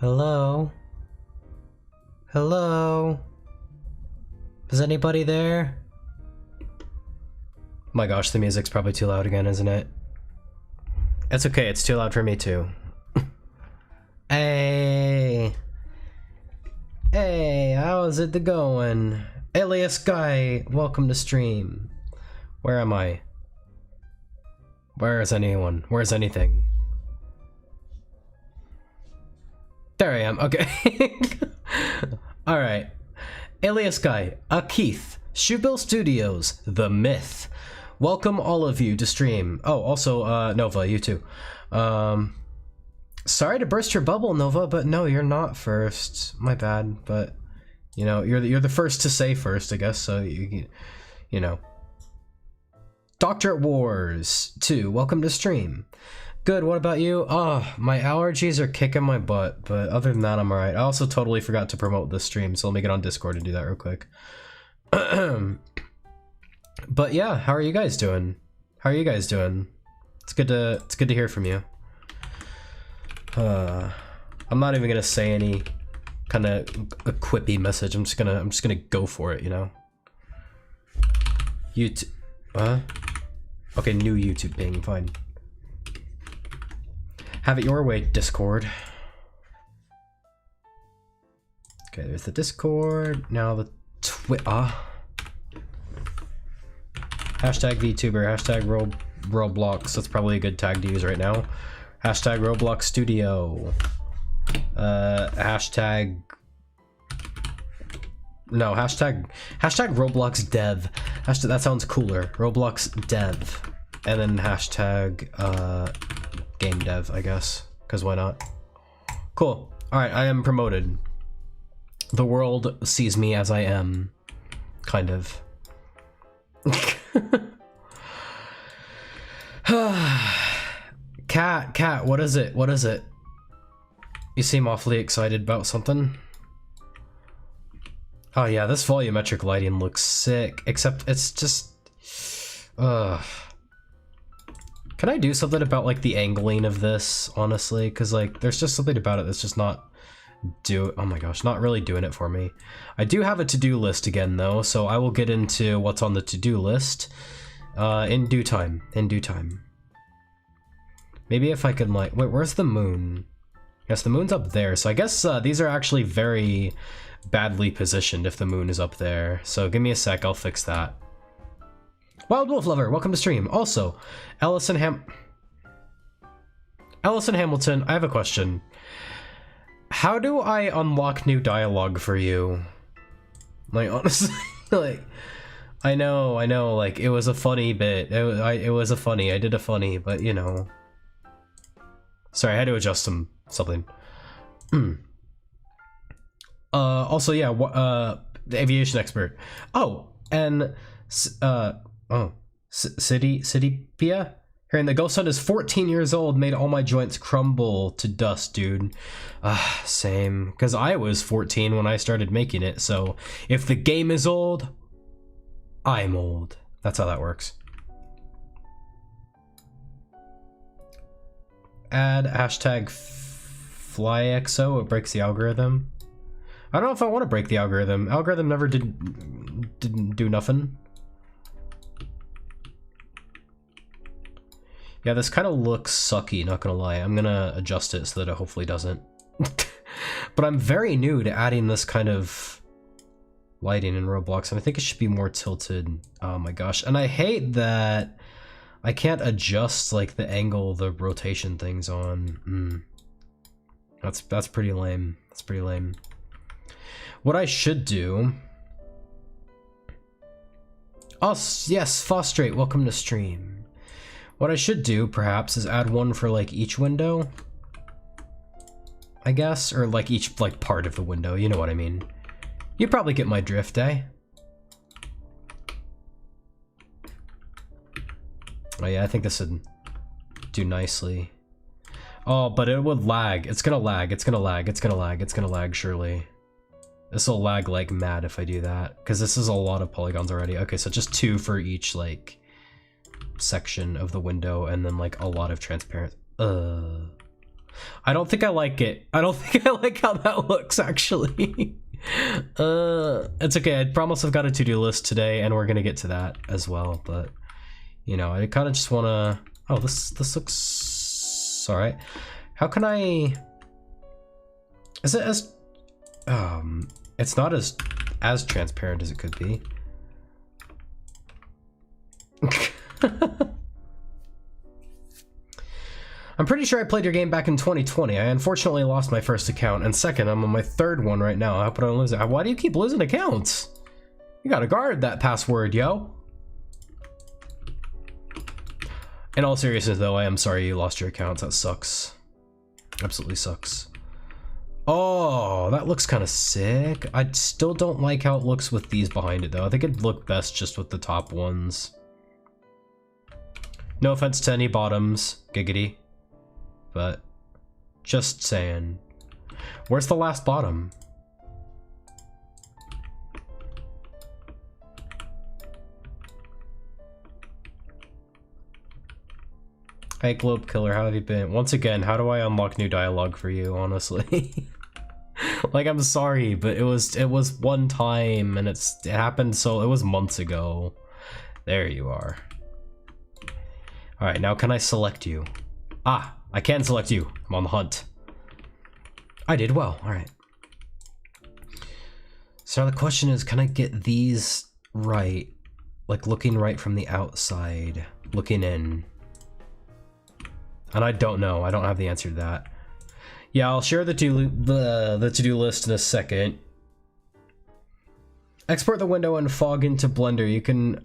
Hello? Hello? Is anybody there? My gosh, the music's probably too loud again, isn't it? It's okay, it's too loud for me too. Hey! Hey, how's it going? Alias Guy, welcome to stream. Where am I? Where is anyone? Where's anything? There I am, okay. Alright. Alias Guy, Keith, Shoebill Studios, The Myth. Welcome all of you to stream. Oh, also, Nova, you too. Sorry to burst your bubble, Nova, but no, you're not first. My bad, but, you know, you're the first to say first, I guess, so you know. Doctorate Wars 2, welcome to stream. Good, what about you? Oh, my allergies are kicking my butt, but other than that, I'm alright. I also totally forgot to promote this stream, so let me get on Discord and do that real quick. But yeah, how are you guys doing? How are you guys doing? It's good to hear from you. I'm not even gonna say any kind of a quippy message. I'm just gonna go for it, you know. YouTube, okay, new YouTube ping, fine. Have it your way, Discord. Okay, there's the Discord. Now the Twitter. Hashtag VTuber, hashtag Roblox. That's probably a good tag to use right now. Hashtag Roblox Studio. Hashtag Roblox Dev. Hashtag, that sounds cooler. Roblox Dev. And then hashtag Game Dev, I guess. Because why not? Cool. Alright, I am promoted. The world sees me as I am. Kind of. Cat, what is it? What is it? You seem awfully excited about something. Oh yeah, this volumetric lighting looks sick, except it's just... Can I do something about like the angling of this, honestly? Because like, there's just something about it that's just not... oh my gosh, not really doing it for me. I do have a to-do list again though, so I will get into what's on the to-do list in due time, Maybe if I can like, wait, where's the moon? Yes, the moon's up there, so I guess these are actually very badly positioned if the moon is up there. So give me a sec, I'll fix that. Wild Wolf Lover, welcome to stream. Also, Allison Hamilton, I have a question. How do I unlock new dialogue for you? Like, honestly, like, I know, like, it was a funny bit. I did a funny, but, you know. Sorry, I had to adjust something. Also, yeah, the aviation expert. Oh, and, City Pia? And the ghost sun is 14 years old, made all my joints crumble to dust, dude. Same. Because I was 14 when I started making it, so if the game is old, I'm old. That's how that works. Add hashtag FlyXO, it breaks the algorithm. I don't know if I want to break the algorithm. Algorithm never didn't do nothing. Yeah, this kind of looks sucky, not gonna lie. I'm gonna adjust it so that it hopefully doesn't. But I'm very new to adding this kind of lighting in Roblox, and I think it should be more tilted. Oh my gosh. And I hate that I can't adjust like the angle the rotation thing's on. That's pretty lame. That's pretty lame. What I should do... Oh, yes, Fostrate, welcome to stream. What I should do, perhaps, is add one for, like, each window. I guess, or, like, each, like, part of the window, you know what I mean. You probably get my drift, eh? Oh yeah, I think this would do nicely. Oh, but it would lag. It's gonna lag, it's gonna lag, it's gonna lag, it's gonna lag, surely. This will lag like mad if I do that, because this is a lot of polygons already. Okay, so just 2 for each, like, section of the window, and then, like, a lot of transparent... I don't think I like it. I don't think I like how that looks, actually. It's okay. I promise I've got a to-do list today, and we're gonna get to that as well. But you know, I kind of just want to. Oh, this looks all right. How can I? Is it as? It's not as transparent as it could be. I'm pretty sure I played your game back in 2020. I unfortunately lost my first account, and second, I'm on my third one right now. How could I lose it? Why do you keep losing accounts? You gotta guard that password, yo. In all seriousness, though, I am sorry you lost your account. That sucks. Absolutely sucks. Oh, that looks kind of sick. I still don't like how it looks with these behind it, though. I think it'd look best just with the top ones. No offense to any bottoms, giggity. But just saying. Where's the last bottom? Hey Globe Killer, how have you been? Once again, how do I unlock new dialogue for you, honestly? Like, I'm sorry, but it was one time and it happened, so it was months ago. There you are. Alright, now can I select you? Ah, I can select you. I'm on the hunt. I did well, alright. So now the question is, can I get these right? Like looking right from the outside, looking in. And I don't know, I don't have the answer to that. Yeah, I'll share the to-do list in a second. Export the window and fog into Blender. You can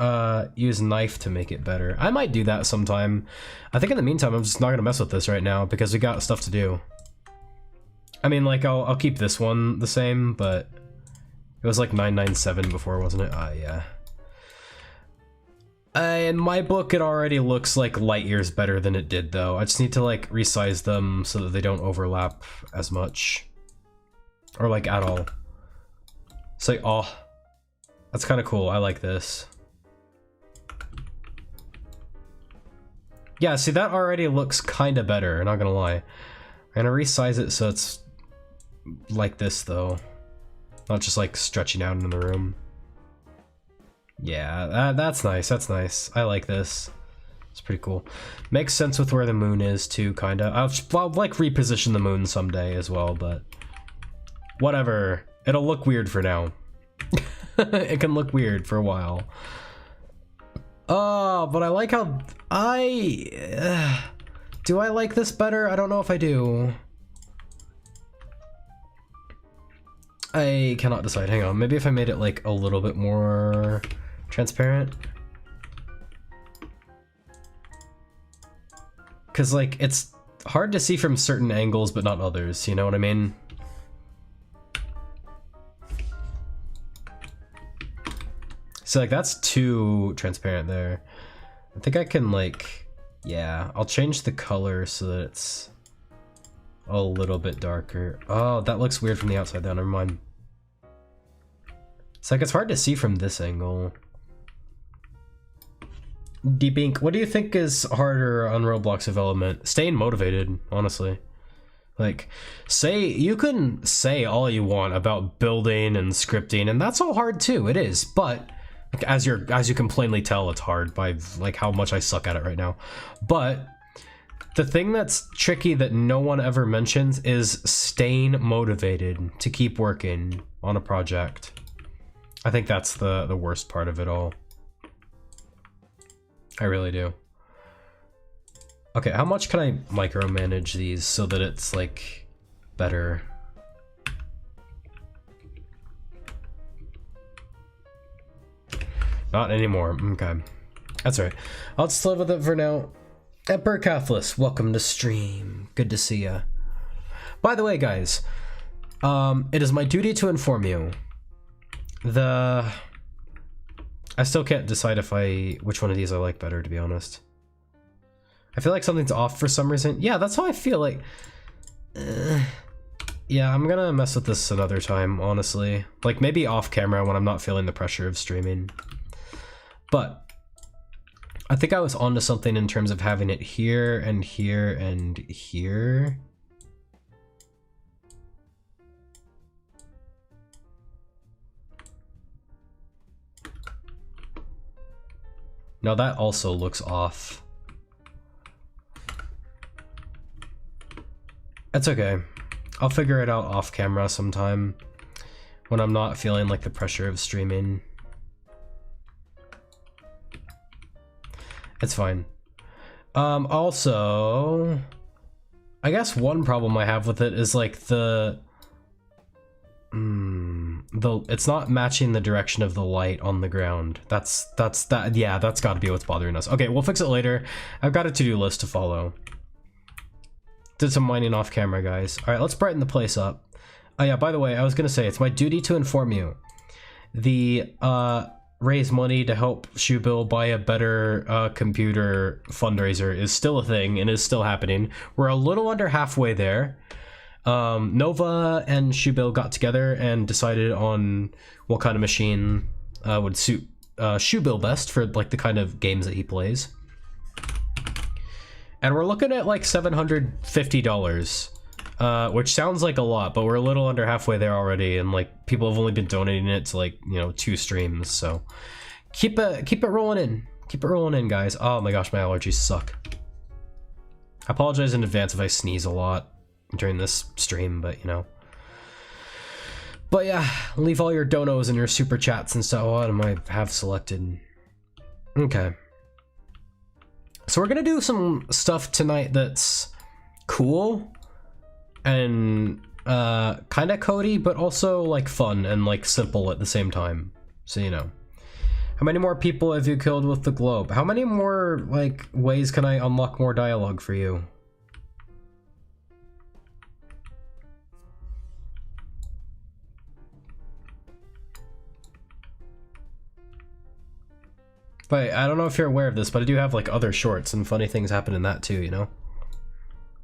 use knife to make it better. I might do that sometime. I think in the meantime, I'm just not gonna mess with this right now because we got stuff to do. I mean, like, I'll keep this one the same, but it was like 997 before, wasn't it? Yeah. In my book, it already looks like light years better than it did, though. I just need to, like, resize them so that they don't overlap as much. Or, like, at all. It's like, oh, that's kind of cool. I like this. Yeah, see, that already looks kind of better, not gonna lie. I'm gonna resize it so it's like this, though. Not just, like, stretching out into the room. Yeah, that's nice, that's nice. I like this. It's pretty cool. Makes sense with where the moon is, too, kinda. I'll like, reposition the moon someday as well, but... whatever. It'll look weird for now. It can look weird for a while. Oh, but I like how... do I like this better? I don't know if I do. I cannot decide. Hang on. Maybe if I made it, like, a little bit more... transparent, because like it's hard to see from certain angles but not others, you know what I mean? So like that's too transparent there. I think I can like, yeah, I'll change the color so that it's a little bit darker. Oh, that looks weird from the outside though, never mind. It's like it's hard to see from this angle. Deep Ink, what do you think is harder on Roblox development? Staying motivated, honestly. Like, you can say all you want about building and scripting, and that's all hard too, it is, but like, as you can plainly tell, it's hard by like how much I suck at it right now. But the thing that's tricky that no one ever mentions is staying motivated to keep working on a project. I think that's the worst part of it all. I really do. Okay, how much can I micromanage these so that it's like better? Not anymore. Okay, that's all right. I'll just live with it for now. Emperor Catulus, welcome to stream. Good to see ya. By the way, guys, it is my duty to inform you. I still can't decide which one of these I like better, to be honest. I feel like something's off for some reason. Yeah, that's how I feel like. Yeah, I'm gonna mess with this another time, honestly. Like maybe off camera when I'm not feeling the pressure of streaming. But I think I was onto something in terms of having it here and here and here. Now that also looks off. That's okay. I'll figure it out off camera sometime when I'm not feeling like the pressure of streaming. It's fine. Also, I guess one problem I have with it is like it's not matching the direction of the light on the ground. That's gotta be what's bothering us. Okay, we'll fix it later. I've got a to-do list to follow. Did some mining off camera, guys. All right, let's brighten the place up. Oh yeah, by the way, I was gonna say, it's my duty to inform you. The raise money to help Shoebill buy a better computer fundraiser is still a thing and is still happening. We're a little under halfway there. Nova and Shoebill got together and decided on what kind of machine would suit Shoebill best for like the kind of games that he plays. And we're looking at like $750, which sounds like a lot, but we're a little under halfway there already, and like people have only been donating it to like, you know, 2 streams, so keep it rolling in. Keep it rolling in, guys. Oh my gosh, my allergies suck. I apologize in advance if I sneeze a lot during this stream, but you know. But yeah, leave all your donos and your super chats and so on. I have selected. Okay. So we're gonna do some stuff tonight that's cool and kind of codey, but also like fun and like simple at the same time. So you know. How many more people have you killed with the globe? How many more like ways can I unlock more dialogue for you? But I don't know if you're aware of this, but I do have like other shorts and funny things happen in that too, you know?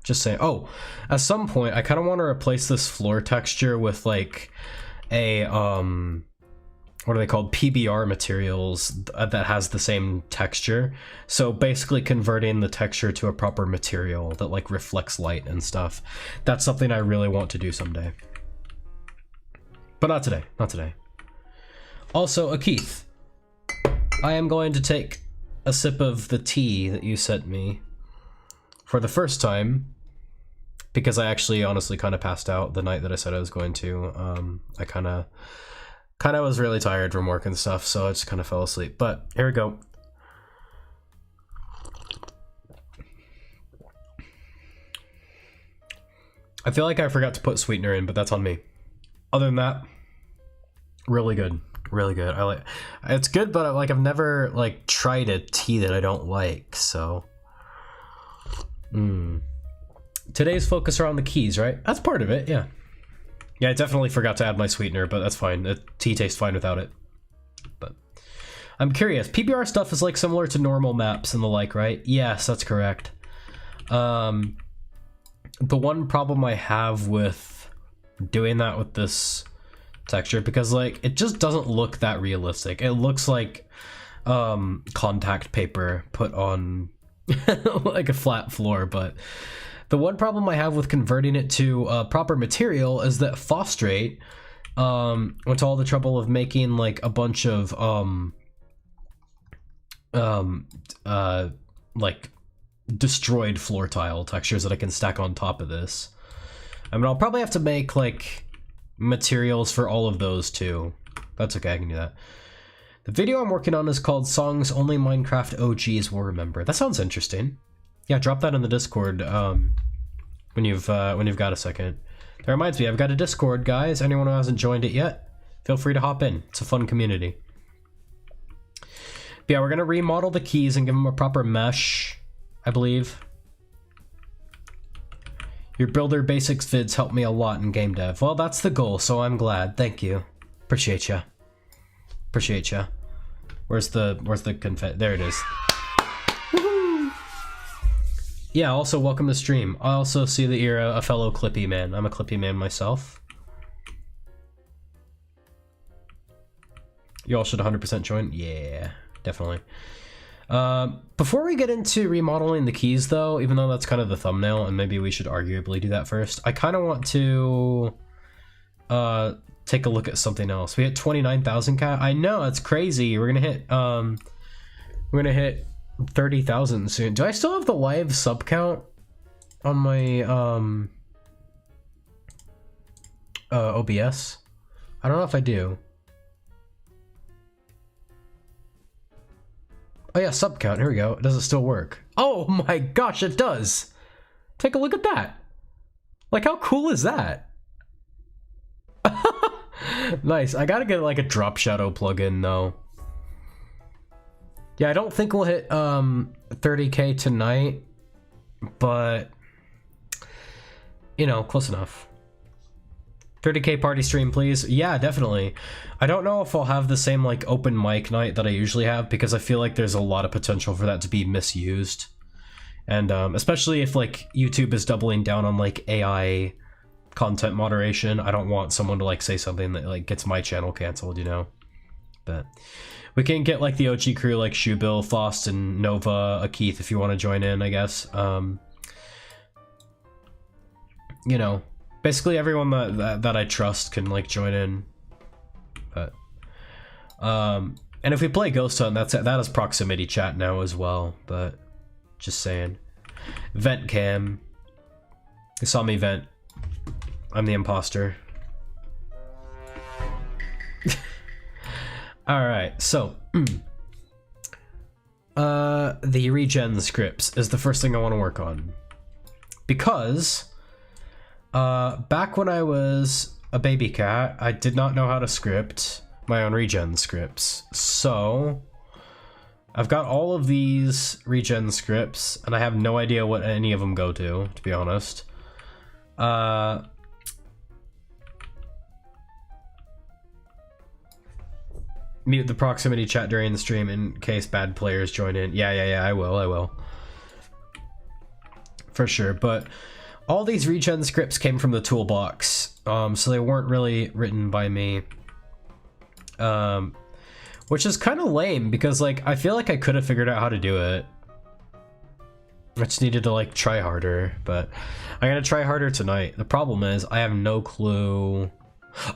Just saying. Oh, at some point I kind of want to replace this floor texture with like a what are they called? PBR materials that has the same texture. So basically converting the texture to a proper material that like reflects light and stuff. That's something I really want to do someday. But not today, not today. Also, Keith, I am going to take a sip of the tea that you sent me for the first time, because I actually honestly kind of passed out the night that I said I was going to. I kind of was really tired from work and stuff, so I just kind of fell asleep. But here we go. I feel like I forgot to put sweetener in, but that's on me. Other than that, really good. Really good. I like it's good, but like I've never like tried a tea that I don't like, so today's focus are on the keys, right? That's part of it. Yeah, I definitely forgot to add my sweetener, but that's fine. The tea tastes fine without it. But I'm curious, PBR stuff is like similar to normal maps and the like, right? Yes, that's correct. The one problem I have with doing that with this texture, because like it just doesn't look that realistic. It looks like contact paper put on like a flat floor. But the one problem I have with converting it to proper material is that Phostrate went to all the trouble of making like a bunch of like destroyed floor tile textures that I can stack on top of this. I mean, I'll probably have to make like materials for all of those too. That's okay, I can do that. The video I'm working on is called Songs Only Minecraft OGs Will Remember. That sounds interesting. Yeah, drop that in the Discord when you've got a second. That reminds me, I've got a Discord, guys. Anyone who hasn't joined it yet, feel free to hop in. It's a fun community. But yeah, we're gonna remodel the keys and give them a proper mesh, I believe. Your builder basics vids help me a lot in game dev. Well, that's the goal, so I'm glad. Thank you. Appreciate ya. Appreciate ya. Where's the confetti? There it is. Woohoo! Yeah, also welcome to stream. I also see that you're a fellow Clippy man. I'm a Clippy man myself. You all should 100% join. Yeah, definitely. Before we get into remodeling the keys though, even though that's kind of the thumbnail and maybe we should arguably do that first, I kind of want to take a look at something else. We hit 29,000 cat. I know, it's crazy. We're gonna We're gonna hit 30,000 soon. Do I still have the live sub count on my OBS? I don't know if I do. Oh yeah, sub count. Here we go. Does it still work? Oh my gosh, it does. Take a look at that. Like, how cool is that? Nice. I gotta get like a drop shadow plugin though. Yeah, I don't think we'll hit 30K tonight, but you know, close enough. 30K party stream, please. Yeah, definitely. I don't know if I'll have the same like open mic night that I usually have, because I feel like there's a lot of potential for that to be misused. And especially if like YouTube is doubling down on like AI content moderation, I don't want someone to like say something that like gets my channel canceled, you know. But we can get like the OG crew, like Shoebill, Fost, and Nova, Keith, if you want to join in, I guess. You know, basically everyone that I trust can like join in. But and if we play Ghost Hunt, that is proximity chat now as well. But just saying. Vent cam. You saw me vent. I'm the imposter. Alright, so the regen scripts is the first thing I want to work on. Because back when I was a baby cat, I did not know how to script my own regen scripts. So I've got all of these regen scripts, and I have no idea what any of them go to be honest. Mute the proximity chat during the stream in case bad players join in. Yeah, I will. For sure, but all these regen scripts came from the toolbox, so they weren't really written by me. Which is kind of lame, because like I feel like I could have figured out how to do it. I just needed to like try harder, but I'm gonna try harder tonight. The problem is I have no clue.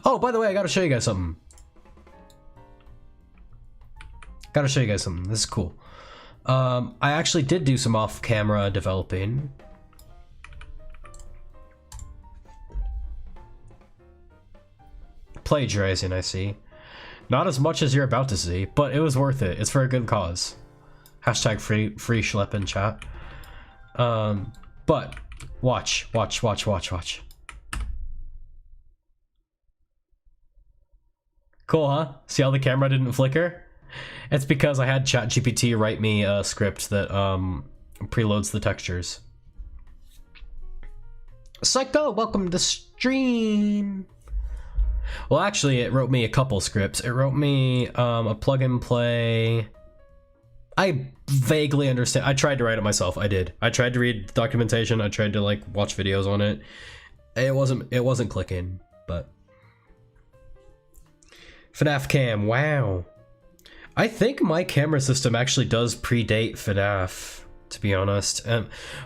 Oh, by the way, I gotta show you guys something. This is cool. I actually did do some off-camera developing. Plagiarizing, I see. Not as much as you're about to see, but it was worth it. It's for a good cause. Hashtag free schleppin' chat. But watch. Cool, huh? See how the camera didn't flicker? It's because I had ChatGPT write me a script that preloads the textures. Psycho, welcome to the stream. Well, actually, it wrote me a couple scripts. It wrote me a plug and play. I vaguely understand. I tried to write it myself. I did. I tried to read documentation. I tried to like watch videos on it. It wasn't clicking. But FNAF cam. Wow. I think my camera system actually does predate FNAF, to be honest.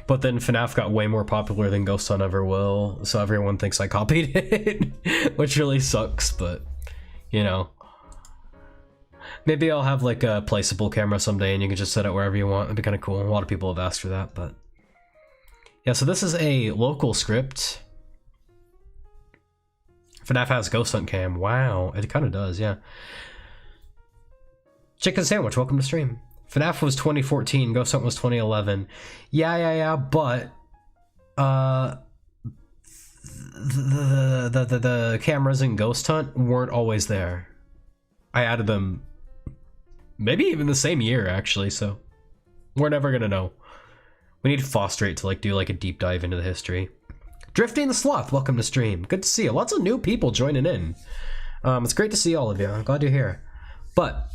But then FNAF got way more popular than Ghost Hunt ever will, so everyone thinks I copied it, which really sucks, but, you know. Maybe I'll have like a placeable camera someday and you can just set it wherever you want. It'd be kind of cool. A lot of people have asked for that, but... Yeah, so this is a local script. FNAF has Ghost Hunt cam. Wow, it kind of does, yeah. Chicken Sandwich, welcome to stream. FNAF was 2014, Ghost Hunt was 2011. Yeah, but the cameras in Ghost Hunt weren't always there. I added them maybe even the same year, actually, so we're never gonna know. We need Fostrate to like do like a deep dive into the history. Drifting the Sloth, welcome to stream. Good to see you. Lots of new people joining in. It's great to see all of you. I'm glad you're here. But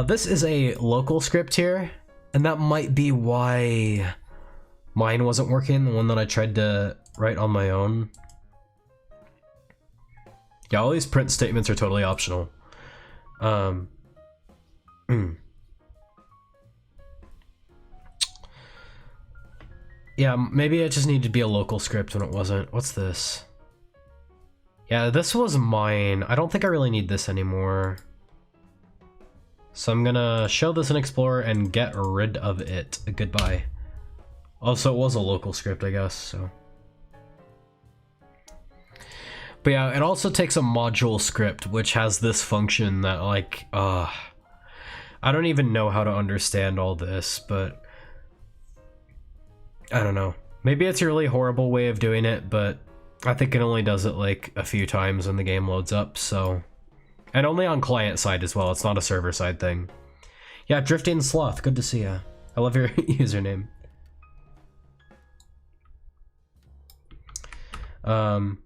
this is a local script here, and that might be why mine wasn't working, the one that I tried to write on my own. Yeah, all these print statements are totally optional. Yeah, maybe it just needed to be a local script when it wasn't. What's this? Yeah, this was mine. I don't think I really need this anymore. So I'm gonna show this in Explorer and get rid of it. Goodbye. Also, it was a local script, I guess, so. But yeah, it also takes a module script, which has this function that, like, I don't even know how to understand all this, but I don't know. Maybe it's a really horrible way of doing it, but I think it only does it, like, a few times when the game loads up, so. And only on client side as well, it's not a server side thing. Yeah, Drifting Sloth, good to see ya. I love your username. Oh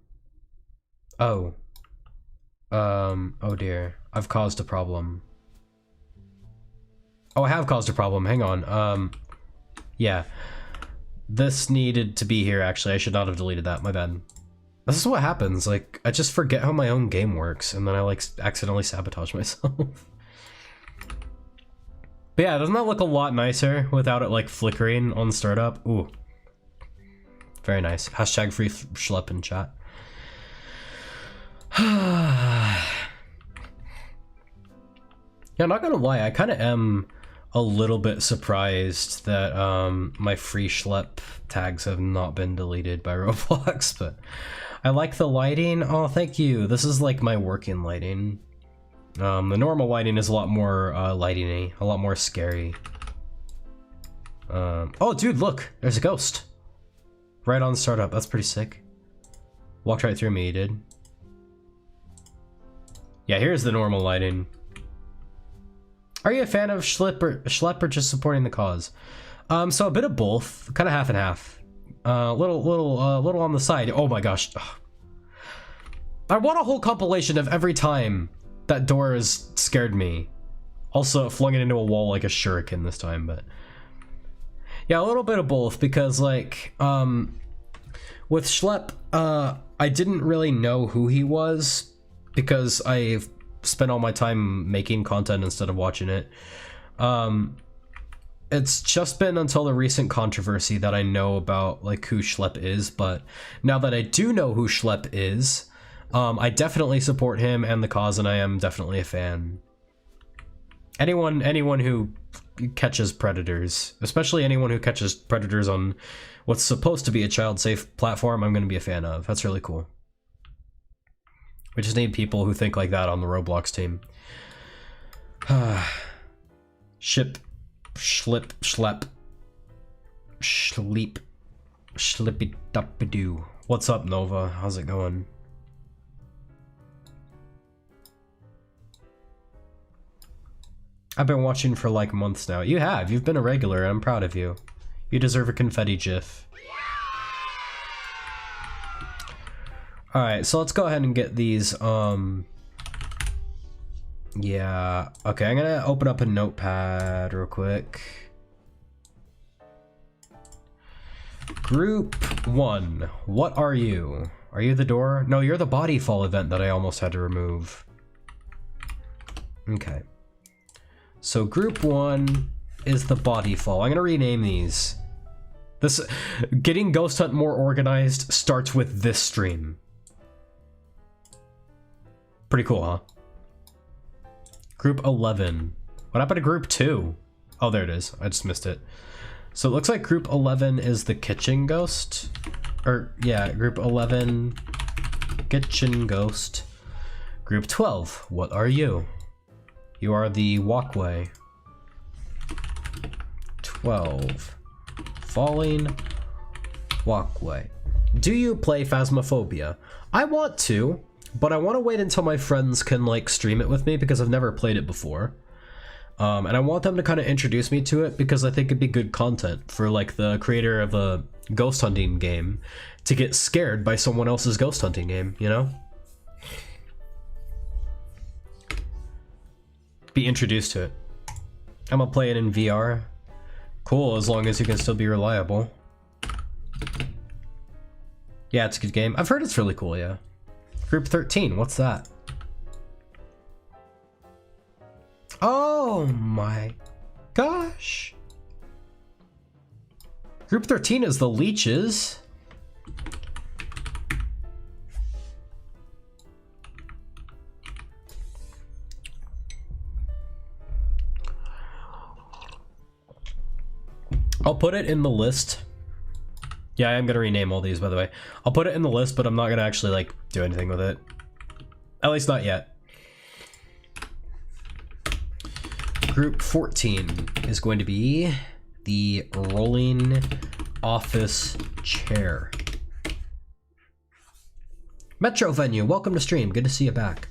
dear. I've caused a problem. Oh, I have caused a problem. Hang on. Yeah. This needed to be here, actually. I should not have deleted that. My bad. This is what happens. Like, I just forget how my own game works, and then I, like, accidentally sabotage myself. But yeah, doesn't that look a lot nicer without it, like, flickering on startup? Ooh. Very nice. Hashtag free schlep in chat. Yeah, not gonna lie, I kind of am a little bit surprised that my free schlep tags have not been deleted by Roblox, but I like the lighting. Oh, thank you. This is like my working lighting. The normal lighting is a lot more lighting-y, a lot more scary. Oh, dude, look, there's a ghost. Right on startup, that's pretty sick. Walked right through me, he did. Yeah, here's the normal lighting. Are you a fan of Schlep or just supporting the cause? So a bit of both, kind of half and half. Little on the side. Oh my gosh. I want a whole compilation of every time that door has scared me. Also flung it into a wall like a shuriken this time, but yeah, a little bit of both because like with Schlep, I didn't really know who he was because I spent all my time making content instead of watching it. It's just been until the recent controversy that I know about like who Schlep is, but now that I do know who Schlep is, I definitely support him and the cause, and I am definitely a fan. Anyone who catches predators, especially anyone who catches predators on what's supposed to be a child-safe platform, I'm going to be a fan of. That's really cool. We just need people who think like that on the Roblox team. Ship, schlip, schlep, sleep, slippy duppy doo. What's up, Nova? How's it going? I've been watching for like months now. You have. You've been a regular. I'm proud of you. You deserve a confetti gif. Alright, so let's go ahead and get these, yeah, okay, I'm gonna open up a notepad real quick. Group 1, what are you? Are you the door? No, you're the body fall event that I almost had to remove. Okay. So group 1 is the body fall. I'm gonna rename these. This, getting Ghost Hunt more organized starts with this stream. Pretty cool, huh? Group 11. What happened to group 2? Oh, there it is. I just missed it. So it looks like group 11 is the kitchen ghost. Or, yeah, group 11, kitchen ghost. Group 12, what are you? You are the walkway. 12, falling walkway. Do you play Phasmophobia? I want to. But I want to wait until my friends can like stream it with me because I've never played it before. And I want them to kind of introduce me to it because I think it'd be good content for like the creator of a ghost hunting game to get scared by someone else's ghost hunting game, you know? Be introduced to it. I'm gonna play it in VR. Cool, as long as you can still be reliable. Yeah, it's a good game. I've heard it's really cool, yeah. Group 13, what's that? Oh my gosh. Group 13 is the leeches. I'll put it in the list. Yeah, I am gonna rename all these, by the way. I'll put it in the list, but I'm not gonna actually like do anything with it. At least not yet. Group 14 is going to be the rolling office chair. Metro Venue, welcome to stream. Good to see you back.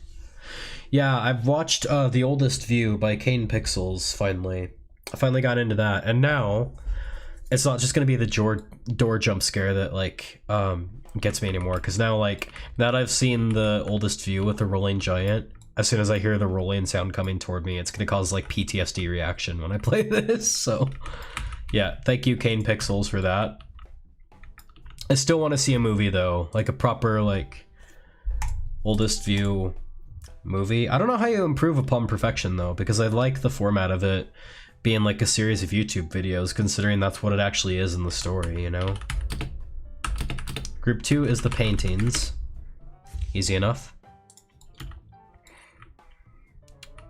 Yeah, I've watched The Oldest View by Kane Pixels, finally. I finally got into that, and now it's not just gonna be the door jump scare that like gets me anymore, because now like that I've seen The Oldest View with the rolling giant, as soon as I hear the rolling sound coming toward me, it's gonna cause like PTSD reaction when I play this. So yeah, thank you Kane Pixels for that. I still want to see a movie though, like a proper like Oldest View movie. I don't know how you improve upon perfection though, because I like the format of it being like a series of YouTube videos, considering that's what it actually is in the story, you know? Group 2 is the paintings. Easy enough.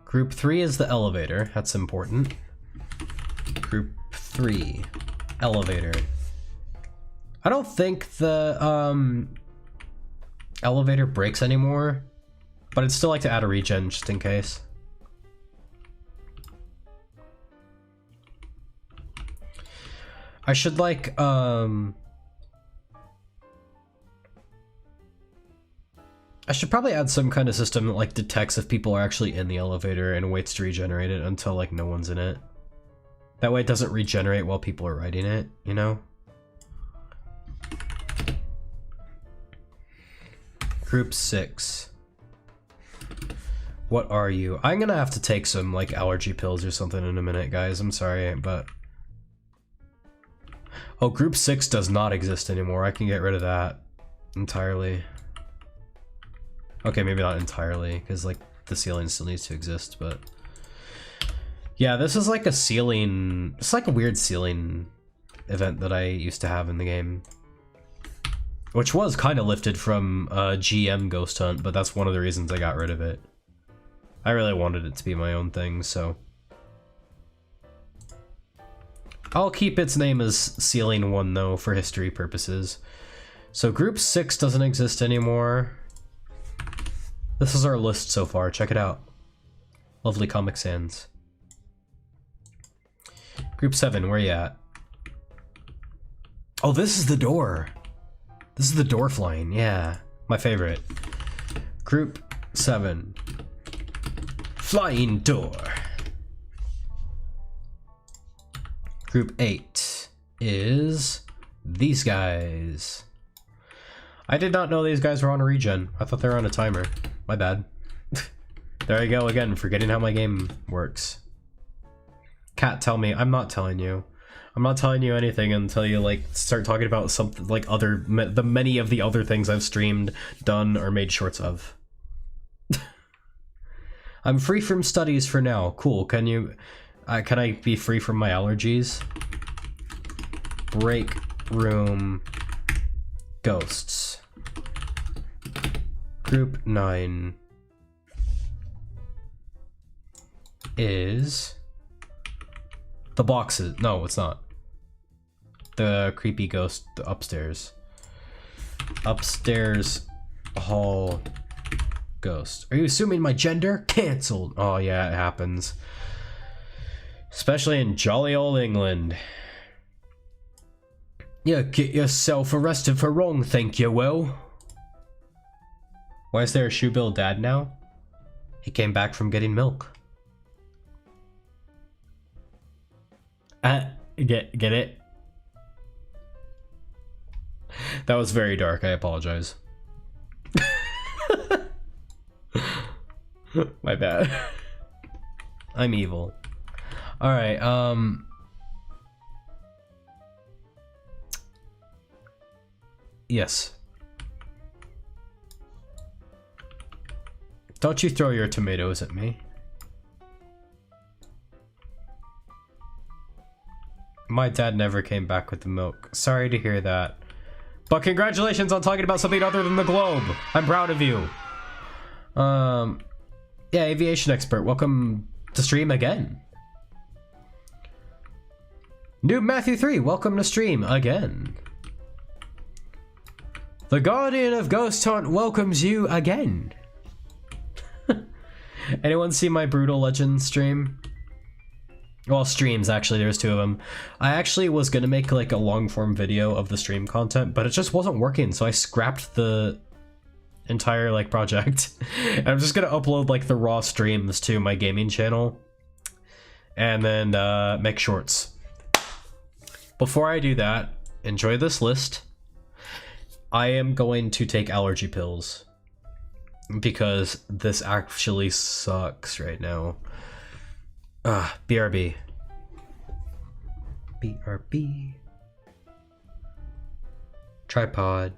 Group 3 is the elevator. That's important. Group 3, elevator. I don't think the elevator breaks anymore, but I'd still like to add a regen just in case. I should like I should probably add some kind of system that like detects if people are actually in the elevator and waits to regenerate it until like no one's in it. That way it doesn't regenerate while people are riding it, you know? Group 6. What are you? I'm gonna have to take some like allergy pills or something in a minute, guys. I'm sorry, but... Oh, Group 6 does not exist anymore. I can get rid of that entirely. Okay, maybe not entirely, because like the ceiling still needs to exist, but... Yeah, this is like a ceiling... It's like a weird ceiling event that I used to have in the game. Which was kind of lifted from GM Ghost Hunt, but that's one of the reasons I got rid of it. I really wanted it to be my own thing, so... I'll keep its name as Ceiling 1 though, for history purposes. So Group 6 doesn't exist anymore. This is our list so far, check it out. Lovely Comic Sans. Group 7, where you at? Oh, this is the door. This is the door flying, yeah. My favorite. Group 7. Flying door. Group 8 is these guys. I did not know these guys were on a regen. I thought they were on a timer. My bad. There I go again, forgetting how my game works. Cat, tell me. I'm not telling you. I'm not telling you anything until you like start talking about something like the many of the other things I've streamed, done, or made shorts of. I'm free from studies for now. Cool. Can I be free from my allergies? Break room ghosts. Group 9 is the boxes. No, it's not. The creepy ghost upstairs. Upstairs hall ghost. Are you assuming my gender? Cancelled. Oh yeah, it happens. Especially in jolly old England. You get yourself arrested for wrong, think you will. Why is there a Shoebill dad now? He came back from getting milk. Get it? That was very dark, I apologize. My bad. I'm evil. Alright, yes. Don't you throw your tomatoes at me. My dad never came back with the milk. Sorry to hear that. But congratulations on talking about something other than the globe. I'm proud of you. Yeah, aviation expert, welcome to stream again. Noob Matthew 3, welcome to stream again. The Guardian of Ghost Hunt welcomes you again. Anyone see my Brutal Legends stream? Well, streams, actually, there's 2 of them. I actually was gonna make like a long form video of the stream content, but it just wasn't working, so I scrapped the entire like project. And I'm just gonna upload like the raw streams to my gaming channel and then make shorts. Before I do that, enjoy this list. I am going to take allergy pills because this actually sucks right now. BRB. BRB. Tripod.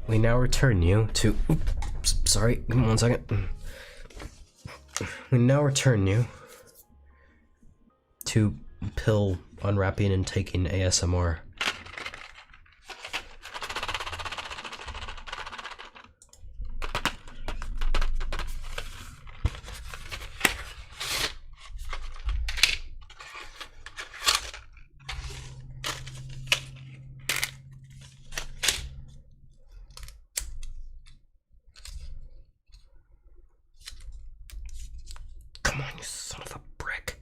We now return you to... Oops, sorry, give me 1 second. We now return you to pill unwrapping and taking ASMR. Come on, you son of a brick.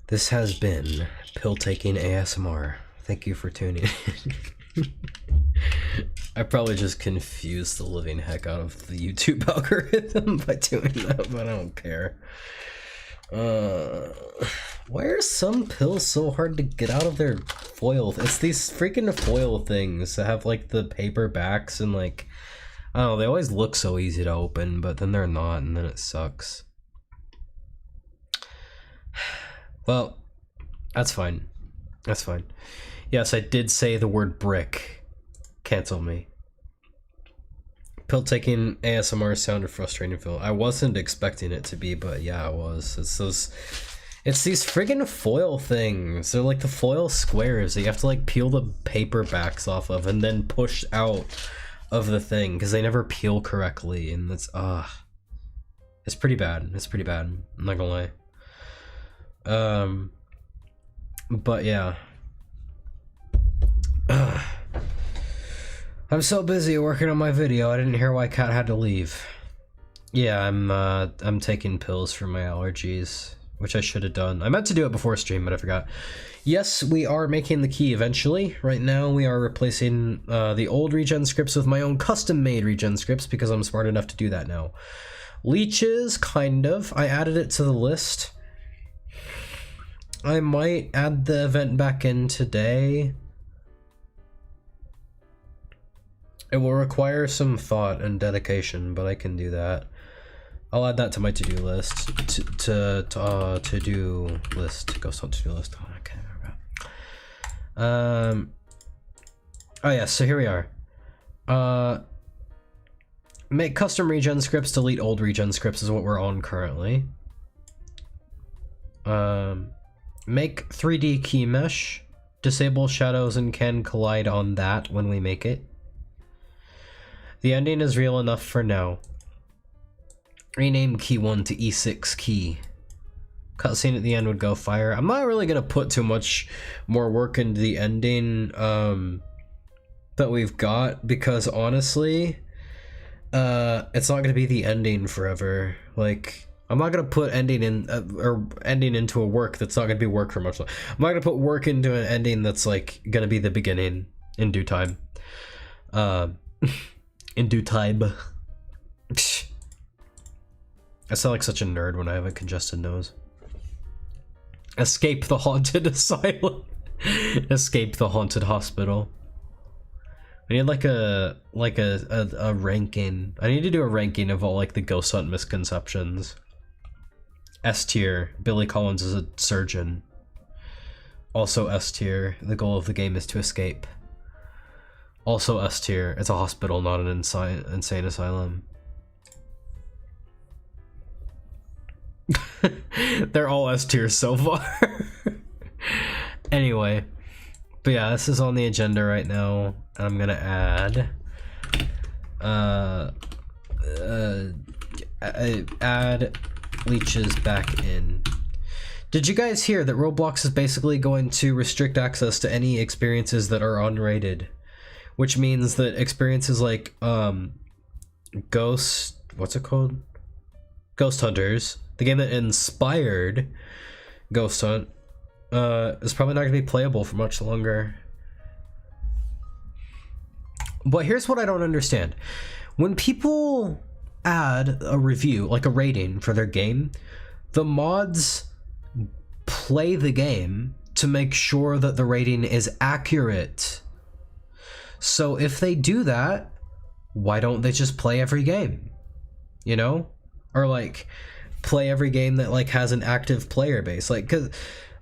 This has been Pill Taking ASMR. Thank you for tuning in. I probably just confused the living heck out of the YouTube algorithm by doing that, but I don't care. Why are some pills so hard to get out of their foil? It's these freaking foil things that have like the paper backs and like, I don't know, they always look so easy to open, but then they're not, and then it sucks. Well, that's fine. That's fine. Yes, I did say the word brick. Cancel me. Pill taking ASMR sounded frustrating, Phil. I wasn't expecting it to be, but yeah, it was. It's these friggin' foil things. They're like the foil squares that you have to like peel the paper backs off of and then push out of the thing because they never peel correctly, and it's it's pretty bad. It's pretty bad. I'm not gonna lie. But yeah. I'm so busy working on my video, I didn't hear why Kat had to leave. Yeah, I'm taking pills for my allergies, which I should have done. I meant to do it before stream, but I forgot. Yes, we are making the key eventually. Right now, we are replacing the old regen scripts with my own custom-made regen scripts because I'm smart enough to do that now. Leeches, kind of. I added it to the list. I might add the event back in today. It will require some thought and dedication, but I can do that. I'll add that to my to-do list. To-do list. Ghost Hunt to-do list. Oh, I can't remember. Oh yeah, so here we are. Make custom regen scripts, delete old regen scripts is what we're on currently. Make 3D key mesh. Disable shadows and can collide on that when we make it. The ending is real enough for now. Rename key 1 to E6 key. Cutscene at the end would go fire. I'm not really gonna put too much more work into the ending that we've got because honestly, it's not gonna be the ending forever. Like, I'm not gonna put ending in or ending into a work that's not gonna be work for much longer. I'm not gonna put work into an ending that's like gonna be the beginning in due time. In due time. I sound like such a nerd when I have a congested nose. Escape the haunted asylum. Escape the haunted hospital. I need like a ranking. I need to do a ranking of all like the Ghost Hunt misconceptions. S tier. Billy Collins is a surgeon. Also S tier. The goal of the game is to escape. Also S tier. It's a hospital, not an insane asylum. They're all S tier so far. Anyway, but yeah, this is on the agenda right now. I'm gonna add leeches back in. Did you guys hear that Roblox is basically going to restrict access to any experiences that are unrated? Which means that experiences like what's it called? Ghost Hunters, the game that inspired Ghost Hunt, is probably not going to be playable for much longer. But here's what I don't understand. When people add a review, like a rating for their game, the mods play the game to make sure that the rating is accurate. So if they do that, why don't they just play every game? You know? Or like play every game that like has an active player base. Like, cause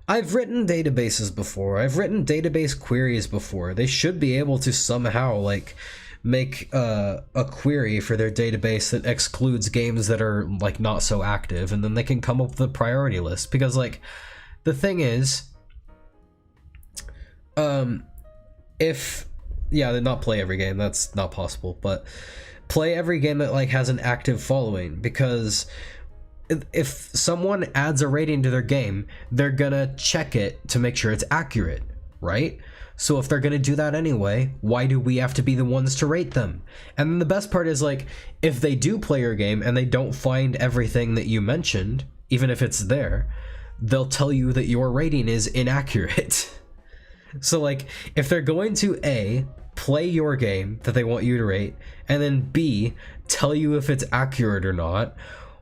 I've written databases before. I've written database queries before. They should be able to somehow like make a query for their database that excludes games that are like not so active, and then they can come up with a priority list. Because like the thing is, if yeah, they not play every game, that's not possible, but play every game that like has an active following, because if someone adds a rating to their game, they're gonna check it to make sure it's accurate, right? So if they're gonna do that anyway, why do we have to be the ones to rate them? And then the best part is, like, if they do play your game and they don't find everything that you mentioned, even if it's there, they'll tell you that your rating is inaccurate. So like, if they're going to A, play your game that they want you to rate, and then B, tell you if it's accurate or not,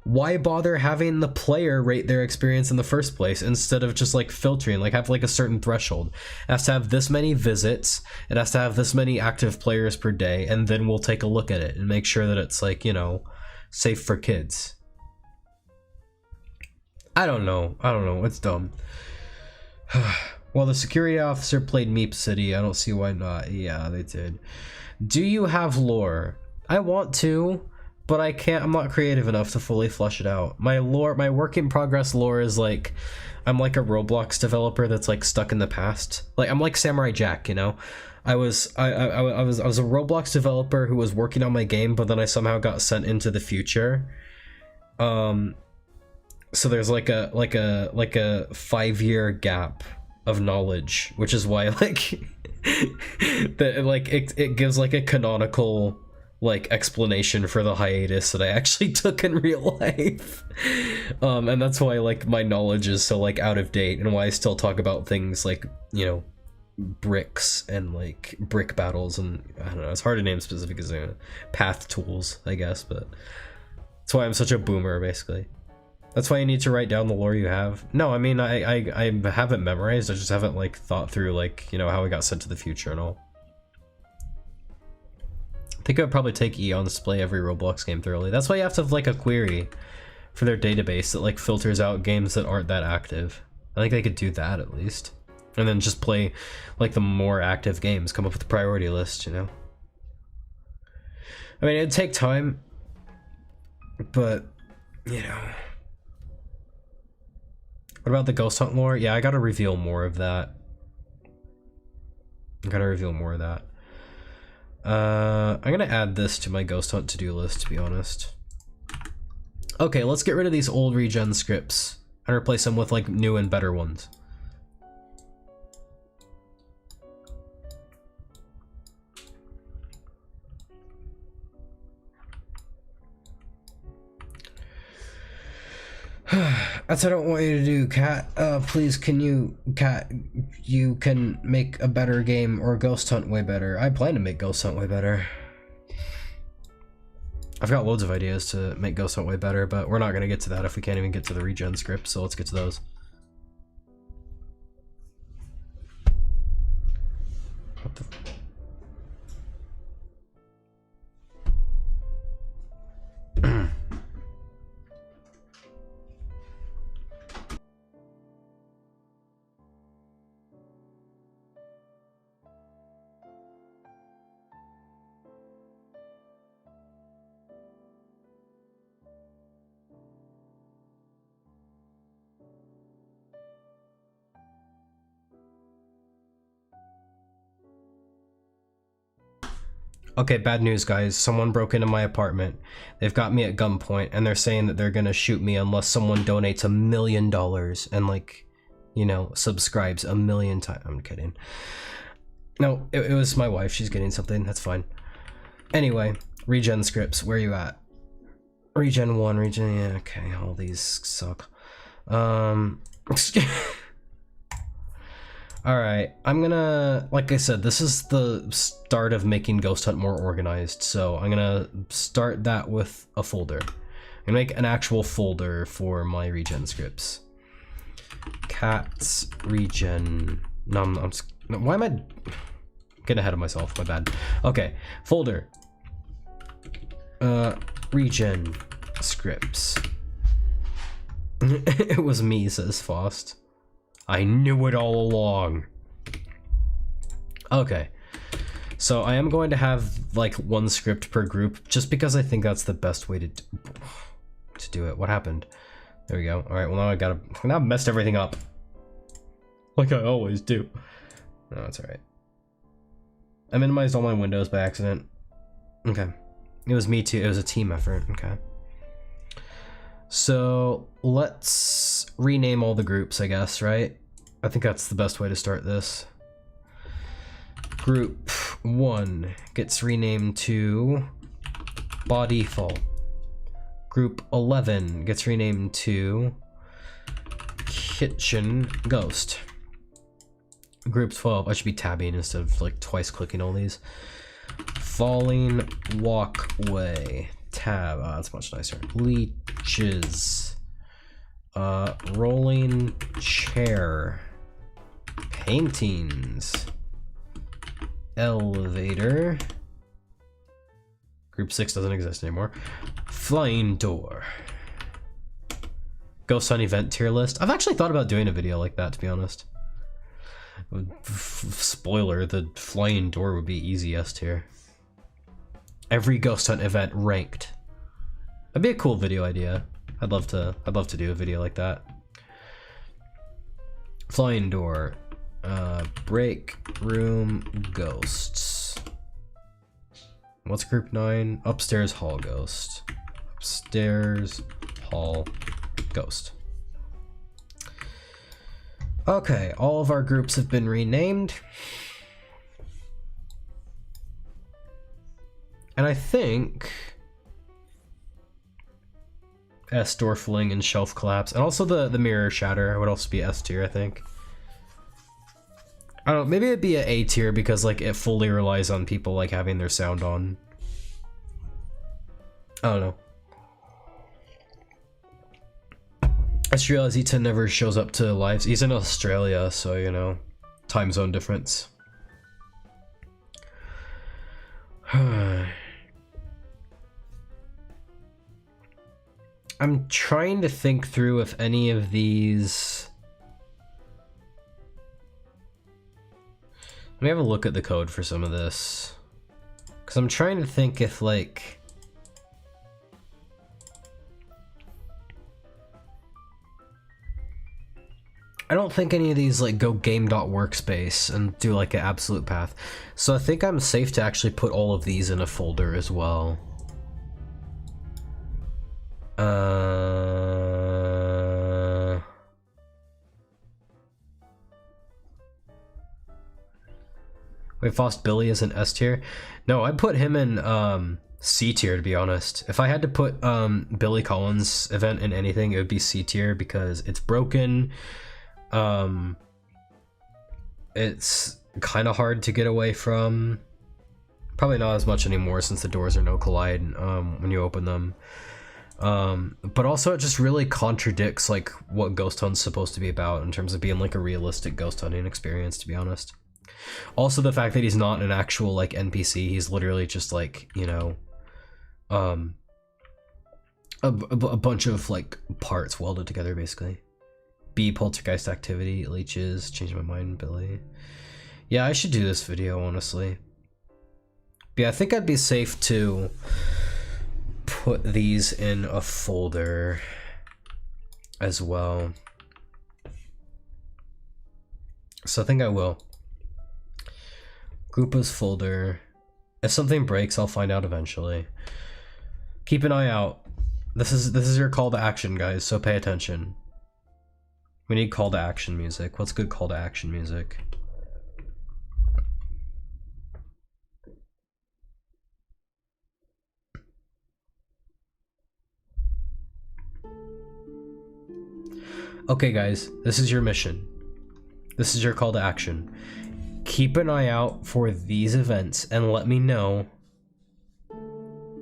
why bother having the player rate their experience in the first place instead of just like filtering, like have like a certain threshold? It has to have this many visits, it has to have this many active players per day, and then we'll take a look at it and make sure that it's like, you know, safe for kids. I don't know, it's dumb. Well, the security officer played Meep City. I don't see why not. Yeah, they did. Do you have lore? I want to, but I can't. I'm not creative enough to fully flesh it out. My lore, my work in progress lore is like, I'm like a Roblox developer that's like stuck in the past. Like I'm like Samurai Jack, you know. I was a Roblox developer who was working on my game, but then I somehow got sent into the future. So there's like a 5-year gap of knowledge, which is why like that like it gives like a canonical like explanation for the hiatus that I actually took in real life. And that's why like my knowledge is so like out of date, and why I still talk about things like, you know, bricks and like brick battles, and I don't know, it's hard to name specific as path tools, I guess, but that's why I'm such a boomer basically. That's why you need to write down the lore you have. No, I mean, I haven't memorized, I just haven't like thought through like, you know, how we got sent to the future and all. I think it would probably take eons to play every Roblox game thoroughly. That's why you have to have like a query for their database that like filters out games that aren't that active. I think they could do that at least. And then just play like the more active games, come up with a priority list, you know? I mean, it'd take time, but, you know. What about the Ghost Hunt lore? Yeah, I gotta reveal more of that. I'm gonna add this to my Ghost Hunt to-do list, to be honest. Okay, let's get rid of these old regen scripts and replace them with like new and better ones. That's what I don't want you to do, Cat. Please, can you, Cat, you can make a better game, or Ghost Hunt way better. I plan to make Ghost Hunt way better. I've got loads of ideas to make Ghost Hunt way better, but we're not going to get to that if we can't even get to the regen script, so let's get to those. What the... Okay, bad news, guys. Someone broke into my apartment. They've got me at gunpoint, and they're saying that they're gonna shoot me unless someone donates $1 million and, like, you know, subscribes 1 million times. I'm kidding. No, it was my wife. She's getting something. That's fine. Anyway, regen scripts. Where are you at? Regen 1, regen... Yeah, okay. All these suck. Alright, I'm gonna, like I said, this is the start of making Ghost Hunt more organized, so I'm gonna start that with a folder. I'm gonna make an actual folder for my regen scripts. Cats regen... No, I'm just... Why am I getting ahead of myself? My bad. Okay, folder. Regen scripts. It was me, says Faust. I knew it all along. Okay, so I am going to have like one script per group, just because I think that's the best way to do it. What happened? There we go. All right, well now I've messed everything up, like I always do. No, it's all right. I minimized all my windows by accident. Okay, it was me too. It was a team effort. Okay. So let's rename all the groups, I guess, right? I think that's the best way to start this. Group 1 gets renamed to Body Fall. Group 11 gets renamed to Kitchen Ghost. group 12. I should be tabbing instead of like twice clicking all these. Falling walkway. Tab. That's much nicer. Leeches. Rolling chair. Paintings. Elevator. Group 6 doesn't exist anymore. Flying door. Ghost Hunt event tier list. I've actually thought about doing a video like that, to be honest. Spoiler, the flying door would be easy S tier. Every Ghost Hunt event ranked. That'd be a cool video idea. I'd love to do a video like that. Flying door. Break room ghosts. What's group 9? Upstairs hall ghost. Upstairs hall ghost. Okay, all of our groups have been renamed. And I think S door fling and shelf collapse, and also the mirror shatter would also be S tier, I think. I don't know, maybe it'd be a tier because like it fully relies on people like having their sound on. I don't know. I just realized E10 never shows up to lives. He's in Australia, so you know, time zone difference. I'm trying to think through if any of these. Let me have a look at the code for some of this, because I'm trying to think if like. I don't think any of these like go game.workspace and do like an absolute path. So I think I'm safe to actually put all of these in a folder as well. Wait, Fost Billy is an S tier? No, I put him in C tier, to be honest. If I had to put Billy Collins' event in anything, it would be C tier because it's broken. It's kind of hard to get away from. Probably not as much anymore since the doors are no collide when you open them. But also it just really contradicts like what Ghost Hunt's supposed to be about in terms of being like a realistic ghost hunting experience, to be honest. Also the fact that he's not an actual like NPC, he's literally just like, you know, a bunch of like parts welded together basically. B, poltergeist activity, leeches, change my mind, Billy. Yeah, I should do this video, honestly. But yeah, I think I'd be safe to put these in a folder as well. So I think I will. Group as folder. If something breaks, I'll find out eventually. Keep an eye out. This is your call to action, guys, so pay attention. We need call to action music. What's good call to action music? Okay guys, this is your mission. This is your call to action. Keep an eye out for these events and let me know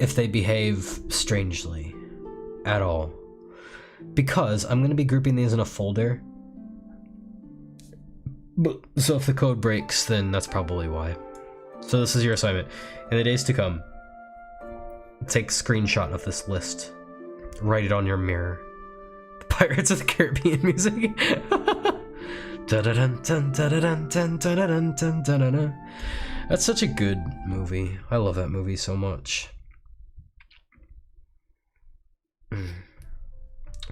if they behave strangely at all. Because I'm going to be grouping these in a folder. So if the code breaks, then that's probably why. So this is your assignment. In the days to come, take a screenshot of this list. Write it on your mirror. The Pirates of the Caribbean music. That's such a good movie. I love that movie so much.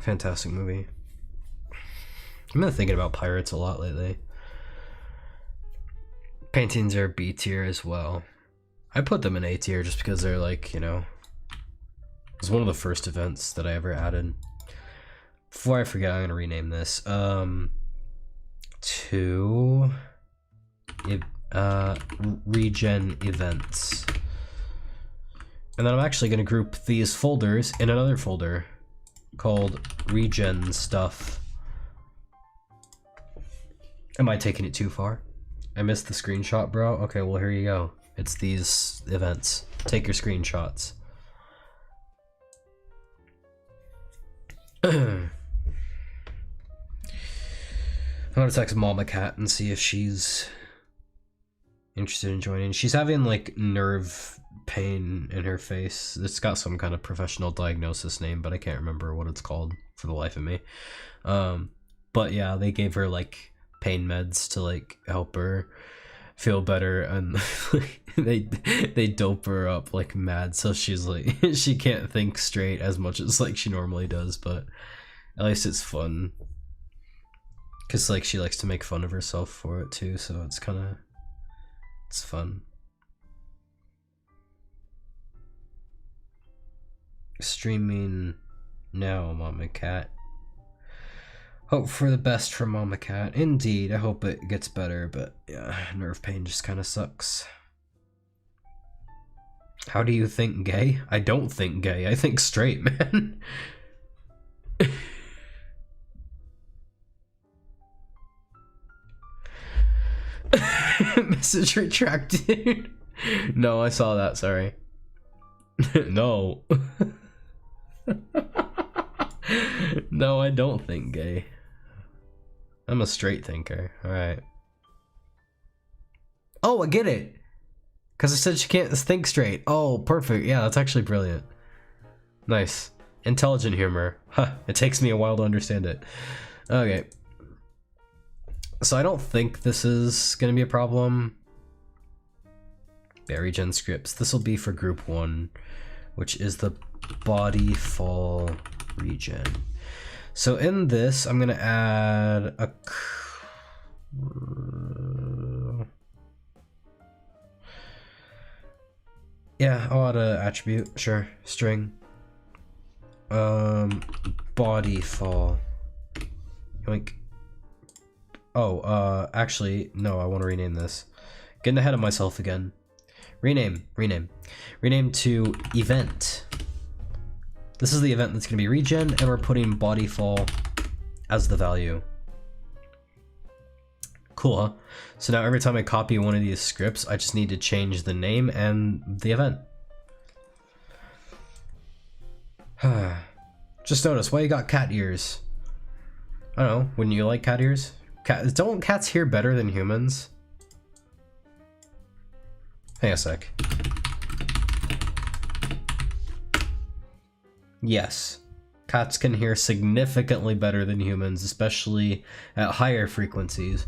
Fantastic movie. I've been thinking about pirates a lot lately. Paintings are B tier as well. I put them in A tier just because they're like, you know, it was one of the first events that I ever added. Before I forget, I'm gonna rename this to regen events. And then I'm actually gonna group these folders in another folder called regen stuff. Am I taking it too far? I missed the screenshot, bro. Okay, well here you go. It's these events. Take your screenshots. I'm gonna text Mama Cat and see if she's interested in joining. She's having like nerve pain in her face. It's got some kind of professional diagnosis name, but I can't remember what it's called for the life of me. But yeah, they gave her like pain meds to like help her feel better, and they dope her up like mad, so she's like she can't think straight as much as like she normally does, but at least it's fun. Cause like she likes to make fun of herself for it too, so it's fun. Streaming now, Mama Cat. Hope for the best for Mama Cat. Indeed, I hope it gets better, but yeah, nerve pain just kind of sucks. How do you think gay? I don't think gay, I think straight, man. Message retracted. No, I saw that, sorry. No. No, I don't think gay. I'm a straight thinker. Alright. Oh, I get it! Because I said she can't think straight. Oh, perfect. Yeah, that's actually brilliant. Nice. Intelligent humor. Huh, it takes me a while to understand it. Okay. So I don't think this is going to be a problem. Yeah, regen scripts. This will be for group 1, which is the body fall regen. So in this, I'm going to add a... Yeah, I'll add an attribute, sure, string. Body fall. Yoink. Oh, actually, no, I want to rename this. Getting ahead of myself again. Rename to event. This is the event that's going to be regen, and we're putting body fall as the value. Cool, huh? So now every time I copy one of these scripts, I just need to change the name and the event. Just notice, why you got cat ears? I don't know, wouldn't you like cat ears? Don't cats hear better than humans? Hang a sec. Yes, cats can hear significantly better than humans, especially at higher frequencies.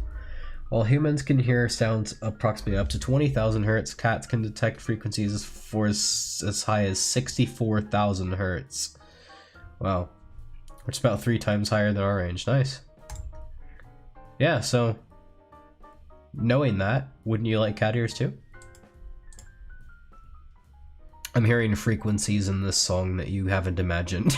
While humans can hear sounds approximately up to 20,000 hertz, cats can detect frequencies as high as 64,000 hertz. Wow, which is about 3 times higher than our range. Nice. Yeah, so knowing that, wouldn't you like cat ears too? I'm hearing frequencies in this song that you haven't imagined.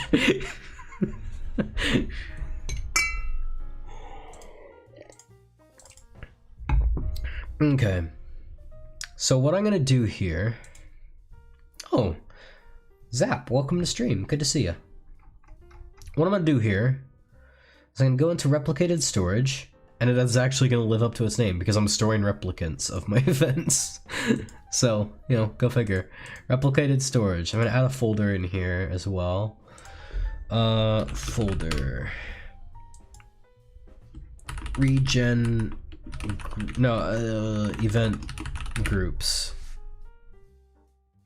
Okay, so what I'm gonna do here... Oh, Zap, welcome to stream, good to see you. What I'm gonna do here is I'm gonna go into replicated storage, and it is actually gonna live up to its name because I'm storing replicants of my events. So, you know, go figure. Replicated storage. I'm gonna add a folder in here as well. Folder. Regen. No, event groups.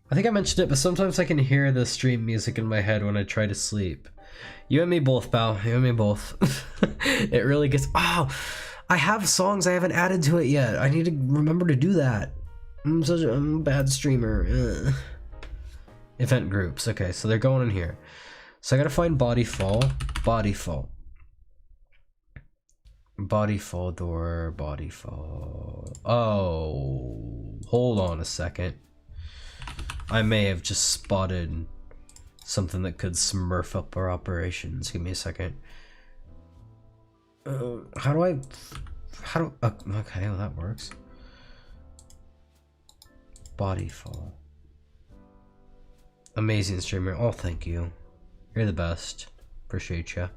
I think I mentioned it, but sometimes I can hear the stream music in my head when I try to sleep. You and me both, pal. You and me both. It really gets... Oh! I have songs I haven't added to it yet. I need to remember to do that. I'm a bad streamer. Ugh. Event groups. Okay, so they're going in here. So I gotta find body fall. Body fall. Body fall door. Body fall. Oh. Hold on a second. I may have just spotted something that could smurf up our operations. Give me a second. How do I... okay, well that works. Body fall. Amazing streamer. Oh, thank you. You're the best. Appreciate ya.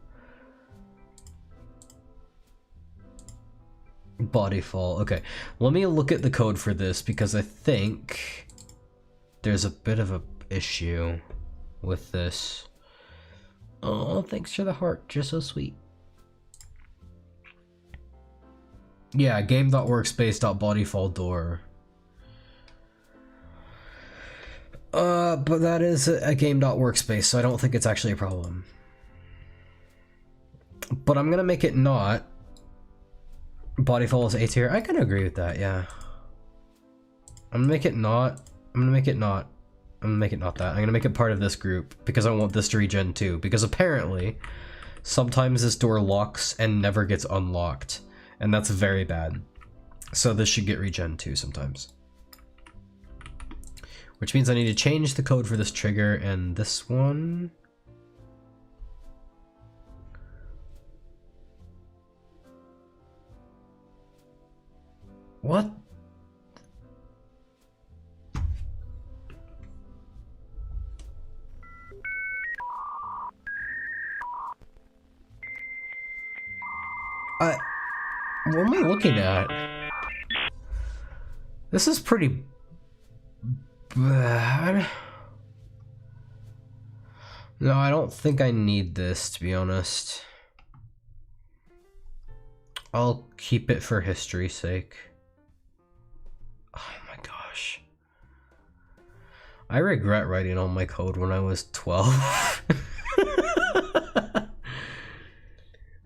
body fall. Okay, let me look at the code for this because I think there's a bit of a issue with this. Oh, thanks for the heart. You're so sweet. Yeah, game.workspace.bodyfallDoor. But that is a game.workspace, so I don't think it's actually a problem. But I'm gonna make it not. Bodyfall is A tier. I kind of agree with that, yeah. I'm gonna make it not. I'm gonna make it not. I'm gonna make it not that. I'm gonna make it part of this group because I want this to regen too. Because apparently, sometimes this door locks and never gets unlocked. And that's very bad. So this should get regen too sometimes. Which means I need to change the code for this trigger and this one. What? What am I looking at? This is pretty bad. No, I don't think I need this, to be honest. I'll keep it for history's sake. Oh my gosh. I regret writing all my code when I was 12.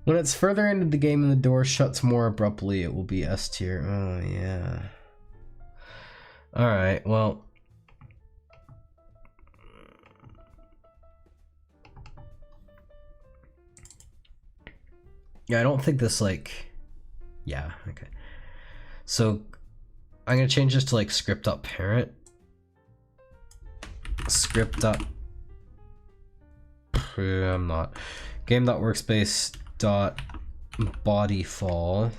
When it's further into the game and the door shuts more abruptly, it will be S tier. Oh, yeah. Alright, well. Yeah, I don't think this, like... Yeah, okay. So, I'm gonna change this to, like, script.parent. Script. I'm not. Game.workspace dot bodyfall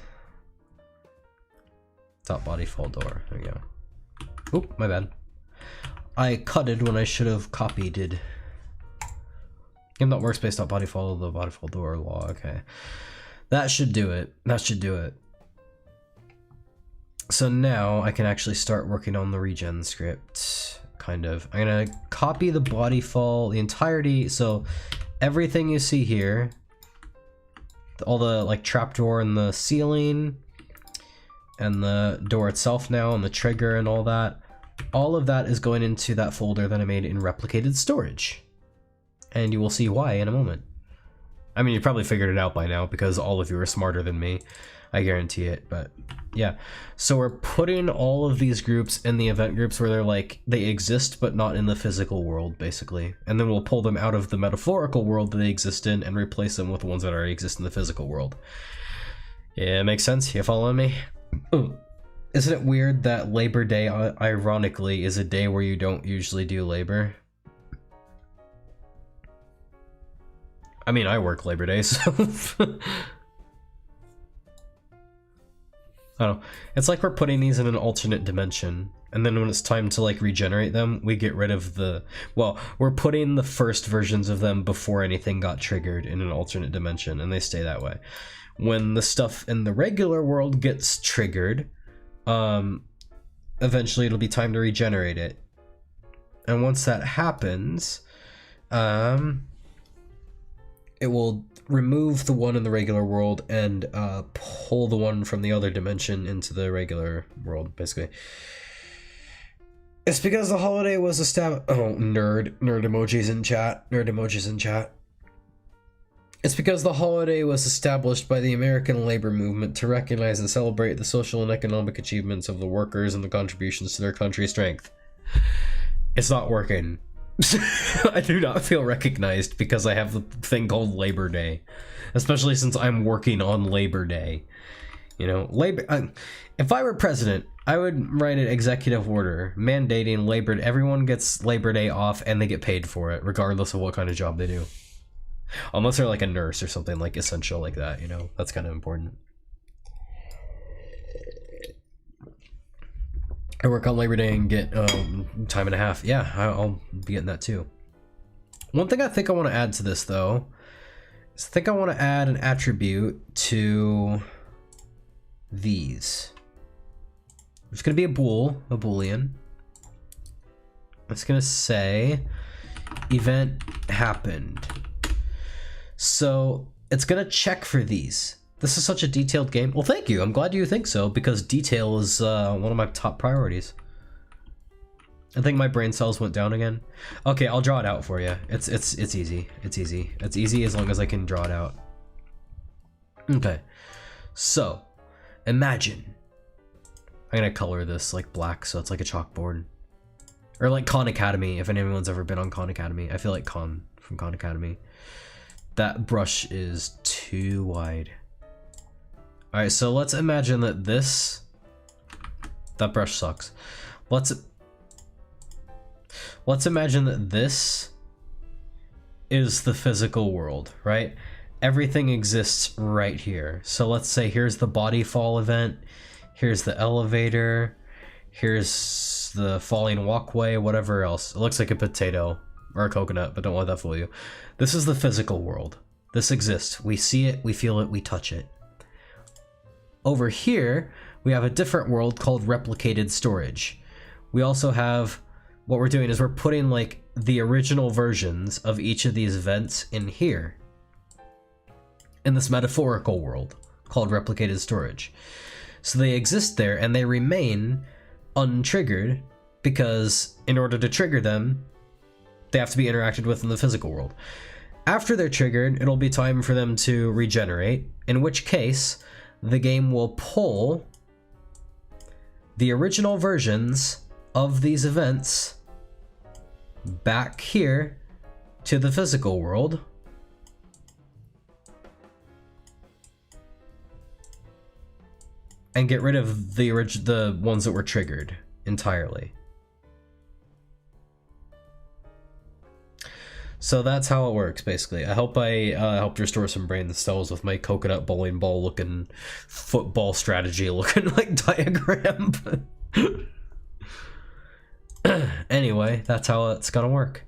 door. There we go. Oop, my bad. I cutted when I should have copied it. Game.workspace dot bodyfall the bodyfall door law. Okay, that should do it. That should do it. So now I can actually start working on the regen script. Kind of. I'm gonna copy the bodyfall, the entirety. So everything you see here, all the like trapdoor in the ceiling and the door itself now and the trigger and all of that is going into that folder that I made in replicated storage. And you will see why in a moment. I mean, you probably figured it out by now because all of you are smarter than me. I guarantee it, but yeah. So we're putting all of these groups in the event groups where they're like, they exist but not in the physical world, basically. And then we'll pull them out of the metaphorical world that they exist in and replace them with the ones that already exist in the physical world. Yeah, it makes sense. You following me? Ooh. Isn't it weird that Labor Day, ironically, is a day where you don't usually do labor? I mean, I work Labor Day, so... I don't know. It's like we're putting these in an alternate dimension, and then when it's time to like regenerate them, we get rid of the... Well, we're putting the first versions of them before anything got triggered in an alternate dimension, and they stay that way. When the stuff in the regular world gets triggered, eventually it'll be time to regenerate it. And once that happens, it will remove the one in the regular world and pull the one from the other dimension into the regular world, basically. It's because the holiday was established... Oh, nerd emojis in chat. Nerd emojis in chat. It's because the holiday was established by the American labor movement to recognize and celebrate the social and economic achievements of the workers and the contributions to their country's strength. It's not working. I do not feel recognized because I have the thing called Labor Day, especially since I'm working on Labor Day. You know, if I were president, I would write an executive order mandating labor. Everyone gets Labor Day off and they get paid for it, regardless of what kind of job they do. Unless they're like a nurse or something like essential like that, you know, that's kind of important. I work on Labor Day and get time and a half. Yeah, I'll be getting that too. One thing I think I want to add to this though is I think I want to add an attribute to these. It's gonna be a boolean. It's gonna say event happened. So it's gonna check for these. This is such a detailed game. Well, thank you. I'm glad you think so, because detail is one of my top priorities. I think my brain cells went down again. Okay, I'll draw it out for you. It's easy. It's easy. It's easy as long as I can draw it out. Okay. So, imagine. I'm gonna color this like black so it's like a chalkboard. Or like Khan Academy, if anyone's ever been on Khan Academy. I feel like Khan from Khan Academy. That brush is too wide. Alright, so let's imagine that this... That brush sucks. Let's imagine that this is the physical world, right? Everything exists right here. So let's say here's the body fall event, here's the elevator, here's the falling walkway, whatever else. It looks like a potato or a coconut, but don't let that fool you. This is the physical world. This exists. We see it, we feel it, we touch it. Over here, we have a different world called replicated storage. We also have, what we're doing is we're putting like the original versions of each of these events in here. In this metaphorical world called replicated storage. So they exist there and they remain untriggered because in order to trigger them, they have to be interacted with in the physical world. After they're triggered, it'll be time for them to regenerate, in which case the game will pull the original versions of these events back here to the physical world. And get rid of the ones that were triggered entirely. So that's how it works, basically. I hope I helped restore some brain cells with my coconut bowling ball looking football strategy looking like diagram. Anyway, that's how it's gonna work.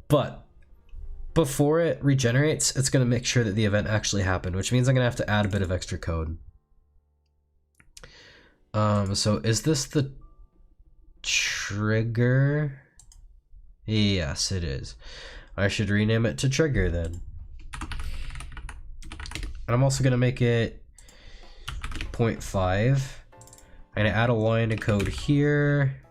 But before it regenerates, it's gonna make sure that the event actually happened, which means I'm gonna have to add a bit of extra code. So is this the trigger? Yes, it is. I should rename it to trigger then. And I'm also gonna make it 0.5. I'm gonna add a line of code here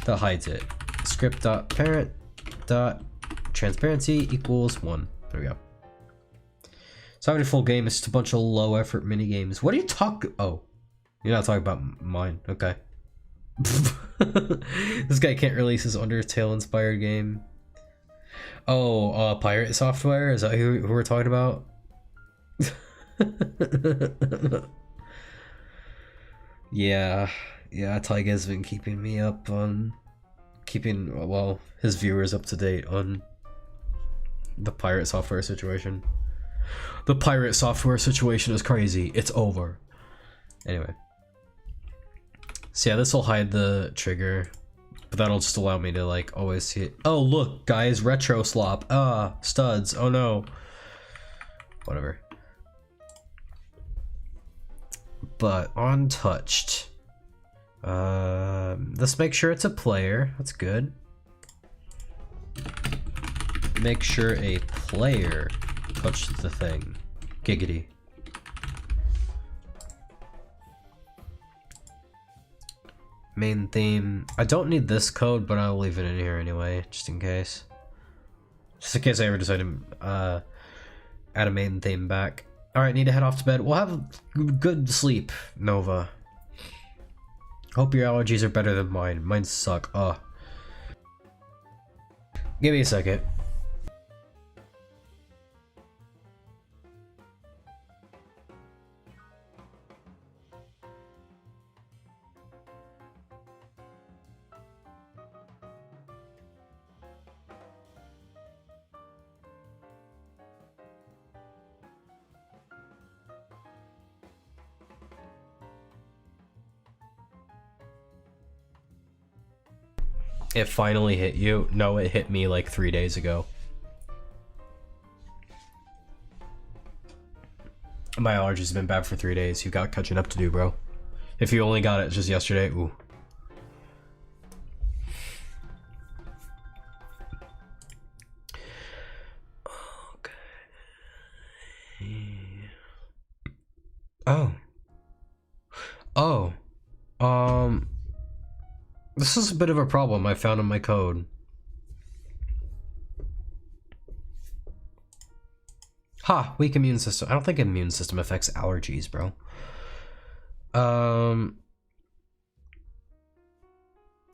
that hides it. Script.parent.transparency equals 1. There we go. It's not a full game, it's just a bunch of low effort mini games. What are you talking? Oh, you're not talking about mine. Okay. This guy can't release his Undertale inspired game. Oh, Pirate Software? Is that who we're talking about? Yeah, Tyga's been keeping me up on well, his viewers up to date on the Pirate Software situation. The Pirate Software situation is crazy. It's over. Anyway. So yeah, this will hide the trigger, but that'll just allow me to like always see it. Oh look, guys, retro slop. Ah, studs. Oh no. Whatever. But untouched. Let's make sure it's a player. That's good. Make sure a player touched the thing. Giggity. Main theme. I don't need this code, but I'll leave it in here anyway, just in case. Just in case I ever decide to add a main theme back. Alright, need to head off to bed. We'll have good sleep, Nova. Hope your allergies are better than mine. Mine suck. Give me a second. It finally hit you? No, it hit me like 3 days ago. My allergies have been bad for 3 days. You've got catching up to do, bro. If you only got it just yesterday, ooh. Okay. Oh. This is a bit of a problem I found in my code. Ha, weak immune system. I don't think immune system affects allergies, bro.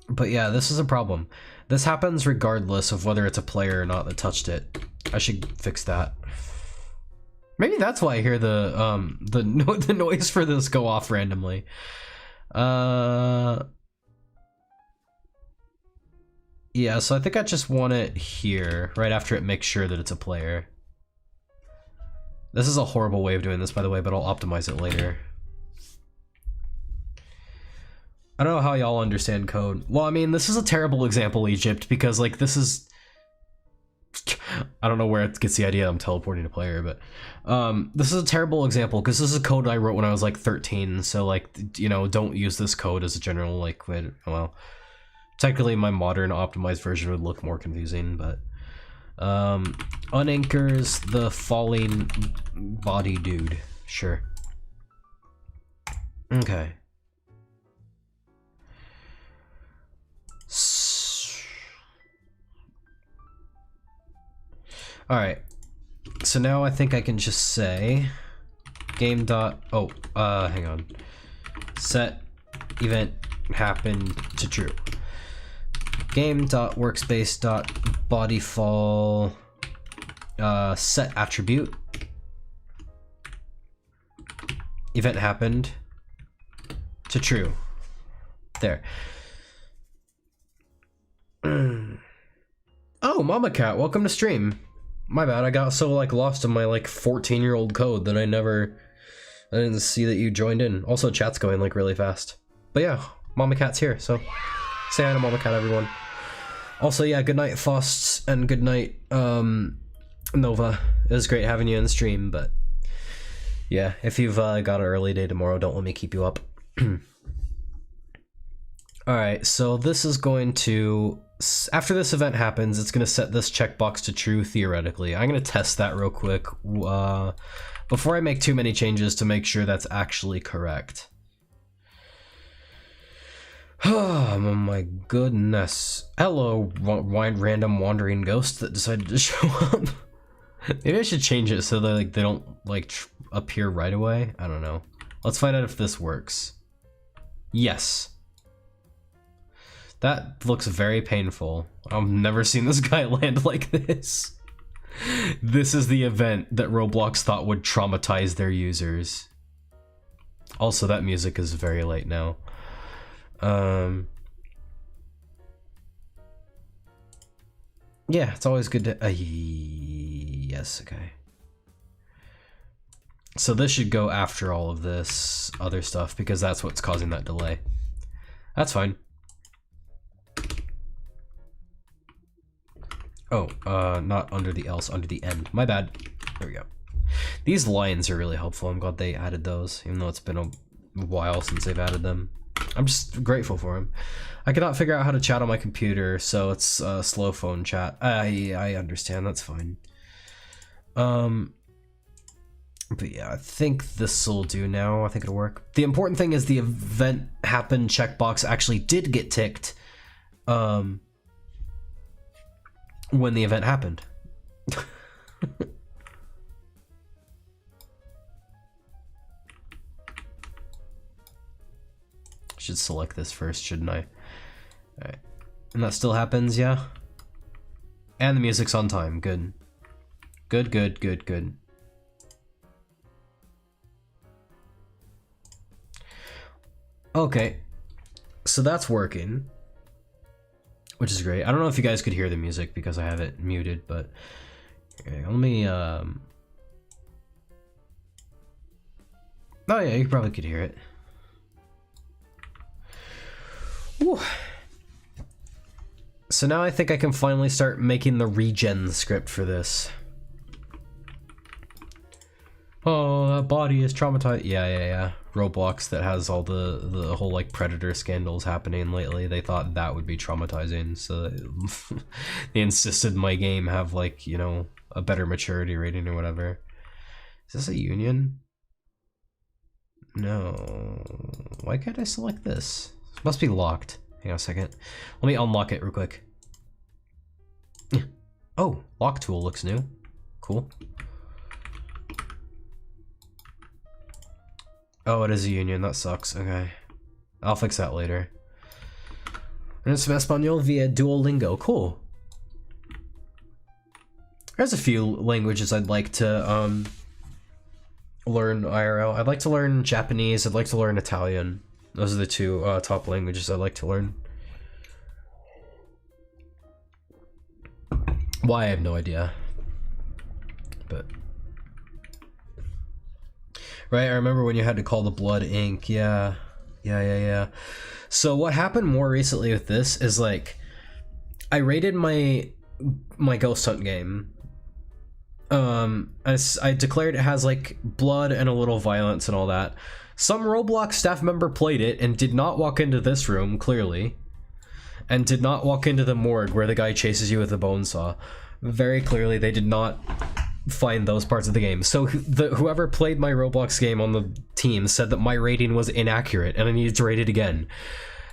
But yeah, this is a problem. This happens regardless of whether it's a player or not that touched it. I should fix that. Maybe that's why I hear the noise for this go off randomly. Yeah, so I think I just want it here, right after it makes sure that it's a player. This is a horrible way of doing this, by the way, but I'll optimize it later. I don't know how y'all understand code. Well, I mean, this is a terrible example, Egypt, because, like, this is... I don't know where it gets the idea I'm teleporting a player, but... this is a terrible example, because this is a code I wrote when I was, like, 13, so, like, you know, don't use this code as a general, like, well... Technically, my modern optimized version would look more confusing, but... unanchors the falling body dude. Sure. Okay. Alright. So now I think I can just say... game dot... oh, hang on. Set event happen to true. Game.workspace.bodyfall set attribute event happened to true. There. Oh, Mama Cat, welcome to stream. My bad, I got so like lost in my like 14-year-old code that I didn't see that you joined in. Also, chat's going like really fast. But yeah, Mama Cat's here, so say hi to Mama Cat, everyone. Also, yeah, good night, Faust, and good night, Nova. It was great having you in the stream, but yeah, if you've got an early day tomorrow, don't let me keep you up. Alright, so this is going to... after this event happens, it's going to set this checkbox to true, theoretically. I'm going to test that real quick before I make too many changes to make sure that's actually correct. Oh my goodness. Hello, random wandering ghost that decided to show up. Maybe I should change it so that like, they don't like appear right away. I don't know. Let's find out if this works. Yes. That looks very painful. I've never seen this guy land like this. This is the event that Roblox thought would traumatize their users. Also, that music is very late now. Yeah, it's always good to yes, okay. So this should go after all of this other stuff because that's what's causing that delay. That's fine. Oh, not under the else, under the end. My bad. There we go. These lines are really helpful. I'm glad they added those, even though it's been a while since they've added them. I'm just grateful for him. I cannot figure out how to chat on my computer, so it's slow phone chat. I understand, that's fine. But yeah, I think this'll do now. I think it'll work. The important thing is the event happened checkbox actually did get ticked when the event happened. Should select this first, shouldn't I? Alright. And that still happens, yeah? And the music's on time, good. Good, good, good, good. Okay. So that's working. Which is great. I don't know if you guys could hear the music because I have it muted, but... Okay, let me, Oh yeah, you probably could hear it. Whew. So now I think I can finally start making the regen script for this. Oh, that body is traumatized. Yeah. Roblox that has all the whole like predator scandals happening lately. They thought that would be traumatizing, so they insisted my game have like, you know, a better maturity rating or whatever. Is this a union? No. Why can't I select this? It must be locked. Hang on a second. Let me unlock it real quick. Oh, lock tool looks new. Cool. Oh, it is a union. That sucks. Okay. I'll fix that later. Learn some Espanol via Duolingo. Cool. There's a few languages I'd like to learn IRL. I'd like to learn Japanese. I'd like to learn Italian. Those are the two top languages I'd like to learn. Why, I have no idea. But right, I remember when you had to call the blood ink. Yeah. So what happened more recently with this is like I rated my Ghost Hunt game. I declared it has like blood and a little violence and all that. Some Roblox staff member played it and did not walk into this room, clearly. And did not walk into the morgue where the guy chases you with a bone saw. Very clearly, they did not find those parts of the game. So whoever played my Roblox game on the team said that my rating was inaccurate and I needed to rate it again.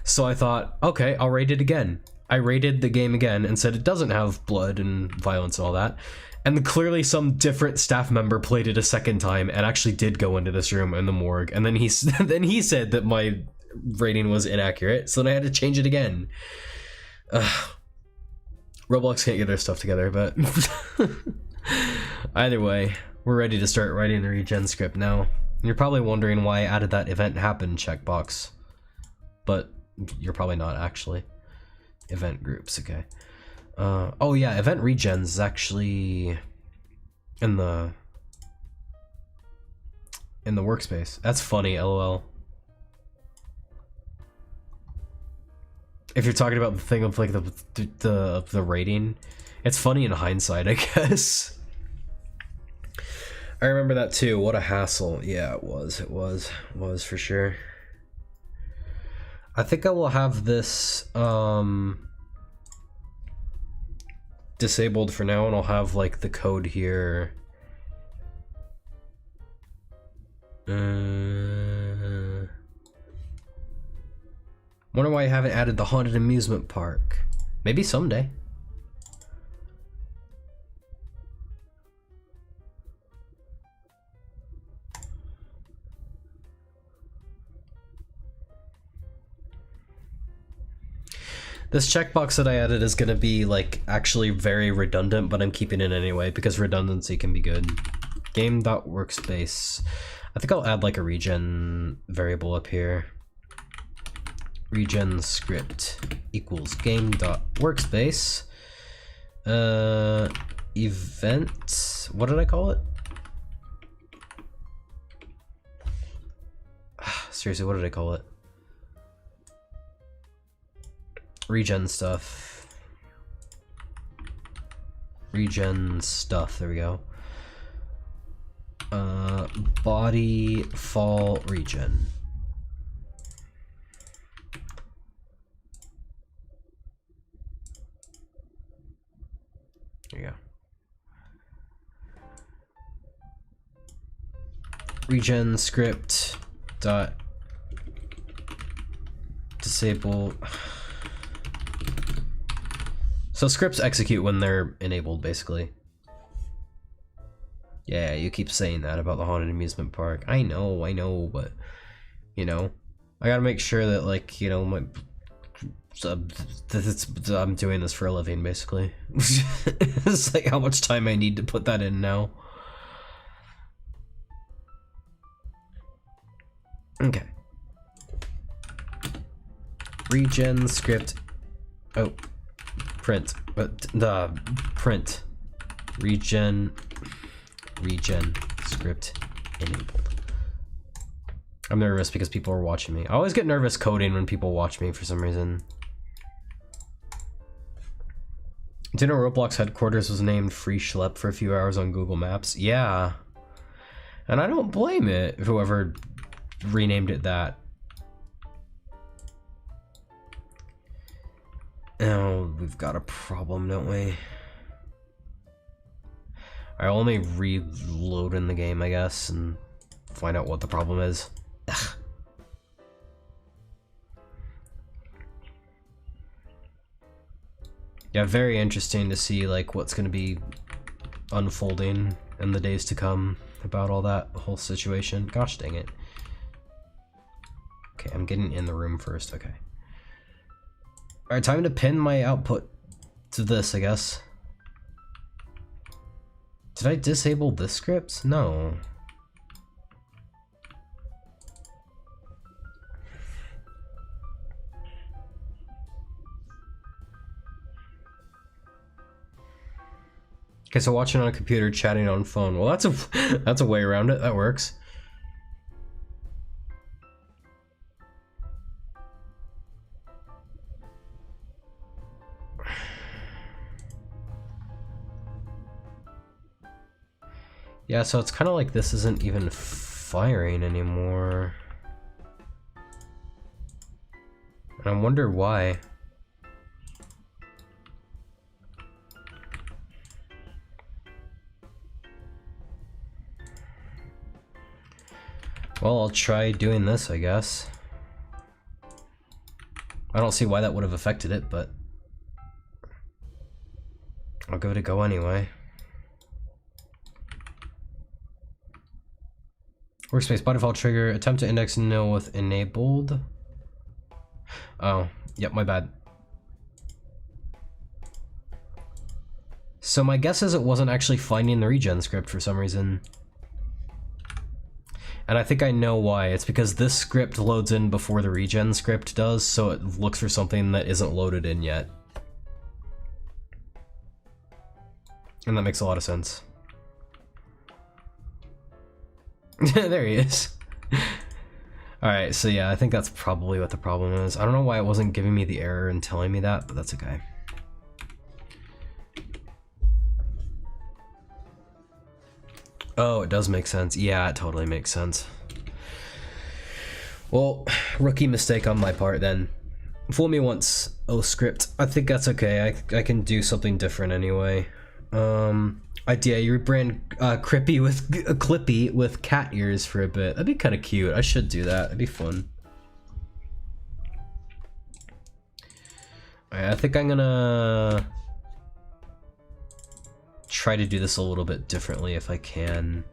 So I thought, okay, I'll rate it again. I rated the game again and said it doesn't have blood and violence and all that. And clearly some different staff member played it a second time and actually did go into this room in the morgue. And then he said that my rating was inaccurate, so then I had to change it again. Roblox can't get their stuff together, but either way, we're ready to start writing the regen script now. And you're probably wondering why I added that event happened checkbox, but you're probably not actually. Event groups, okay. Oh yeah, event regens is actually in the workspace. That's funny, lol. If you're talking about the thing of like the rating, it's funny in hindsight, I guess. I remember that too. What a hassle. Yeah, it was for sure. I think I will have this disabled for now, and I'll have like the code here. Wonder why I haven't added the haunted amusement park. Maybe someday. This checkbox that I added is gonna be like actually very redundant, but I'm keeping it anyway because redundancy can be good. Game.workspace. I think I'll add like a regen variable up here. Regen script equals game.workspace. Event. What did I call it? Seriously, what did I call it? Regen stuff. Regen stuff. There we go. Body fall regen. There you go. Regen script dot disable. So scripts execute when they're enabled, basically. Yeah, you keep saying that about the haunted amusement park. I know, but you know, I gotta make sure that, like, you know, I'm doing this for a living, basically. It's like how much time I need to put that in now. Okay. Regen script. Oh. Print, but the print regen script enabled. I'm nervous because people are watching me. I always get nervous coding when people watch me for some reason. Didn't know Roblox headquarters was named Free Schlep for a few hours on Google Maps? Yeah. And I don't blame it, whoever renamed it that. Oh, we've got a problem, don't we? Alright, let me reload in the game, I guess, and find out what the problem is. Ugh. Yeah, very interesting to see like what's gonna be unfolding in the days to come about all that whole situation. Gosh dang it. Okay, I'm getting in the room first, okay. Alright, time to pin my output to this, I guess. Did I disable this script? No. Okay, so watching on a computer, chatting on phone. Well, that's a way around it. That works. Yeah, so it's kind of like this isn't even firing anymore. And I wonder why. Well, I'll try doing this, I guess. I don't see why that would have affected it, but I'll give it a go anyway. Workspace, by default trigger, attempt to index nil with enabled. Oh, yep, my bad. So my guess is it wasn't actually finding the regen script for some reason. And I think I know why. It's because this script loads in before the regen script does, so it looks for something that isn't loaded in yet. And that makes a lot of sense. There he is. Alright, so yeah, I think that's probably what the problem is. I don't know why it wasn't giving me the error and telling me that, but that's okay. Oh, it does make sense. Yeah, it totally makes sense. Well, rookie mistake on my part then. Fool me once, oh script. I think that's okay. I can do something different anyway. Idea, you rebrand Clippy with cat ears for a bit. That'd be kind of cute. I should do that. That'd be fun. Alright, I think I'm gonna try to do this a little bit differently if I can.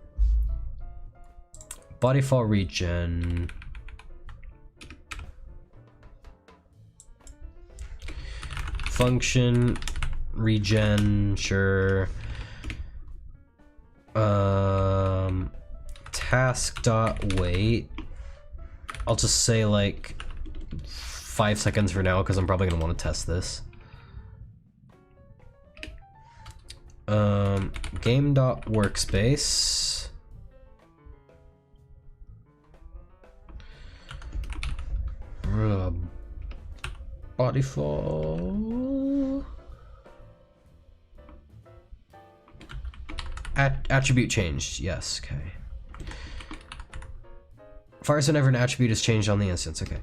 Body fall regen. Function regen, sure. Task dot wait. I'll just say like 5 seconds for now because I'm probably gonna want to test this. Game dot workspace. Body fall. Attribute changed. Yes. Okay. Fires whenever an attribute is changed on the instance. Okay.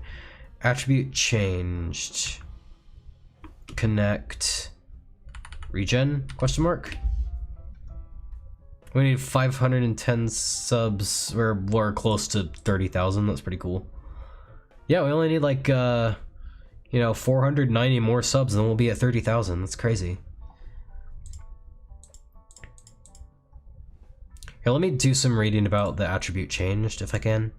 Attribute changed. Connect. Regen? Question mark. We need 510 subs. We're close to 30,000. That's pretty cool. Yeah, we only need like you know, 490 more subs and then we'll be at 30,000. That's crazy. Here, let me do some reading about the attribute changed if I can.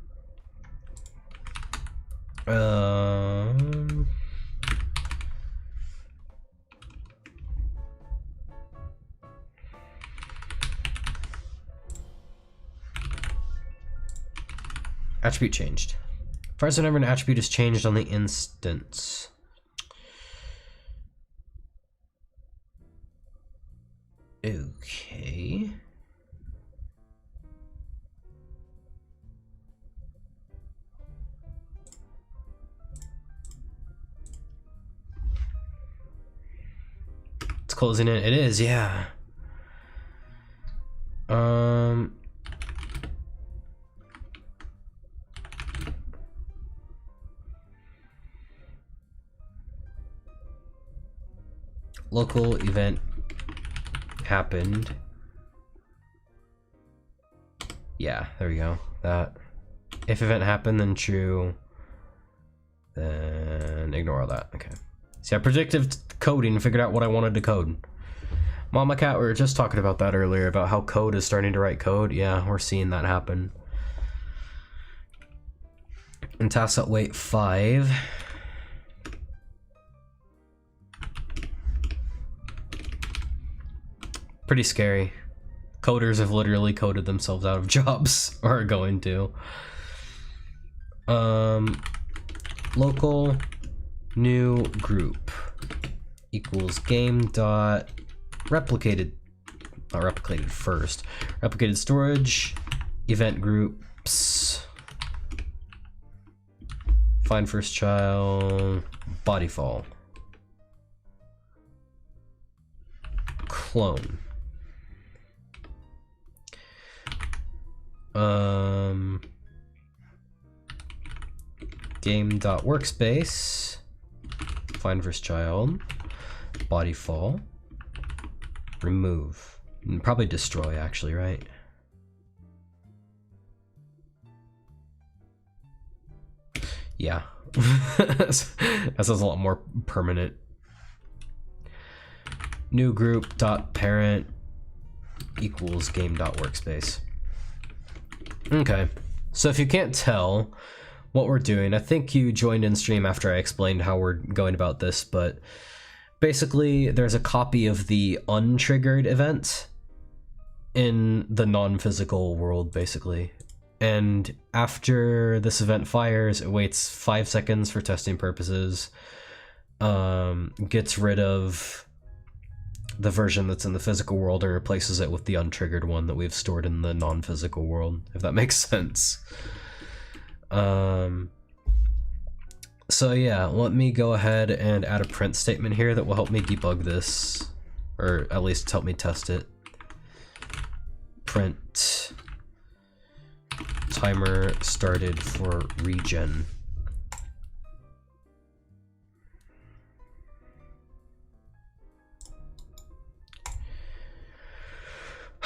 Attribute changed. Fires whenever an attribute is changed on the instance. Okay. It's closing in. It is, yeah. local event happened. Yeah, there we go. That. If event happened, then true. Then ignore all that. Okay. See, I predictive coding figured out what I wanted to code. Mama Cat, we were just talking about that earlier, about how code is starting to write code. Yeah, we're seeing that happen. And task.wait 5. Pretty scary. Coders have literally coded themselves out of jobs, or are going to. Local new group equals game dot replicated, not replicated first, replicated storage, event groups, find first child, body fall, clone. Game.workspace, find first child, body fall, remove, and probably destroy actually, right? Yeah. That sounds a lot more permanent. New group dot parent equals game.workspace. Okay, so if you can't tell what we're doing, I think you joined in stream after I explained how we're going about this, but basically there's a copy of the untriggered event in the non-physical world, basically. And after this event fires, it waits 5 seconds for testing purposes, gets rid of the version that's in the physical world and replaces it with the untriggered one that we've stored in the non-physical world, if that makes sense. So yeah, let me go ahead and add a print statement here that will help me debug this, or at least help me test it. Print timer started for regen.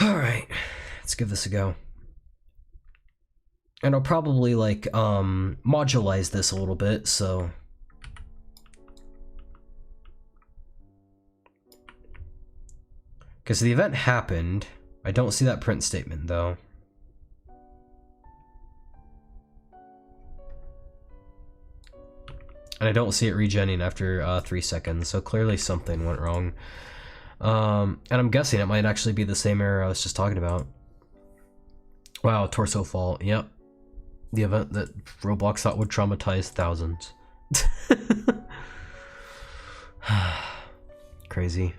All right, let's give this a go. And I'll probably like modulize this a little bit, so because the event happened. I don't see that print statement though. And I don't see it regenning after 3 seconds, so clearly something went wrong. And I'm guessing it might actually be the same error I was just talking about. Wow, torso fall, yep. The event that Roblox thought would traumatize thousands. Crazy.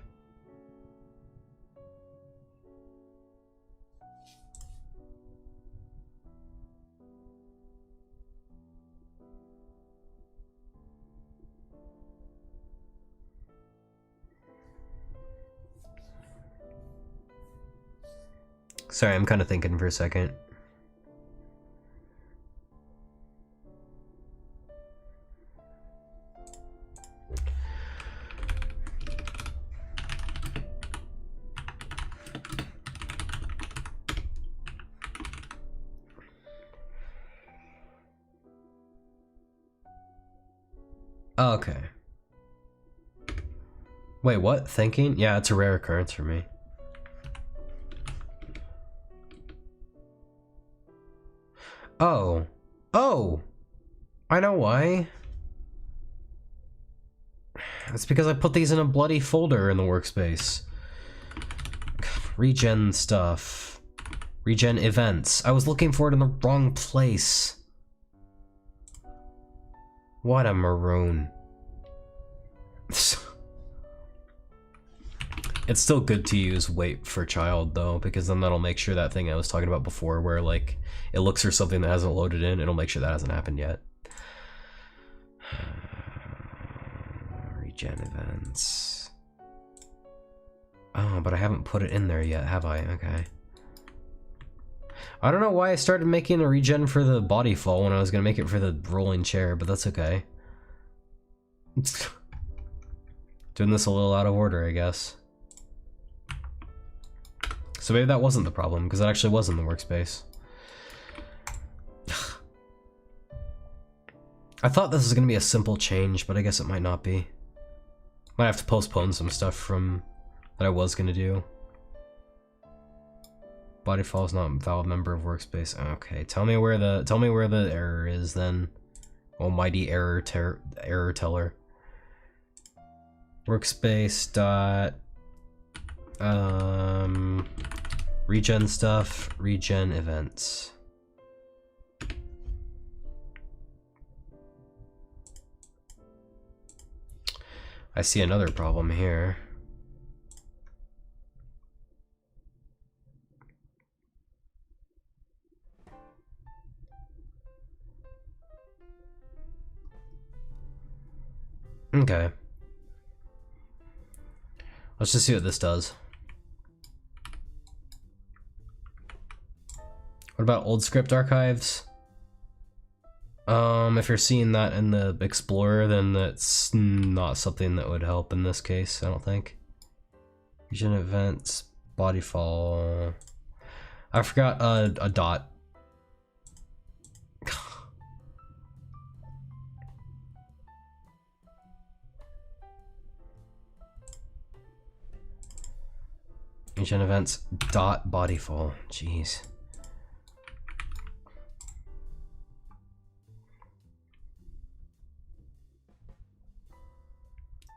Sorry, I'm kind of thinking for a second. Oh, okay. Wait, what? Thinking? Yeah, it's a rare occurrence for me. Oh. Oh! I know why. It's because I put these in a bloody folder in the workspace. Regen stuff. Regen events. I was looking for it in the wrong place. What a maroon. It's still good to use wait for child though, because then that'll make sure that thing I was talking about before where like it looks for something that hasn't loaded in, it'll make sure that hasn't happened yet. Regen events. Oh, but I haven't put it in there yet, have I? Okay. I don't know why I started making a regen for the body fall when I was gonna make it for the rolling chair, but that's okay. Doing this a little out of order, I guess. So maybe that wasn't the problem, because it actually was in the workspace. I thought this was going to be a simple change, but I guess it might not be. Might have to postpone some stuff from that I was going to do. Body file is not a valid member of workspace. Okay, tell me where the error is then. Almighty error teller. Workspace dot regen stuff, regen events. I see another problem here. Okay. Let's just see what this does. What about old script archives? If you're seeing that in the Explorer, then that's not something that would help in this case, I don't think. Region events, body fall. I forgot a dot. Region events dot body fall. Jeez.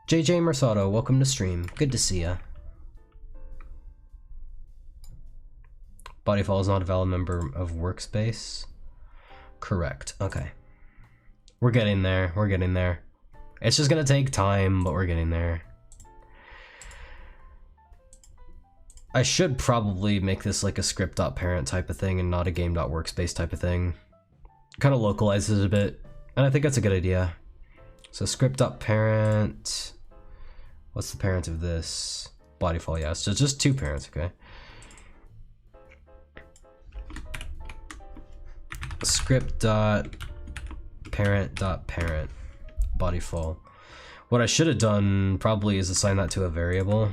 JJ Mercado, welcome to stream. Good to see ya. Bodyfall is not a valid member of workspace. Correct. Okay. We're getting there. We're getting there. It's just gonna take time, but we're getting there. I should probably make this like a script.parent type of thing and not a game.workspace type of thing. Kind of localizes it a bit, and I think that's a good idea. So script.parent. What's the parent of this? Bodyfall, yeah. So just two parents, okay. Script.parent.parent bodyfall. What I should have done probably is assign that to a variable.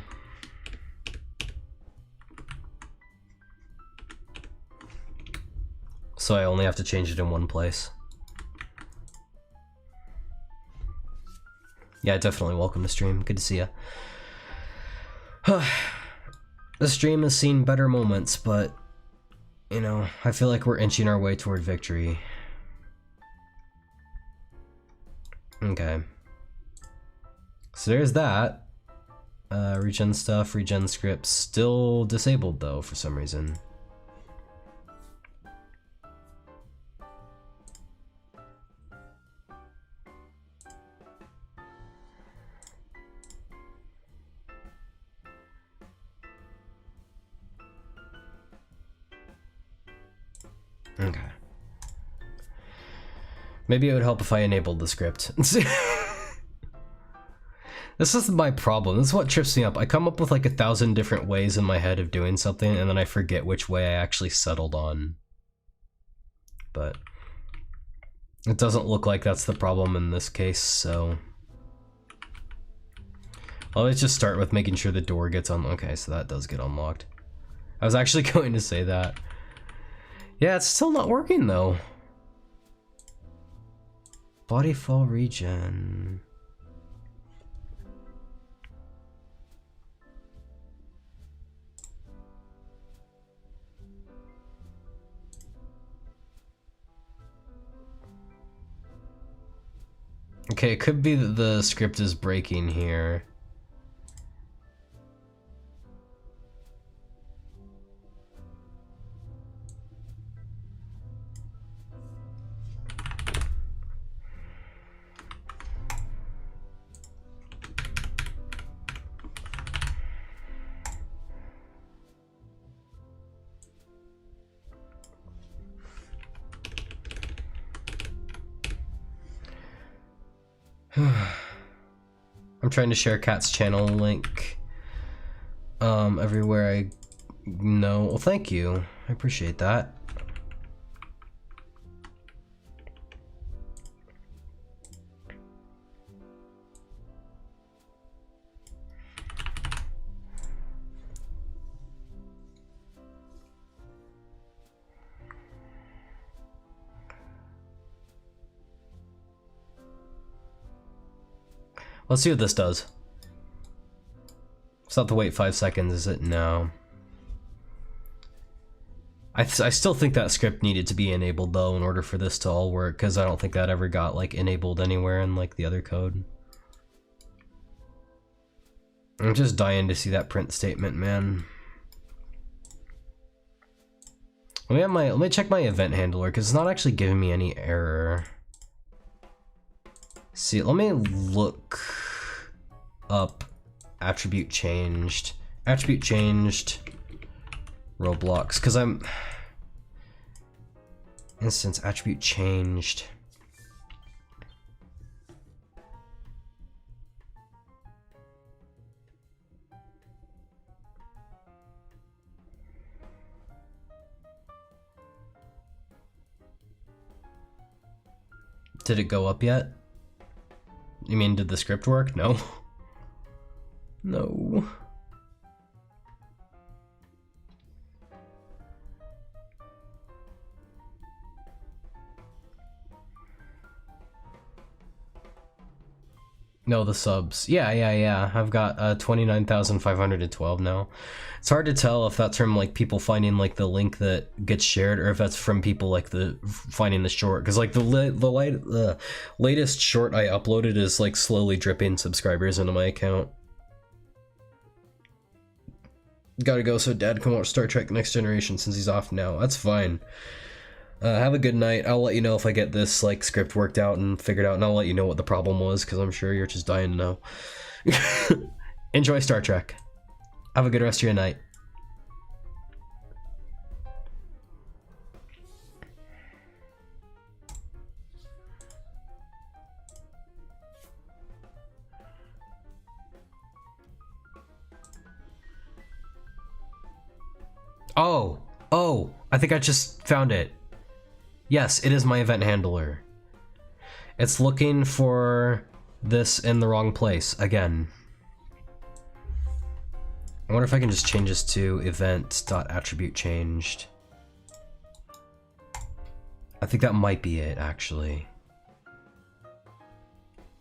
So I only have to change it in one place. Yeah, definitely welcome to stream. Good to see ya. The stream has seen better moments, but, you know, I feel like we're inching our way toward victory. Okay. So there's that. Regen stuff, regen scripts, still disabled though for some reason. Okay. Maybe it would help if I enabled the script. This is my problem. This is what trips me up. I come up with like 1,000 different ways in my head of doing something, and then I forget which way I actually settled on. But it doesn't look like that's the problem in this case, so let's just start with making sure the door gets unlocked. Okay, so that does get unlocked. I was actually going to say that. Yeah, it's still not working though. Body fall regen. Okay, it could be that the script is breaking here. I'm trying to share Cat's channel link everywhere I know. Well, thank you. I appreciate that. Let's see what this does. It's not to wait 5 seconds, is it? No. I still think that script needed to be enabled though in order for this to all work, because I don't think that ever got like enabled anywhere in like the other code. I'm just dying to see that print statement, man. Let me check my event handler, because it's not actually giving me any error. See, let me look up attribute changed. Attribute changed roblox, because I'm instance attribute changed. Did it go up yet? You mean, did the script work? No. No. No, the subs. Yeah. I've got 29,512 now. It's hard to tell if that's from like people finding like the link that gets shared, or if that's from people like finding the short. Because like the latest short I uploaded is like slowly dripping subscribers into my account. Gotta go so Dad can watch Star Trek Next Generation since he's off now. That's fine. Have a good night. I'll let you know if I get this like script worked out and figured out, and I'll let you know what the problem was, because I'm sure you're just dying to know. Enjoy Star Trek. Have a good rest of your night. Oh, I think I just found it. Yes, it is my event handler. It's looking for this in the wrong place again. I wonder if I can just change this to event.attribute changed. I think that might be it, actually.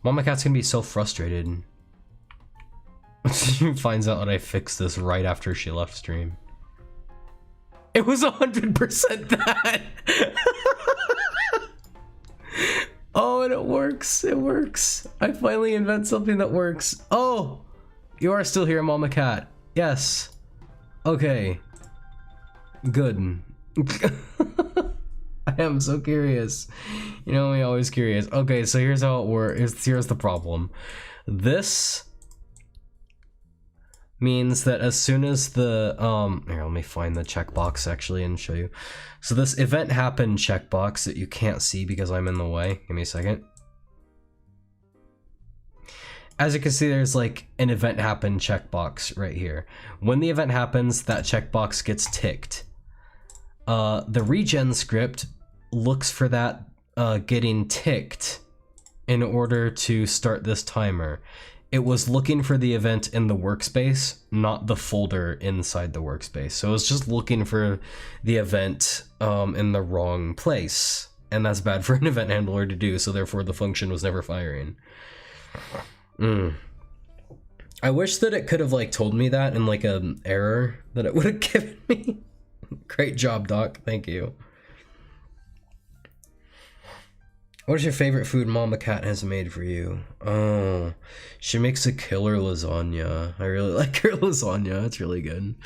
Mama Cat's gonna be so frustrated. She finds out that I fixed this right after she left stream. It was 100% that! Oh, and it works. It works. I finally invent something that works. Oh! You are still here, Mama Cat. Yes. Okay. Good. I am so curious. You know me, always curious. Okay, so here's how it works. Here's the problem. This means that as soon as the here, let me find the checkbox actually and show you. So this event happened checkbox that you can't see because I'm in the way. Give me a second. As you can see, there's like an event happened checkbox right here. When the event happens, that checkbox gets ticked. The regen script looks for that getting ticked in order to start this timer. It was looking for the event in the workspace, not the folder inside the workspace. So it was just looking for the event in the wrong place. And that's bad for an event handler to do, so therefore the function was never firing. I wish that it could have like told me that in like an error that it would have given me. Great job, Doc. Thank you. What is your favorite food Mama Cat has made for you? Oh, she makes a killer lasagna. I really like her lasagna. It's really good.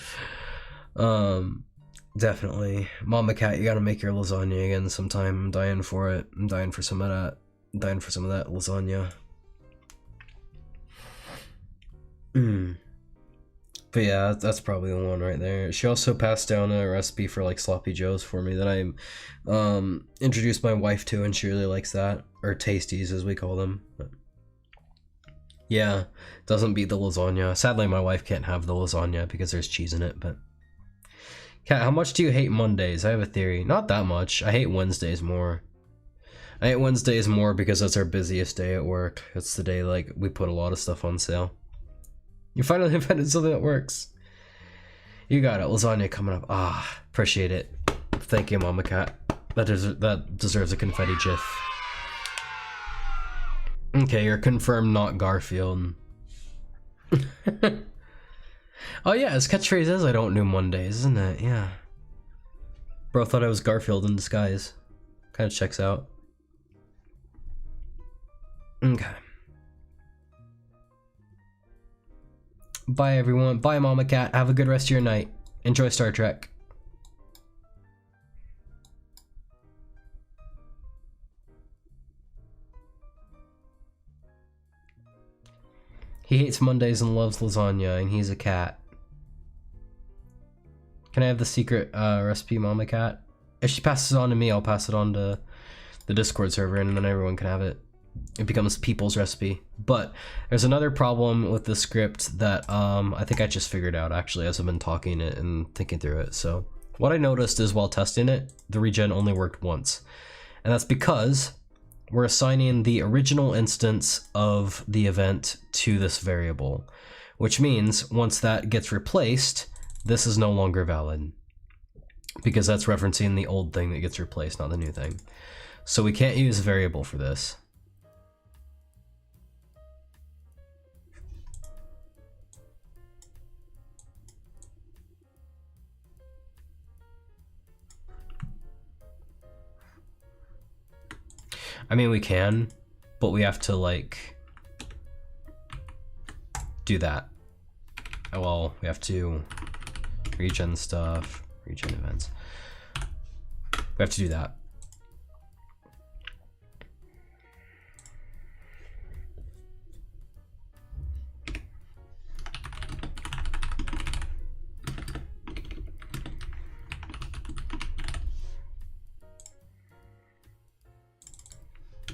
Definitely. Mama Cat, you gotta make your lasagna again sometime. I'm dying for it. I'm dying for some of that. I'm dying for some of that lasagna. But yeah, that's probably the one right there. She also passed down a recipe for like sloppy joes for me that I introduced my wife to, and she really likes that, or tasties as we call them. But yeah, doesn't beat the lasagna. Sadly, my wife can't have the lasagna because there's cheese in it. But Kat, how much do you hate Mondays? I have a theory. Not that much. I hate Wednesdays more. I hate Wednesdays more because it's our busiest day at work. It's the day like we put a lot of stuff on sale. You finally invented something that works. You got it. Lasagna coming up. Ah, appreciate it. Thank you, Mama Cat. That deserves a confetti gif. Okay, you're confirmed not Garfield. Oh yeah, his catchphrase is "I don't do Mondays," isn't it? Yeah. Bro thought I was Garfield in disguise. Kind of checks out. Okay. Bye everyone. Bye Mama Cat. Have a good rest of your night. Enjoy Star Trek. He hates Mondays and loves lasagna, and he's a cat. Can I have the secret recipe, Mama Cat? If she passes it on to me, I'll pass it on to the Discord server, and then everyone can have it. It becomes people's recipe. But there's another problem with the script that I think I just figured out, actually, as I've been talking it and thinking through it. So what I noticed is while testing it, the regen only worked once. And that's because we're assigning the original instance of the event to this variable, which means once that gets replaced, this is no longer valid because that's referencing the old thing that gets replaced, not the new thing. So we can't use a variable for this. I mean, we can, but we have to, like, do that. Well, we have to regen stuff, regen events. We have to do that.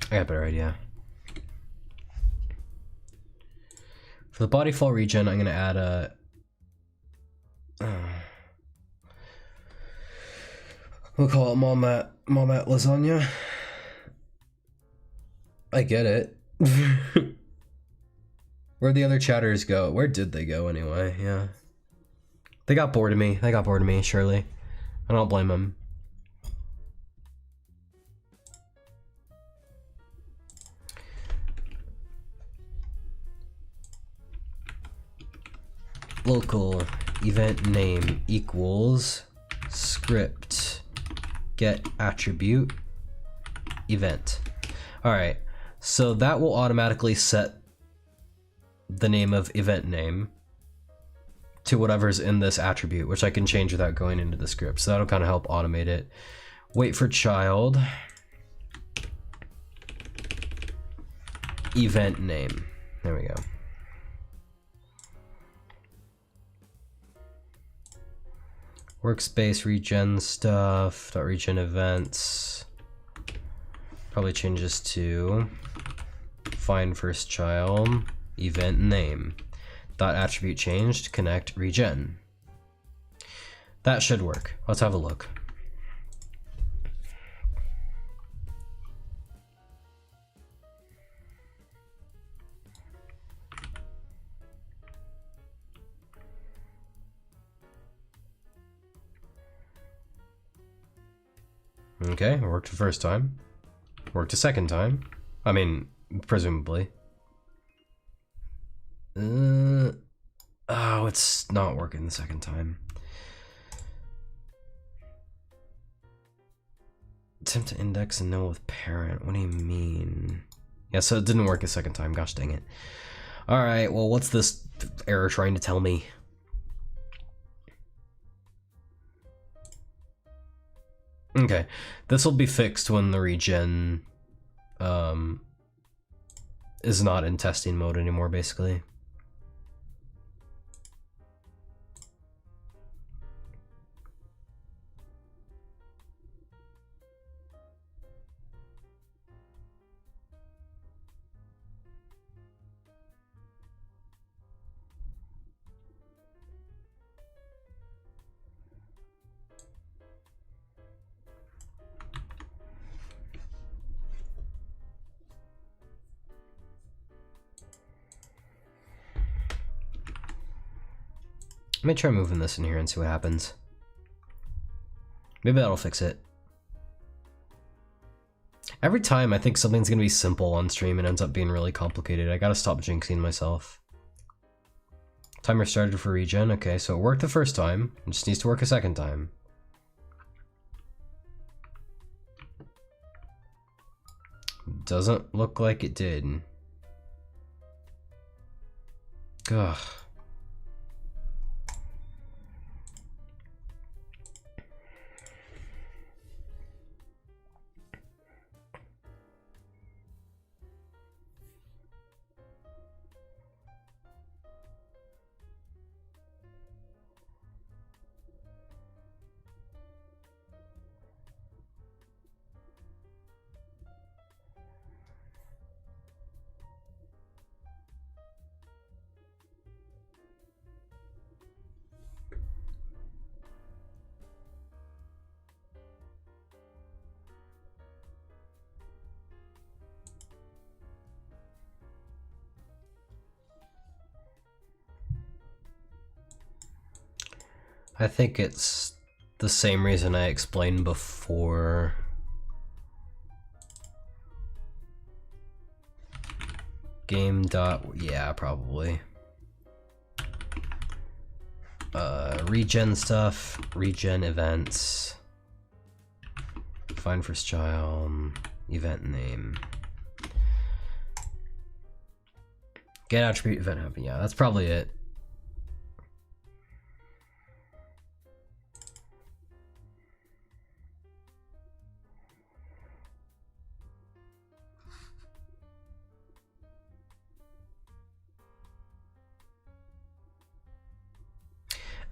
I got a better idea. For the body fall regen, I'm gonna add a we'll call it Mom-at lasagna. I get it. Where'd the other chatters go? Where did they go anyway? Yeah. They got bored of me. They got bored of me, surely. I don't blame them. Local event name equals script get attribute event. All right, so that will automatically set the name of event name to whatever's in this attribute, which I can change without going into the script. So that'll kind of help automate it. Wait for child event name. There we go. Workspace regen stuff, dot regen events. Probably changes to find first child event name. Dot attribute changed, connect regen. That should work. Let's have a look. Okay, it worked the first time. Worked a second time. I mean, presumably. Oh, it's not working the second time. Attempt to index and no with parent. What do you mean? Yeah, so it didn't work a second time. Gosh dang it. Alright, well, what's this error trying to tell me? Okay, this will be fixed when the regen is not in testing mode anymore, basically. Let me try moving this in here and see what happens. Maybe that'll fix it. Every time I think something's gonna be simple on stream, it ends up being really complicated. I gotta stop jinxing myself. Timer started for regen. Okay, so it worked the first time. It just needs to work a second time. Doesn't look like it did. Ugh. I think it's the same reason I explained before. Game dot, yeah, probably. Regen stuff, regen events. Find first child, event name. Get attribute event happen, yeah, that's probably it.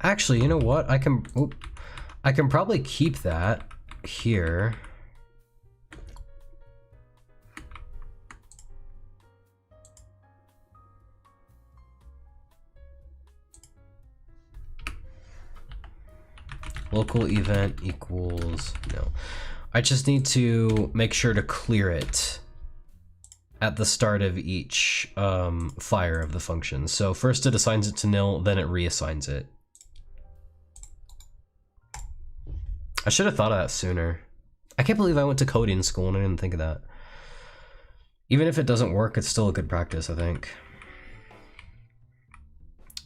Actually, you know what? I can probably keep that here. Local event equals no. I just need to make sure to clear it at the start of each fire of the function. So first it assigns it to nil, then it reassigns it. I should have thought of that sooner. I can't believe I went to coding school and I didn't think of that. Even if it doesn't work, it's still a good practice, I think.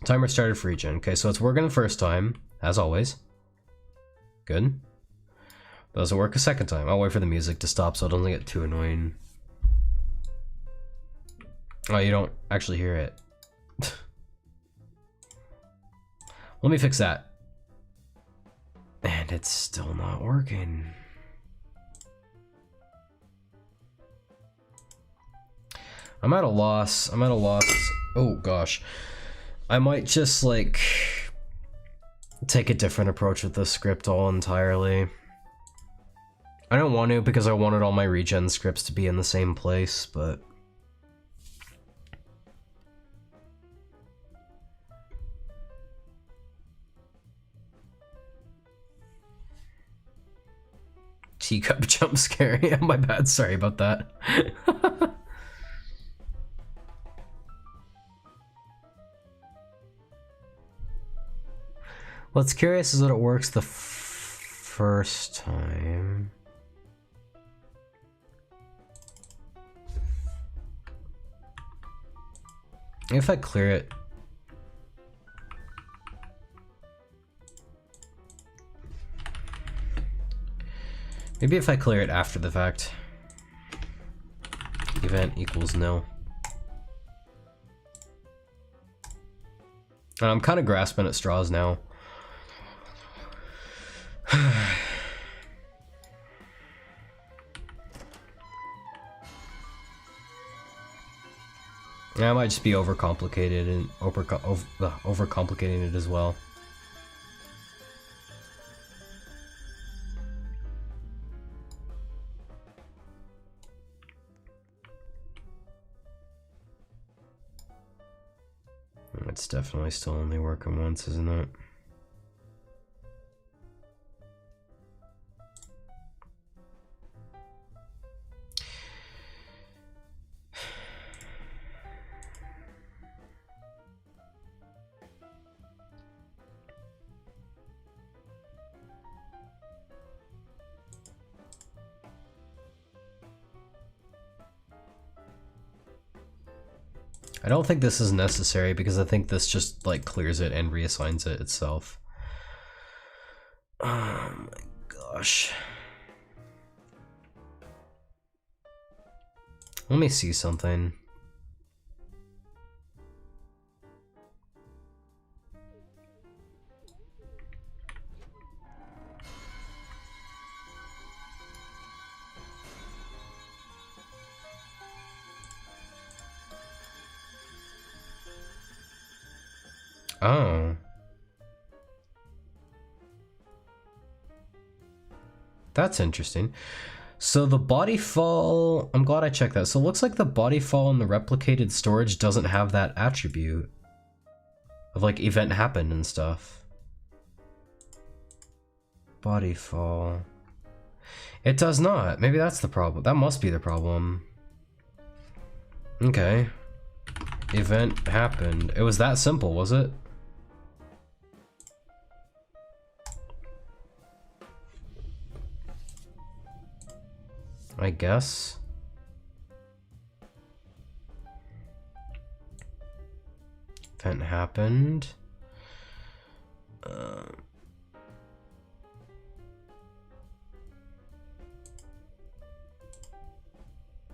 Timer started for regen. Okay, so it's working the first time, as always. Good. Doesn't work a second time. I'll wait for the music to stop so it doesn't get too annoying. Oh, you don't actually hear it. Let me fix that. And it's still not working. I'm at a loss. I'm at a loss. Oh gosh. I might just like take a different approach with this script all entirely. I don't want to because I wanted all my regen scripts to be in the same place, but teacup jump scare. Yeah, my bad. Sorry about that. What's curious is that it works the first time. If I clear it. Maybe if I clear it after the fact. Event equals nil. And I'm kind of grasping at straws now. I might just be overcomplicated and overcomplicating it as well. It's definitely still only working once, isn't it? I don't think this is necessary because I think this just like clears it and reassigns it itself. Oh my gosh. Let me see something. Oh. That's interesting. So the body fall, I'm glad I checked that. So it looks like the body fall in the replicated storage doesn't have that attribute of like event happened and stuff. Body fall. It does not. Maybe that's the problem. That must be the problem. Okay. Event happened. It was that simple, was it? I guess. Event happened.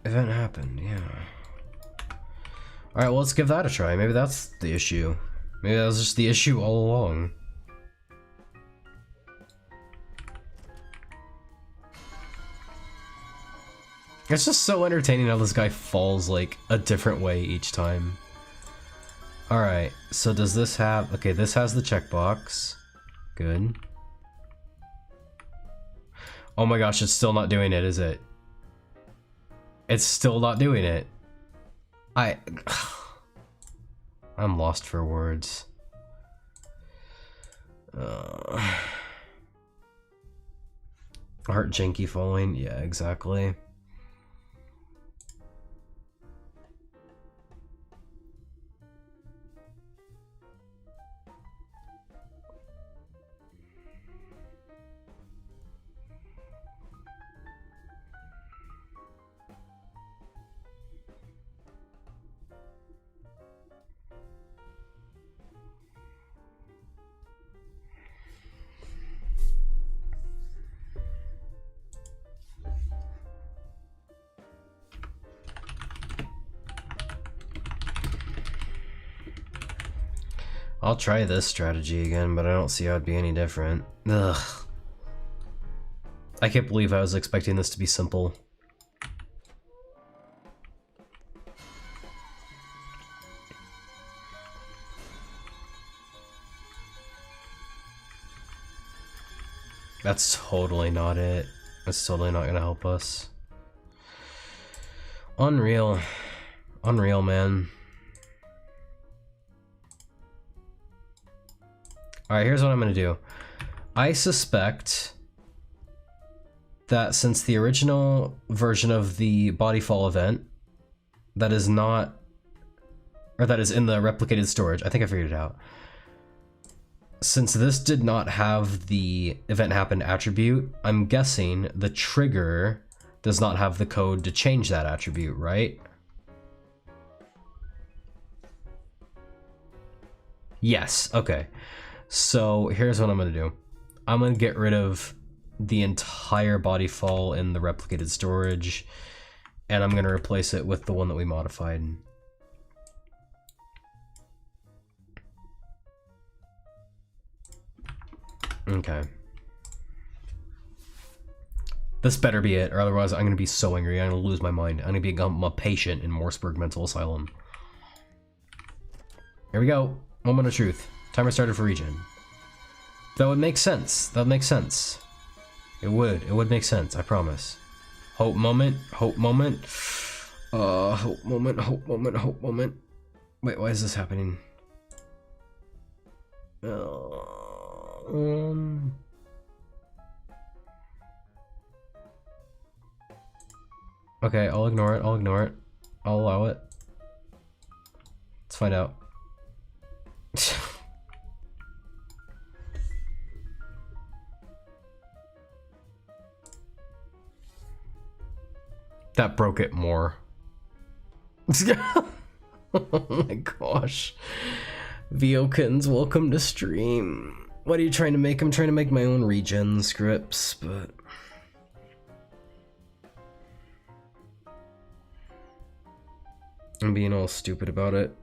Event happened, yeah. Alright, well, let's give that a try. Maybe that's the issue. Maybe that was just the issue all along. It's just so entertaining how this guy falls like a different way each time. Alright, so does this have... Okay, this has the checkbox. Good. Oh my gosh, it's still not doing it, is it? It's still not doing it. I'm lost for words. Heart janky falling, yeah, exactly. I'll try this strategy again, but I don't see how it'd be any different. Ugh. I can't believe I was expecting this to be simple. That's totally not it. That's totally not gonna help us. Unreal. Unreal, man. Alright, here's what I'm gonna do. I suspect that since the original version of the body fall event that is not, or that is in the replicated storage, I think I figured it out. Since this did not have the event happened attribute, I'm guessing the trigger does not have the code to change that attribute, right? Yes, okay. So here's what I'm gonna do. I'm gonna get rid of the entire body fall in the replicated storage, and I'm gonna replace it with the one that we modified. Okay. This better be it, or otherwise I'm gonna be so angry, I'm gonna lose my mind. I'm gonna become a patient in Morseburg Mental Asylum. Here we go. Moment of truth. Timer started for regen. That would make sense. That would make sense. It would make sense, I promise. Hope moment, hope moment. Hope moment, hope moment, hope moment. Wait, why is this happening? Okay, I'll ignore it, I'll ignore it. I'll allow it. Let's find out. That broke it more. Oh my gosh. Viokins, welcome to stream. What are you trying to make? I'm trying to make my own regen scripts, but... I'm being all stupid about it.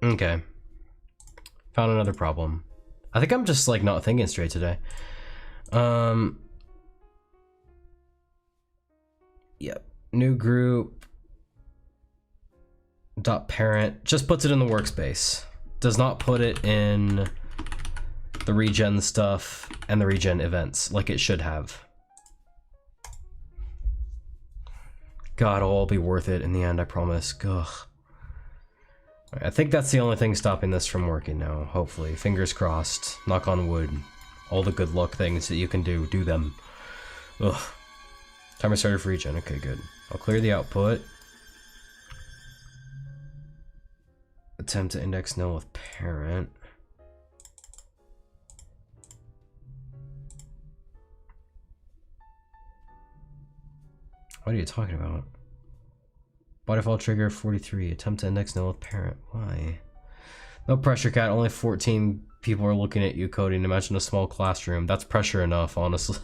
Okay. Found another problem. I think I'm just like not thinking straight today. Yep. New group. Dot parent. Just puts it in the workspace. Does not put it in the regen stuff and the regen events like it should have. God, it'll all be worth it in the end, I promise. Ugh. I think that's the only thing stopping this from working now, hopefully. Fingers crossed. Knock on wood. All the good luck things that you can do them. Ugh. Timer started for regen. Okay, good. I'll clear the output. Attempt to index null with parent. What are you talking about? By default trigger 43. Attempt to index null with parent. Why? No pressure, cat. Only 14 people are looking at you coding. Imagine a small classroom. That's pressure enough, honestly.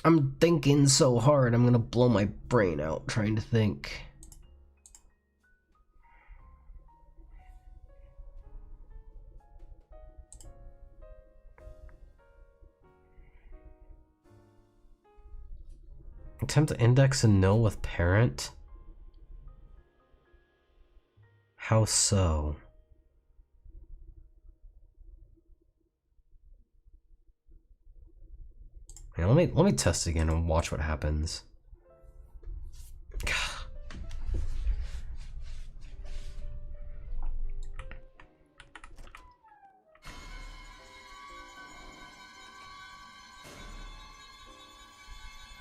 I'm thinking so hard, I'm gonna blow my brain out trying to think. Attempt to index a null with parent? How so? Yeah, let me test again and watch what happens.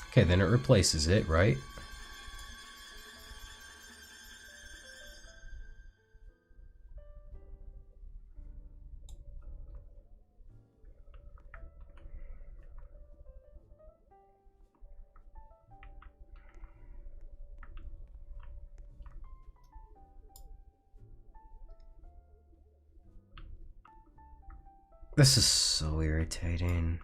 Okay, then it replaces it, right? This is so irritating.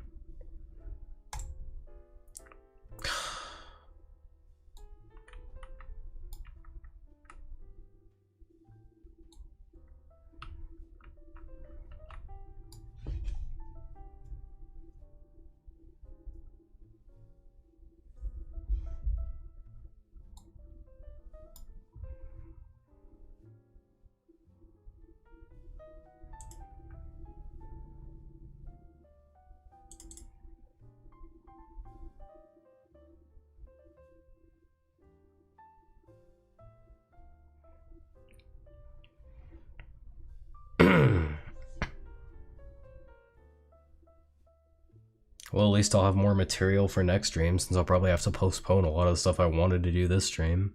Well, at least I'll have more material for next stream, since I'll probably have to postpone a lot of the stuff I wanted to do this stream.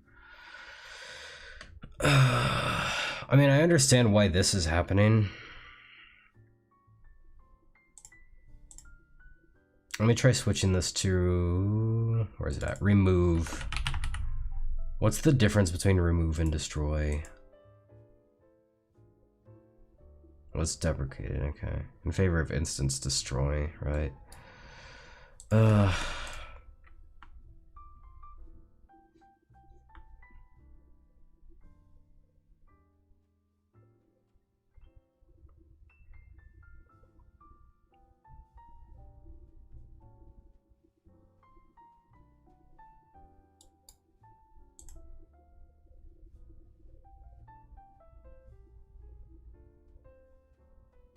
I mean, I understand why this is happening. Let me try switching this to... where is it at? Remove. What's the difference between remove and destroy? What's deprecated? Okay. In favor of instance destroy, right?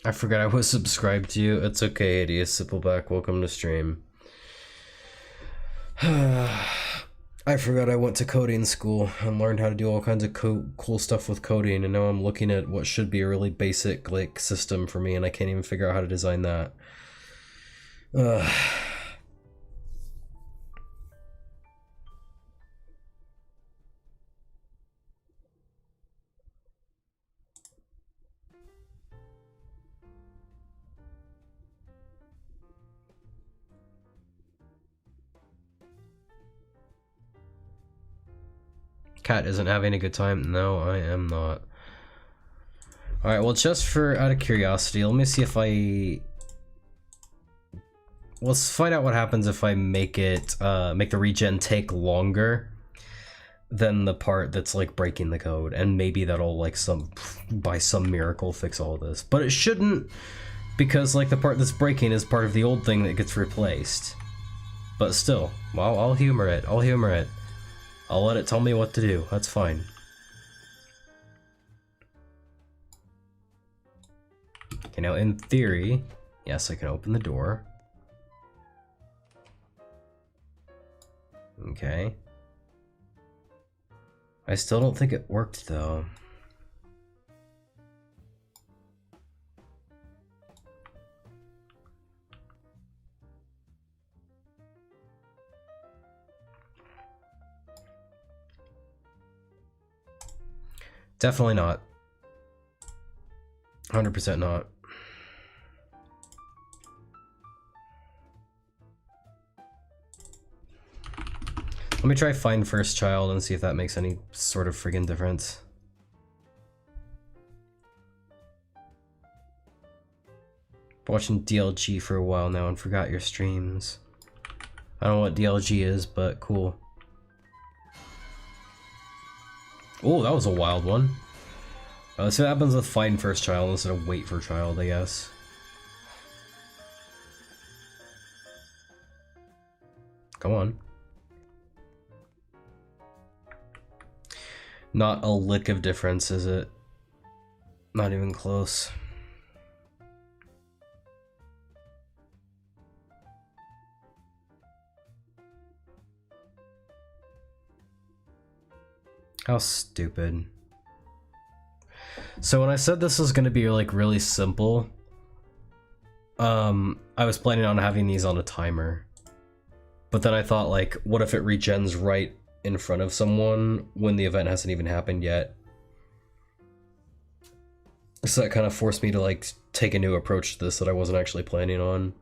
I forgot I was subscribed to you. It's okay, Hideous Sippleback. Welcome to stream. I forgot I went to coding school and learned how to do all kinds of cool stuff with coding, and now I'm looking at what should be a really basic like system for me, and I can't even figure out how to design that. Cat isn't having a good time. No, I am not. Alright, well, just for out of curiosity, let me see if I... Let's find out what happens if I make it, make the regen take longer than the part that's, like, breaking the code. And maybe that'll, like, by some miracle fix all this. But it shouldn't, because, like, the part that's breaking is part of the old thing that gets replaced. But still, well, I'll humor it. I'll humor it. I'll let it tell me what to do. That's fine. Okay, now in theory, yes, I can open the door. Okay. I still don't think it worked, though. Definitely not. 100% not. Let me try find first child and see if that makes any sort of friggin' difference. Been watching DLG for a while now and forgot your streams. I don't know what DLG is, but cool. Oh, that was a wild one. Let's see what happens with find first child instead of wait for child, I guess. Come on. Not a lick of difference, is it? Not even close. How stupid. So when I said this was gonna be like really simple, I was planning on having these on a timer. But then I thought, like, what if it regens right in front of someone when the event hasn't even happened yet? So that kind of forced me to, like, take a new approach to this that I wasn't actually planning on.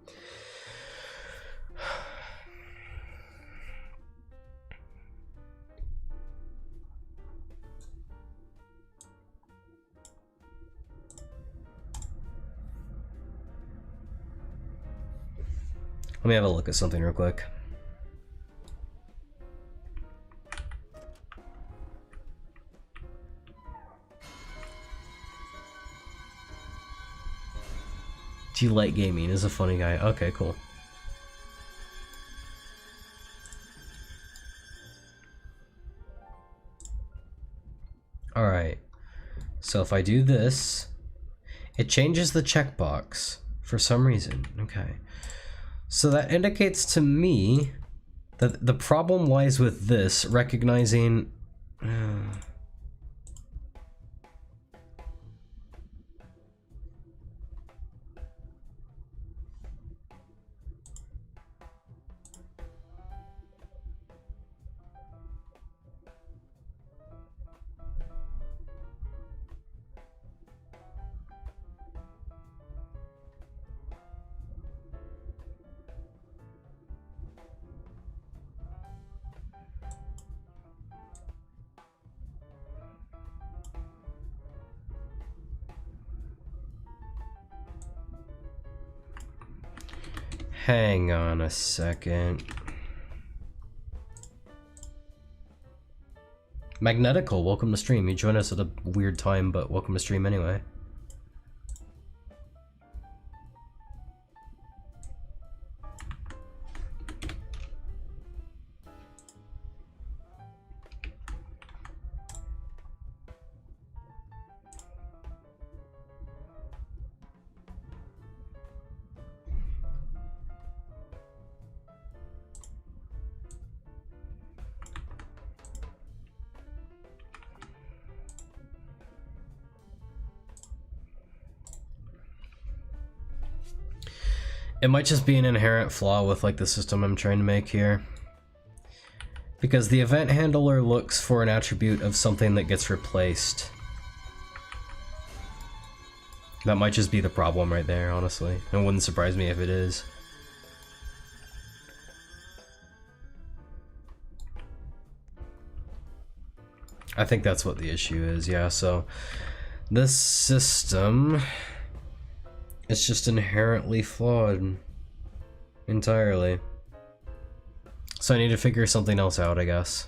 Let me have a look at something real quick. Do you like gaming? Is a funny guy. Okay, cool. Alright. So if I do this, it changes the checkbox for some reason. Okay. So that indicates to me that the problem lies with this, recognizing... Hang on a second. Magnetical, welcome to stream. You join us at a weird time, but welcome to stream anyway. It might just be an inherent flaw with like the system I'm trying to make here. Because the event handler looks for an attribute of something that gets replaced. That might just be the problem right there, honestly. It wouldn't surprise me if it is. I think that's what the issue is, yeah, so this system is just inherently flawed entirely. So I need to figure something else out, I guess.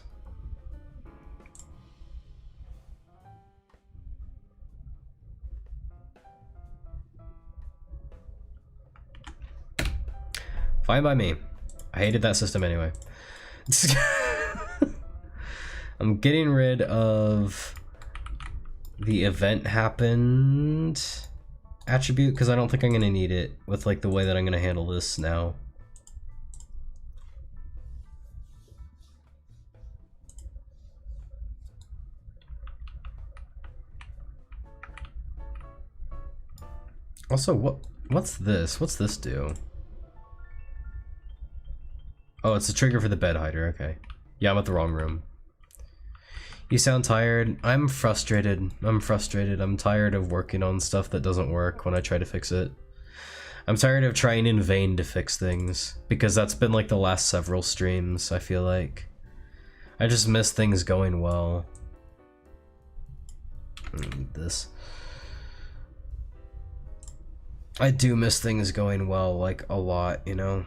Fine by me. I hated that system anyway. I'm getting rid of the event happened attribute because I don't think I'm gonna need it with like the way that I'm gonna handle this now. Also, what's this? What's this do? Oh, it's a trigger for the bed hider, okay. Yeah, I'm at the wrong room. You sound tired. I'm frustrated. I'm frustrated. I'm tired of working on stuff that doesn't work when I try to fix it. I'm tired of trying in vain to fix things, because that's been like the last several streams, I feel like. I just miss things going well. I need this. I do miss things going well, like, a lot, you know?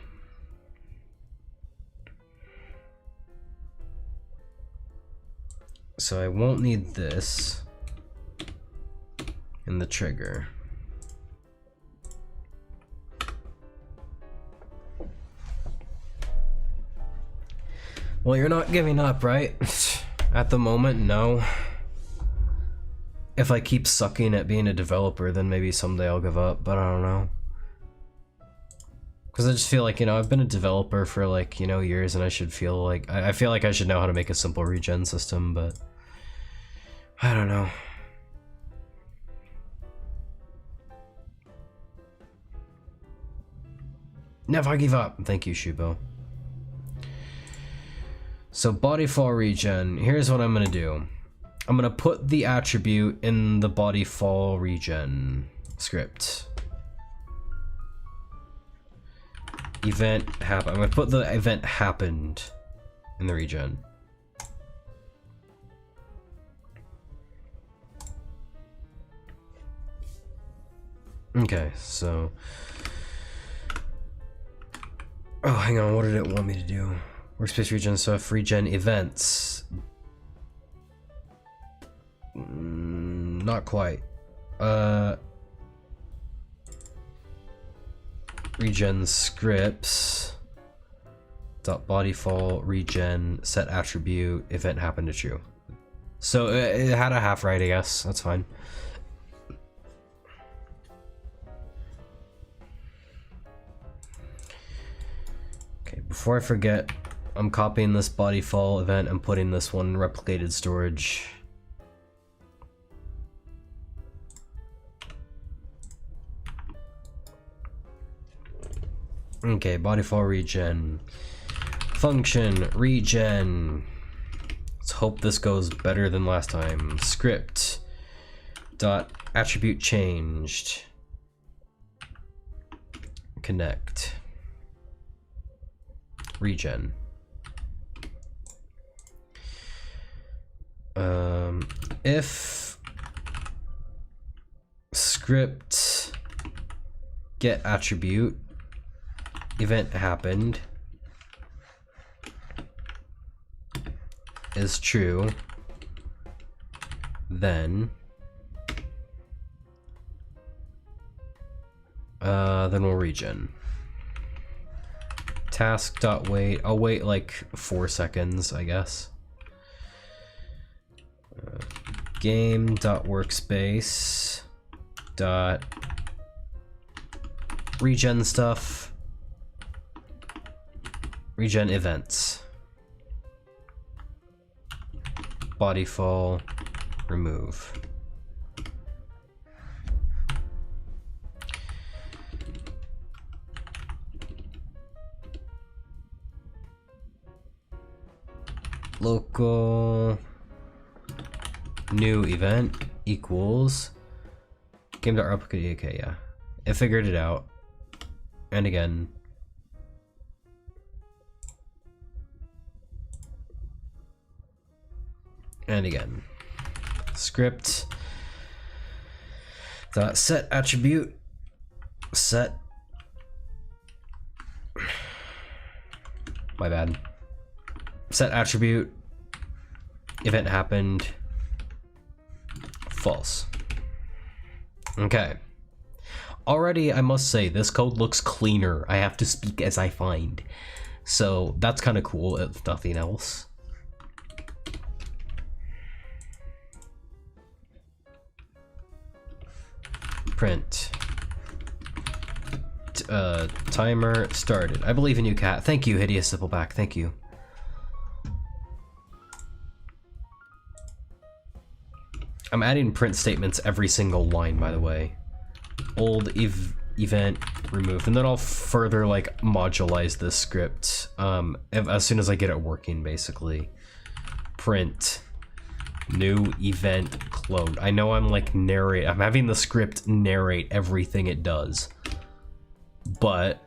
So I won't need this in the trigger. Well, you're not giving up, right? At the moment, no. If I keep sucking at being a developer, then maybe someday I'll give up, but I don't know. Because I just feel like, you know, I've been a developer for like, you know, years, and I should feel like, I feel like I should know how to make a simple regen system, but I don't know. Never give up. Thank you, Shubo. So body fall regen, here's what I'm gonna do. I'm gonna put the attribute in the body fall regen script. Event happen. I'm gonna put the event happened in the regen. Okay, so. Oh, hang on, what did it want me to do? Workspace regen stuff, regen events. Not quite. Regen scripts. Dot body fall regen set attribute event happened to true. So it had a half right, I guess. That's fine. Okay, before I forget, I'm copying this body fall event and putting this one in replicated storage. Okay, body fall regen. Function regen. Let's hope this goes better than last time. Script dot attribute changed. Connect. Regen. If script get attribute event happened is true, then we'll regen. Task dot wait. I'll wait like 4 seconds, I guess. Game dot workspace dot regen stuff. Regen events. Body fall remove. local new event equals game.replicate. Okay, yeah, it figured it out. And again, and again, script dot set attribute set, my bad, set attribute event happened false. Okay, already I must say this code looks cleaner. I have to speak as I find, so that's kind of cool if nothing else. Print timer started. I believe in you, Cat. Thank you, Hideous Sippleback. Thank you. I'm adding print statements every single line, by the way. Old event removed, and then I'll further like modulize this script as soon as I get it working. Basically, print new event cloned. I know I'm like I'm having the script narrate everything it does, but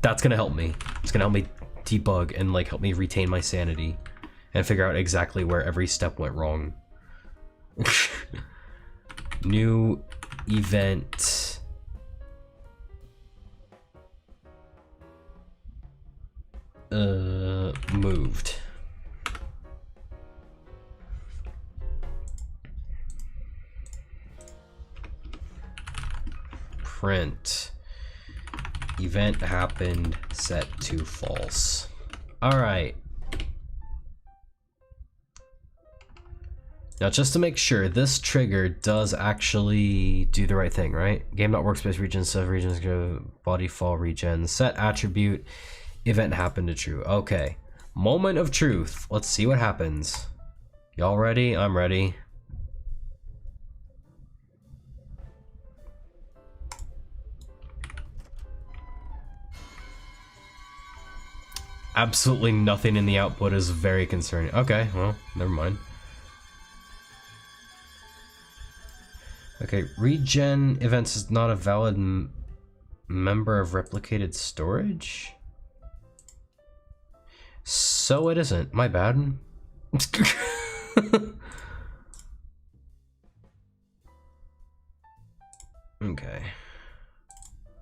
that's gonna help me. It's gonna help me debug and like help me retain my sanity and figure out exactly where every step went wrong. New event moved. Print event happened set to false. All right. Now, just to make sure, this trigger does actually do the right thing, right? Game.workspace region, sub regions, body fall regen, set attribute, event happened to true. Okay, moment of truth. Let's see what happens. Y'all ready? I'm ready. Absolutely nothing in the output is very concerning. Okay, well, never mind. Okay, regen events is not a valid member of replicated storage? So it isn't, my bad. Okay.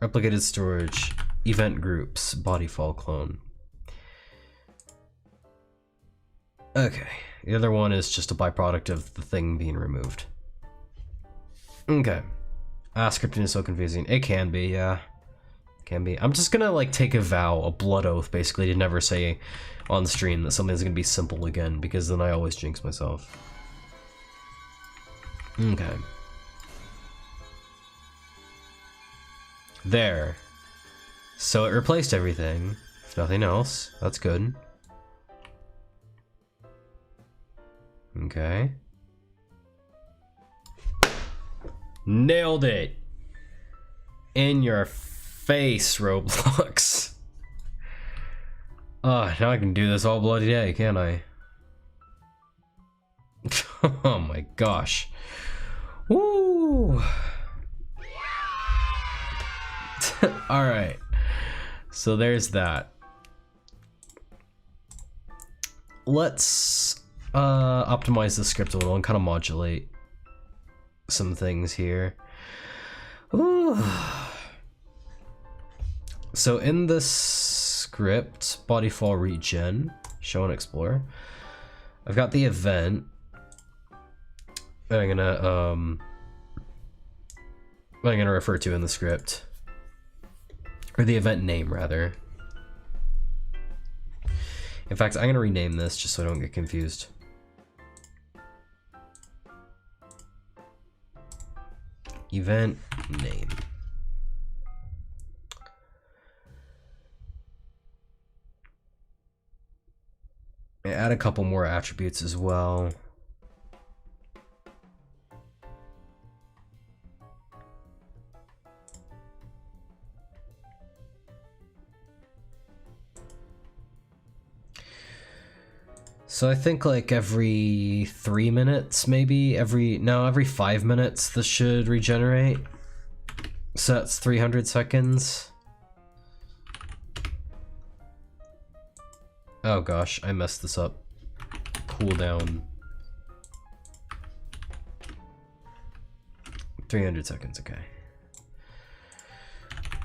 Replicated storage, event groups, body fall clone. Okay, the other one is just a byproduct of the thing being removed. Okay. Scripting is so confusing. It can be, yeah. Can be. I'm just gonna like take a vow, a blood oath, basically, to never say on stream that something's gonna be simple again, because then I always jinx myself. Okay. There. So it replaced everything, if nothing else. That's good. Okay. Nailed it! In your face, Roblox. Now I can do this all bloody day, can't I? Oh my gosh. Woo! Alright. So there's that. Let's optimize the script a little and kind of modulate some things here. Ooh. So in this script, body fall regen, show and explore, I've got the event that I'm gonna refer to in the script, or the event name rather. In fact, I'm gonna rename this just so I don't get confused. Event name. And add a couple more attributes as well. So I think like every 3 minutes, maybe every 5 minutes this should regenerate. So that's 300 seconds. Oh gosh, I messed this up. Cooldown. 300 seconds, okay.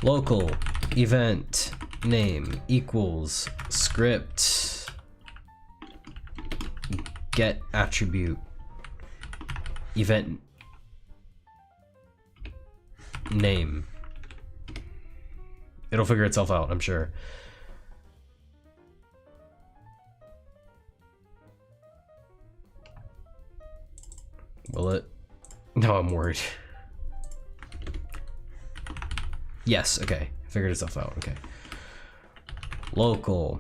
Local event name equals script get attribute event name. It'll figure itself out, I'm sure. Will it? No, I'm worried. Yes, okay. Figured itself out, okay. Local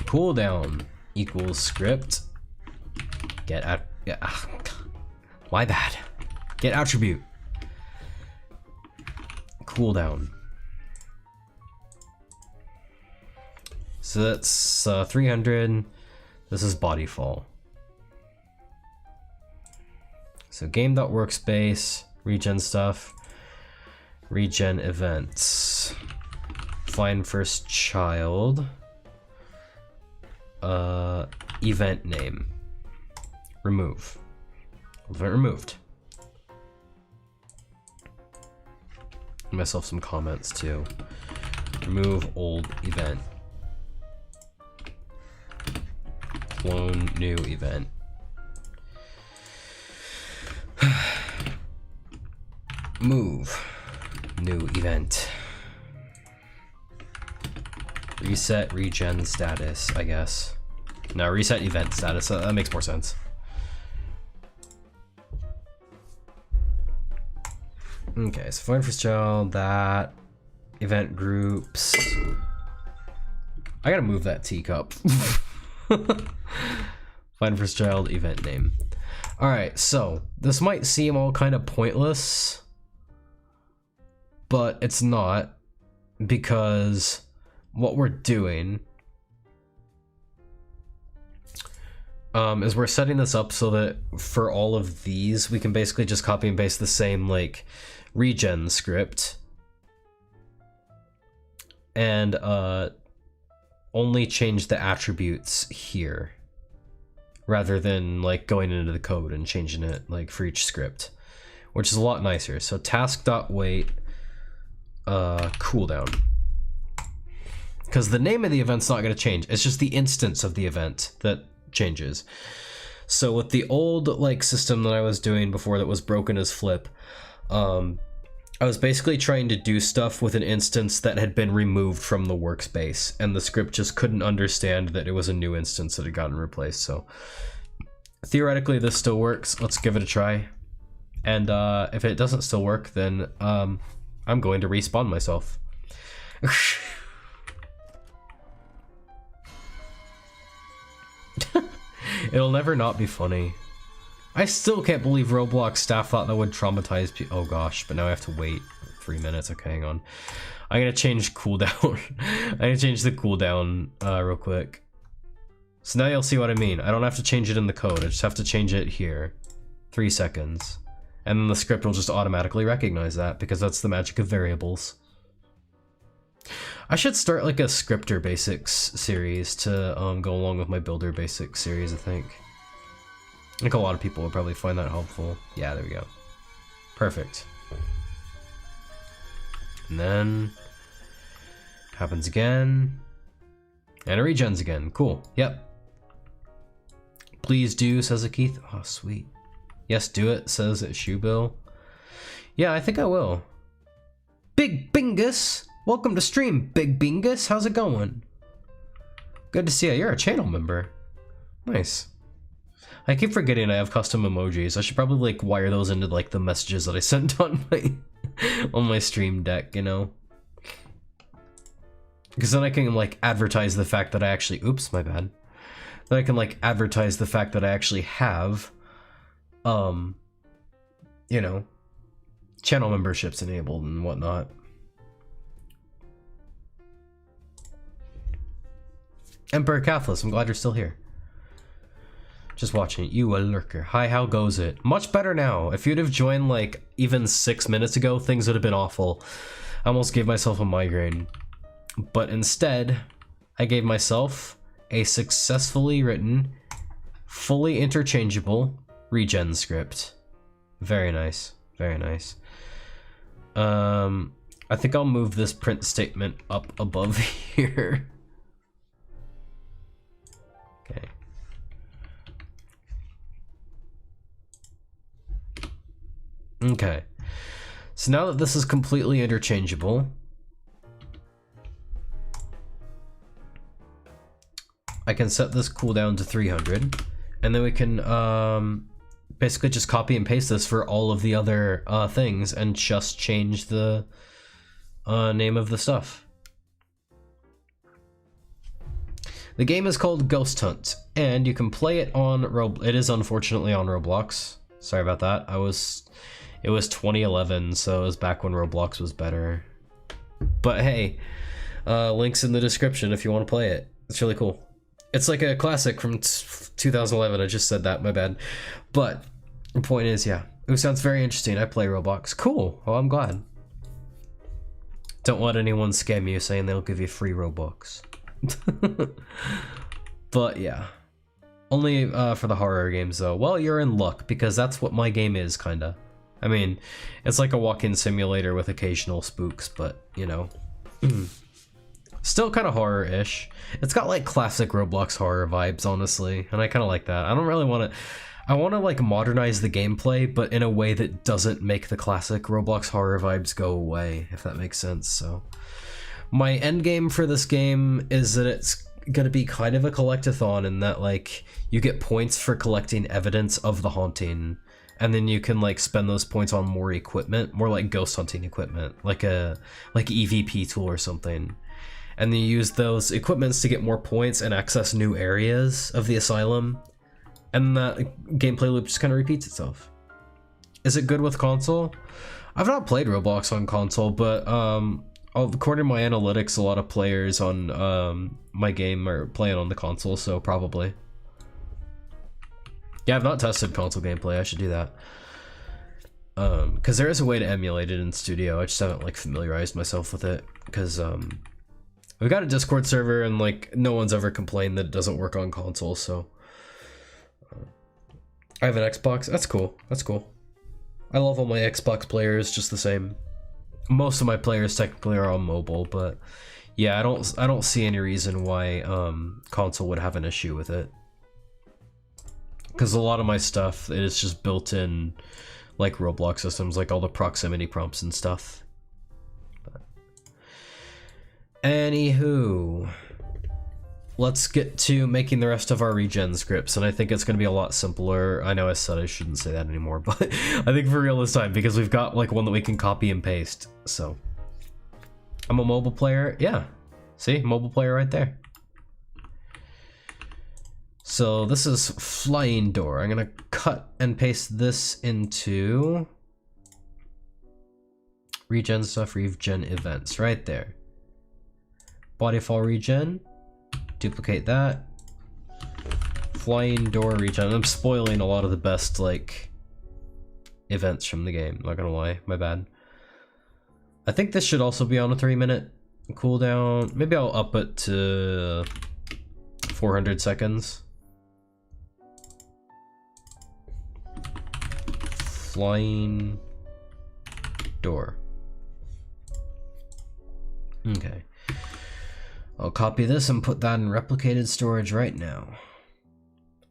cooldown equals script get at my bad. Get attribute cooldown. So that's 300. This is body fall. So game.workspace, regen stuff, regen events, find first child, event name, remove, event removed. Give myself some comments too. Remove old event, clone new event. Move new event. Reset regen status, I guess. No, reset event status. That makes more sense. Okay, so find first child, that event groups. I gotta move that teacup. Find first child, event name. All right, so this might seem all kind of pointless, but it's not, because what we're doing is we're setting this up so that for all of these, we can basically just copy and paste the same like regen script and only change the attributes here, rather than like going into the code and changing it like for each script, which is a lot nicer. So task.wait cooldown, because the name of the event's not going to change. It's just the instance of the event that changes. So with the old like system that I was doing before that was broken as flip, I was basically trying to do stuff with an instance that had been removed from the workspace, and the script just couldn't understand that it was a new instance that had gotten replaced. So theoretically this still works. Let's give it a try. And if it doesn't still work, then I'm going to respawn myself. It'll never not be funny. I still can't believe Roblox staff thought that would traumatize people. Oh gosh, but now I have to wait 3 minutes. Okay, hang on. I'm gonna change cooldown. I'm gonna change the cooldown real quick. So now you'll see what I mean. I don't have to change it in the code. I just have to change it here. 3 seconds. And then the script will just automatically recognize that, because that's the magic of variables. I should start like a scripter basics series to go along with my builder basics series, I think. I think a lot of people would probably find that helpful. Yeah, there we go. Perfect. And then happens again. And it regens again. Cool. Yep. Please do, says a Keith. Oh, sweet. Yes, do it, says Shoebill. Yeah, I think I will. Big Bingus! Welcome to stream, Big Bingus. How's it going? Good to see you. You're a channel member. Nice. I keep forgetting I have custom emojis. I should probably like wire those into like the messages that I sent on my stream deck, you know? Because then I can like advertise the fact that I actually, oops, my bad. Then I can like advertise the fact that I actually have, you know, channel memberships enabled and whatnot. Emperor Catulus, I'm glad you're still here. Just watching it. You a lurker. Hi, how goes it? Much better now. If you'd have joined like even 6 minutes ago, things would have been awful. I almost gave myself a migraine. But instead, I gave myself a successfully written, fully interchangeable regen script. Very nice. Very nice. I think I'll move this print statement up above here. Okay. Okay. So now that this is completely interchangeable, I can set this cooldown to 300, and then we can basically just copy and paste this for all of the other things and just change the name of the stuff. The game is called Ghost Hunt, and you can play it on it is unfortunately on Roblox. Sorry about that. It was 2011, so it was back when Roblox was better. But hey, links in the description if you want to play it. It's really cool. It's like a classic from 2011. I just said that, my bad. But the point is, yeah, it sounds very interesting. I play Roblox. Cool. Well, I'm glad. Don't let anyone scam you saying they'll give you free Robux. But yeah, only for the horror games though. Well, you're in luck because that's what my game is, kinda. I mean, it's like a walk-in simulator with occasional spooks, but you know, still kind of horror-ish. It's got like classic Roblox horror vibes, honestly, and I kind of like that. I don't really want to. I want to like modernize the gameplay, but in a way that doesn't make the classic Roblox horror vibes go away, if that makes sense. So my end game for this game is that it's gonna be kind of a collectathon in that like you get points for collecting evidence of the haunting, and then you can like spend those points on more equipment, more like ghost hunting equipment, like EVP tool or something. And then you use those equipments to get more points and access new areas of the asylum. And that gameplay loop just kind of repeats itself. Is it good with console? I've not played Roblox on console, but according to my analytics, a lot of players on my game are playing on the console, so probably. Yeah, I've not tested console gameplay. I should do that. Because there is a way to emulate it in Studio. I just haven't like familiarized myself with it. Because we've got a Discord server, and like no one's ever complained that it doesn't work on console, so. I have an Xbox. That's cool. That's cool. I love all my Xbox players just the same. Most of my players technically are on mobile, but yeah, I don't see any reason why console would have an issue with it. Because a lot of my stuff is just built in like Roblox systems, like all the proximity prompts and stuff. But anywho, let's get to making the rest of our regen scripts, and I think it's going to be a lot simpler. I know I said I shouldn't say that anymore, but I think for real this time, because we've got like one that we can copy and paste. So I'm a mobile player. Yeah, see, mobile player right there. So this is flying door. I'm going to cut and paste this into regen stuff, regen events right there. Body fall regen. Duplicate that. Flying door regen. I'm spoiling a lot of the best like events from the game, not gonna lie, my bad. I think this should also be on a 3-minute cooldown. Maybe I'll up it to 400 seconds. Flying door. Okay. I'll copy this and put that in replicated storage right now.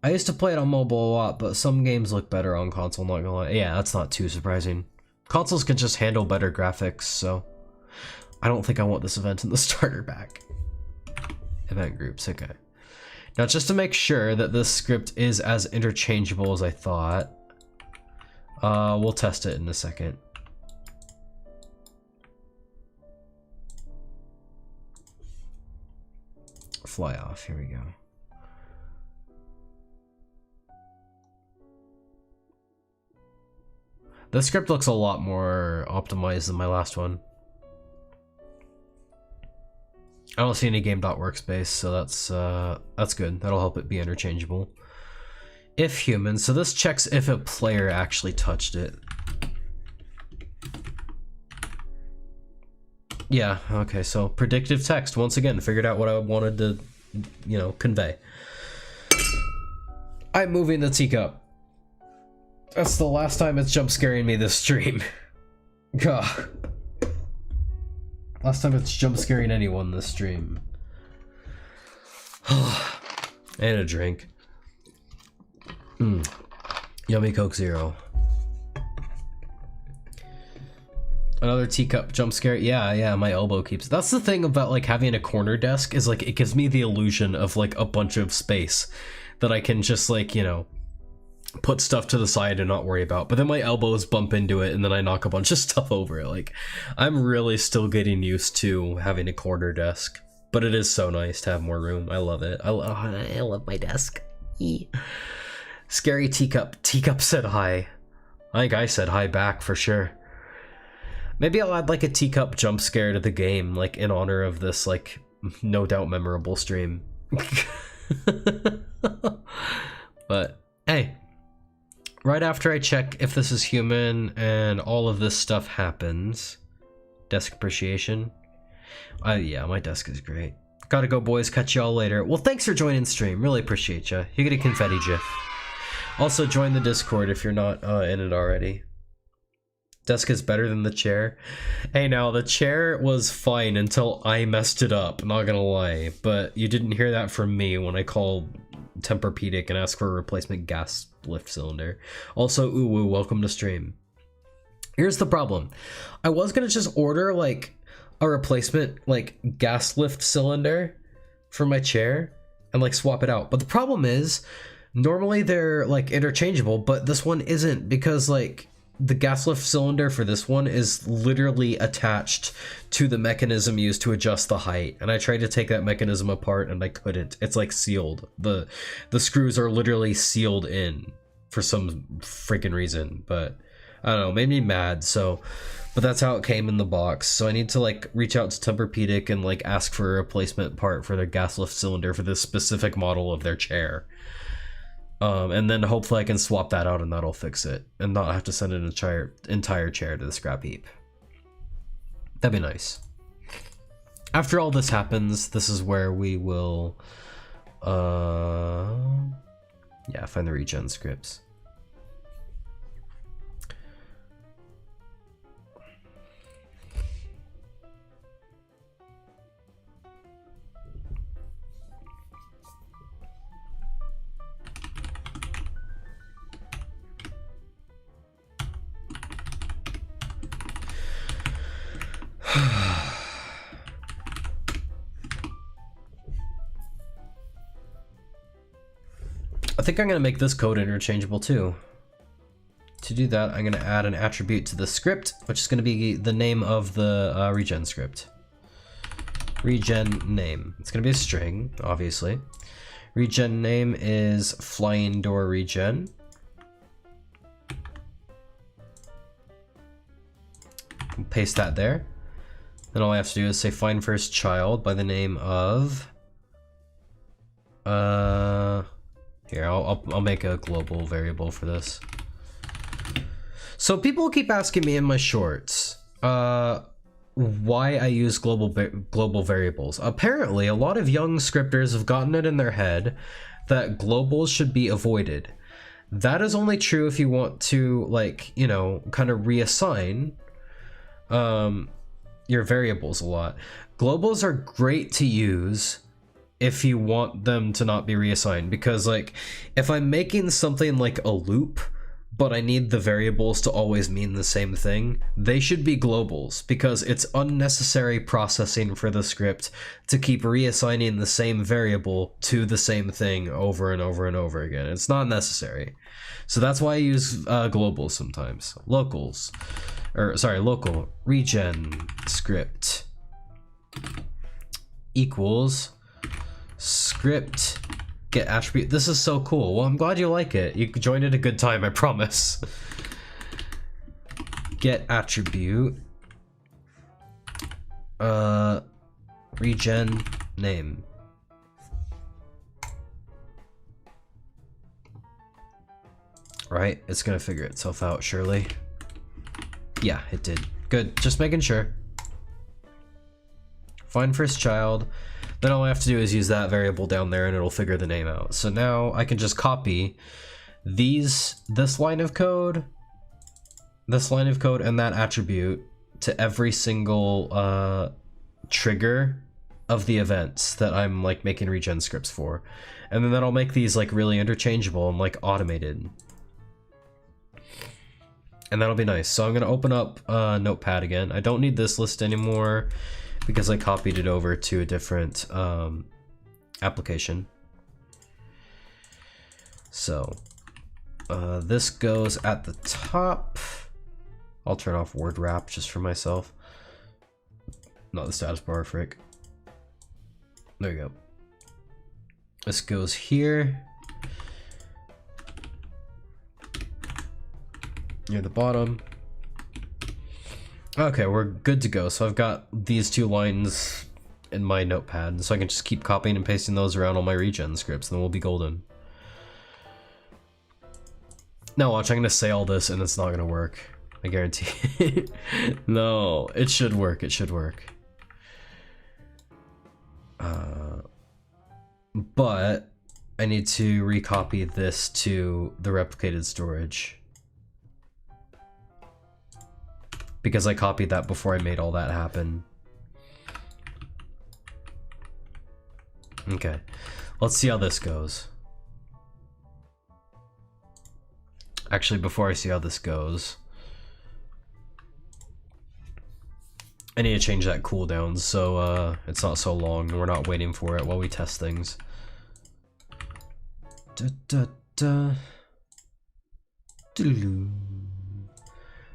I used to play it on mobile a lot, but some games look better on console, not gonna lie. Yeah, that's not too surprising. Consoles can just handle better graphics, so I don't think I want this event in the starter pack. Event groups, okay. Now just to make sure that this script is as interchangeable as I thought, we'll test it in a second. Fly off, here we go. The script looks a lot more optimized than my last one. I don't see any game.workspace, so that's good. That'll help it be interchangeable. If human, so this checks if a player actually touched it. Yeah, okay, so predictive text, once again, figured out what I wanted to, you know, convey. I'm moving the teacup. That's the last time it's jump scaring me this stream. Gah. Last time it's jump scaring anyone this stream. And a drink. Yummy Coke Zero. Another teacup jump scare. Yeah, my elbow keeps. That's the thing about like having a corner desk, is like it gives me the illusion of like a bunch of space that I can just like, you know, put stuff to the side and not worry about. But then my elbows bump into it and then I knock a bunch of stuff over it. Like, I'm really still getting used to having a corner desk, but it is so nice to have more room. I love it. I love my desk. Scary teacup. Teacup said hi. I think I said hi back for sure. Maybe I'll add like a teacup jump scare to the game, like in honor of this like no doubt memorable stream. But hey, right after I check if this is human and all of this stuff happens, desk appreciation. Yeah, my desk is great. Gotta go, boys. Catch y'all later. Well, thanks for joining stream. Really appreciate ya. You get a confetti gif. Also, join the Discord if you're not in it already. Desk is better than the chair. Hey, now the chair was fine until I messed it up, not gonna lie, but you didn't hear that from me when I called Tempur-Pedic and asked for a replacement gas lift cylinder. Also, Uwu, welcome to stream. Here's the problem. I was gonna just order like a replacement like gas lift cylinder for my chair and like swap it out, but the problem is normally they're like interchangeable, but this one isn't, because like the gas lift cylinder for this one is literally attached to the mechanism used to adjust the height, and I tried to take that mechanism apart and I couldn't. It's like sealed. The screws are literally sealed in for some freaking reason, but I don't know, made me mad. So, but that's how it came in the box. So I need to like reach out to Tempur-Pedic and like ask for a replacement part for their gas lift cylinder for this specific model of their chair. And then hopefully I can swap that out and that'll fix it and not have to send an entire chair to the scrap heap. That'd be nice. After all this happens, this is where we will, yeah, find the regen scripts. I think I'm going to make this code interchangeable too. To do that, I'm going to add an attribute to the script, which is going to be the name of the regen script. Regen name. It's going to be a string, obviously. Regen name is flying door regen. Paste that there. Then all I have to do is say find first child by the name of here, I'll make a global variable for this. So people keep asking me in my shorts why I use global variables. Apparently a lot of young scripters have gotten it in their head that globals should be avoided. That is only true if you want to, like, you know, kind of reassign your variables a lot. Globals are great to use if you want them to not be reassigned, because like if I'm making something like a loop but I need the variables to always mean the same thing, they should be globals, because it's unnecessary processing for the script to keep reassigning the same variable to the same thing over and over and over again. It's not necessary. So that's why I use globals sometimes. Locals, or sorry, local regen script equals script get attribute. This is so cool. Well, I'm glad you like it. You joined at a good time, I promise. Get attribute regen name. Right? It's gonna figure itself out, surely. Yeah, it did. Good, just making sure. Find first child. Then all I have to do is use that variable down there and it'll figure the name out. So now I can just copy this line of code, and that attribute to every single trigger of the events that I'm like making regen scripts for. And then that'll make these like really interchangeable and like automated. And that'll be nice. So I'm gonna open up Notepad again. I don't need this list anymore because I copied it over to a different application. So this goes at the top. I'll turn off word wrap just for myself. Not the status bar, frick. There you go. This goes here. Near the bottom. Okay, we're good to go. So I've got these two lines in my notepad, so I can just keep copying and pasting those around all my regen scripts, and then we'll be golden. Now watch, I'm gonna say all this and it's not gonna work. I guarantee. No, it should work, it should work. But I need to recopy this to the replicated storage. Because I copied that before I made all that happen. Okay, let's see how this goes. Actually, before I see how this goes, I need to change that cooldown so it's not so long and we're not waiting for it while we test things.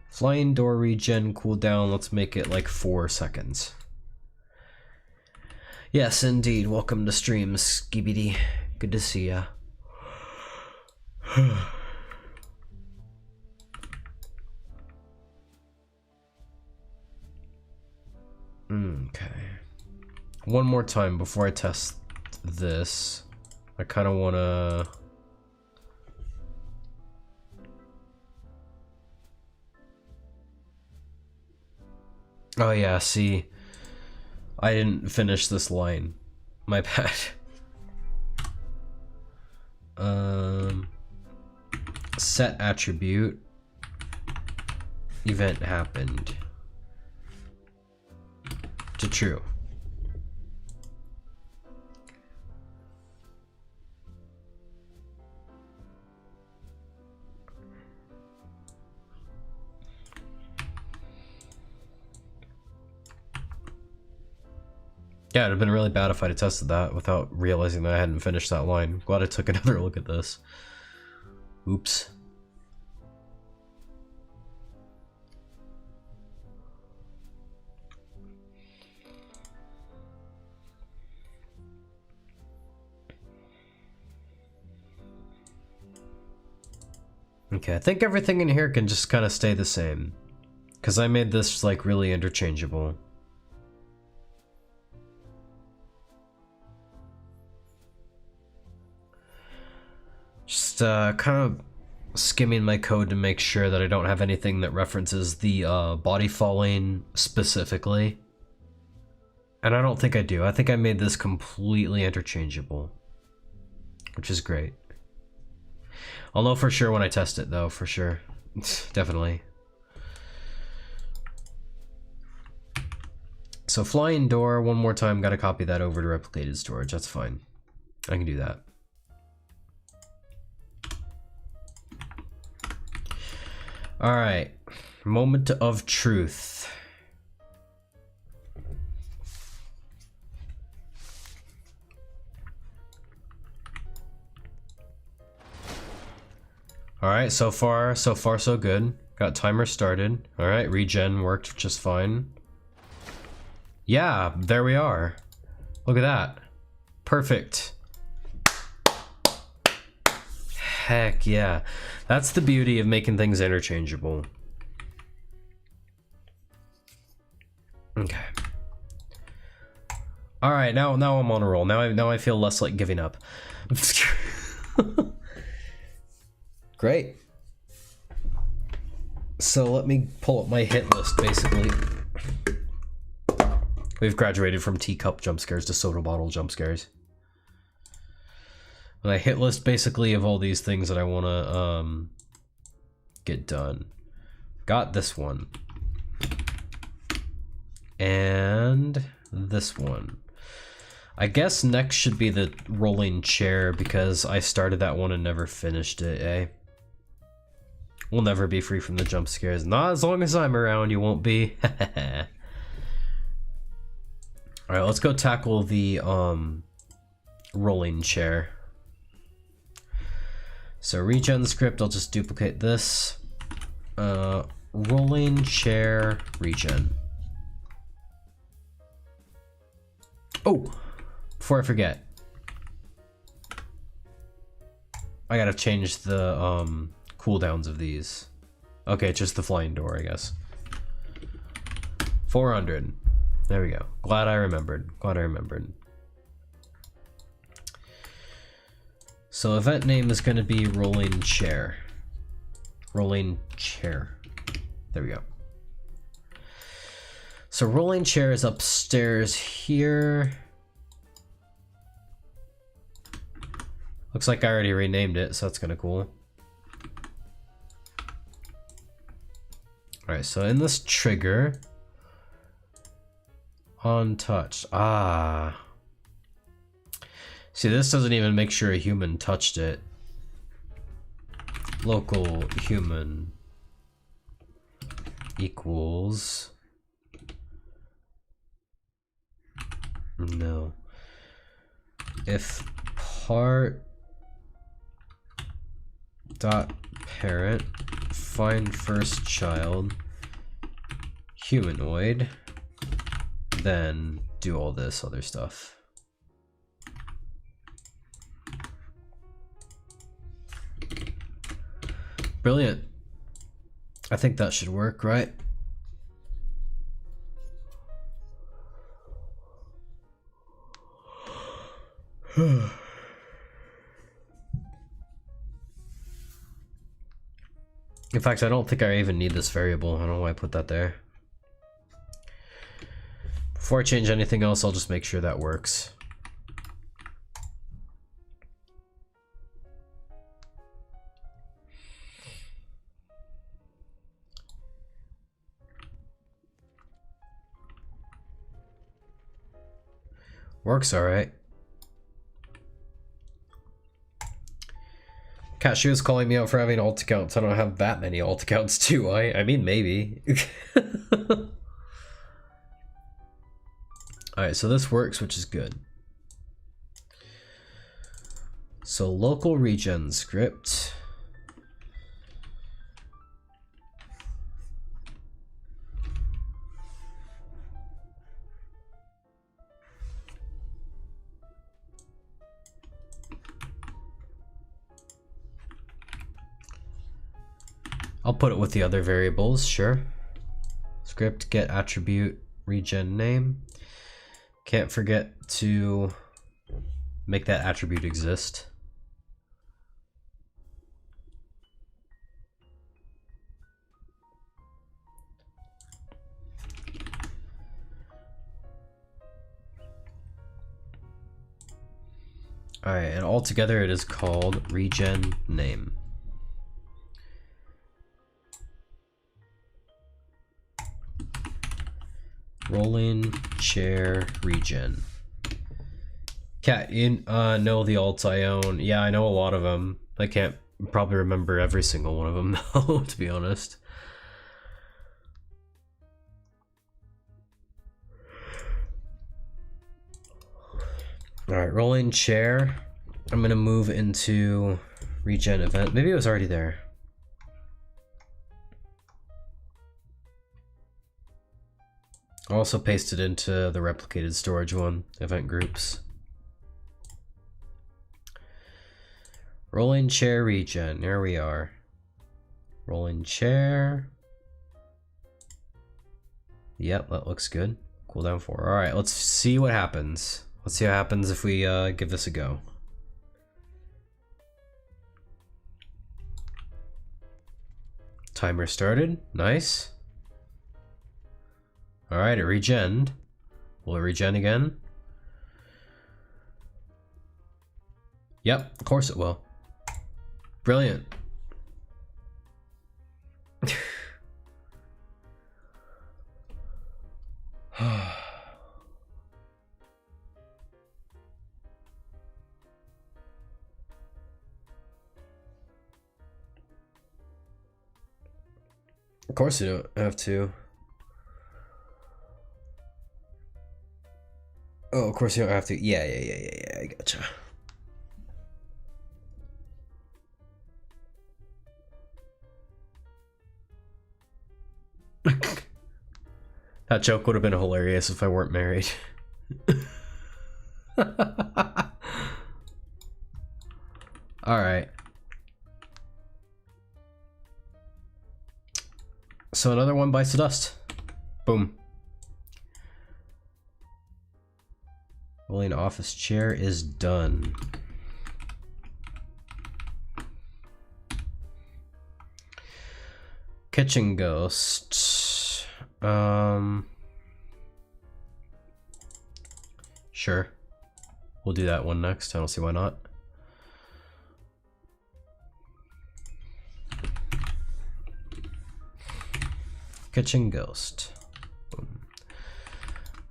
Flying door regen cooldown, let's make it like 4 seconds. Yes, indeed. Welcome to stream, Skibidi. Good to see ya. Okay. One more time before I test this. I kind of want to... Oh yeah, see, I didn't finish this line. My bad. Set attribute. Event happened. To true. Yeah, it'd have been really bad if I'd have tested that without realizing that I hadn't finished that line. Glad I took another look at this. Oops. Okay, I think everything in here can just kind of stay the same. Because I made this like really interchangeable. Just kind of skimming my code to make sure that I don't have anything that references the body falling specifically. And I don't think I do. I think I made this completely interchangeable, which is great. I'll know for sure when I test it though, for sure. Definitely. So flying door, one more time, gotta copy that over to replicated storage, that's fine. I can do that. Alright, moment of truth. Alright, so far so good. Got timer started. Alright, regen worked just fine. Yeah, there we are. Look at that. Perfect. Heck yeah. That's the beauty of making things interchangeable. Okay. Alright, now I'm on a roll. Now I feel less like giving up. Great. So let me pull up my hit list, basically. We've graduated from teacup jump scares to soda bottle jump scares. My hit list basically of all these things that I want to get done. Got this one. And this one. I guess next should be the rolling chair because I started that one and never finished it, eh? We'll never be free from the jump scares. Not as long as I'm around, you won't be. Alright, let's go tackle the rolling chair. So regen script, I'll just duplicate this. Rolling chair regen. Oh, before I forget, I gotta change the cooldowns of these. Okay, it's just the flying door, I guess. 400. There we go. Glad I remembered. Glad I remembered. So event name is going to be rolling chair. Rolling chair. There we go. So rolling chair is upstairs here. Looks like I already renamed it, so that's kind of cool. Alright, so in this trigger, untouched. Ah. See, this doesn't even make sure a human touched it. Local human equals. No. If part dot parent find first child humanoid, then do all this other stuff. Brilliant. I think that should work, right? In fact, I don't think I even need this variable. I don't know why I put that there. Before I change anything else, I'll just make sure that works. Works alright. Cashew is calling me out for having alt accounts. I don't have that many alt accounts, do I? I mean, maybe. Alright, so this works, which is good. So local regen script. I'll put it with the other variables, sure. Script get attribute regen name. Can't forget to make that attribute exist. Alright, and altogether it is called regen name. Rolling chair regen. Cat, you know the alts I own. Yeah, I know a lot of them. I can't probably remember every single one of them though, to be honest. Alright, rolling chair. I'm gonna move into regen event. Maybe it was already there. I'll also paste it into the replicated storage one, event groups. Rolling chair regen, there we are. Rolling chair. Yep, that looks good. Cooldown 4. Alright, let's see what happens. Let's see what happens if we give this a go. Timer started. Nice. Alright, it regened. Will it regen again? Yep, of course it will. Brilliant. Of course you don't have to. Oh, of course you don't have to. Yeah, I gotcha. That joke would have been hilarious if I weren't married. Alright. So another one bites the dust. Boom. Willing office chair is done. Kitchen ghost. Sure. We'll do that one next. I don't see why not. Kitchen ghost. Boom.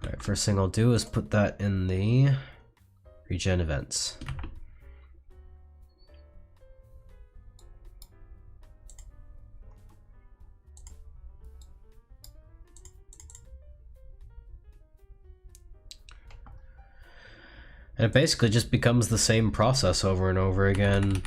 Alright, first thing I'll do is put that in the regen events. And it basically just becomes the same process over and over again.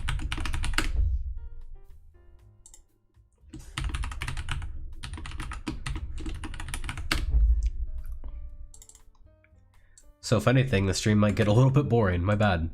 So if anything, the stream might get a little bit boring, my bad.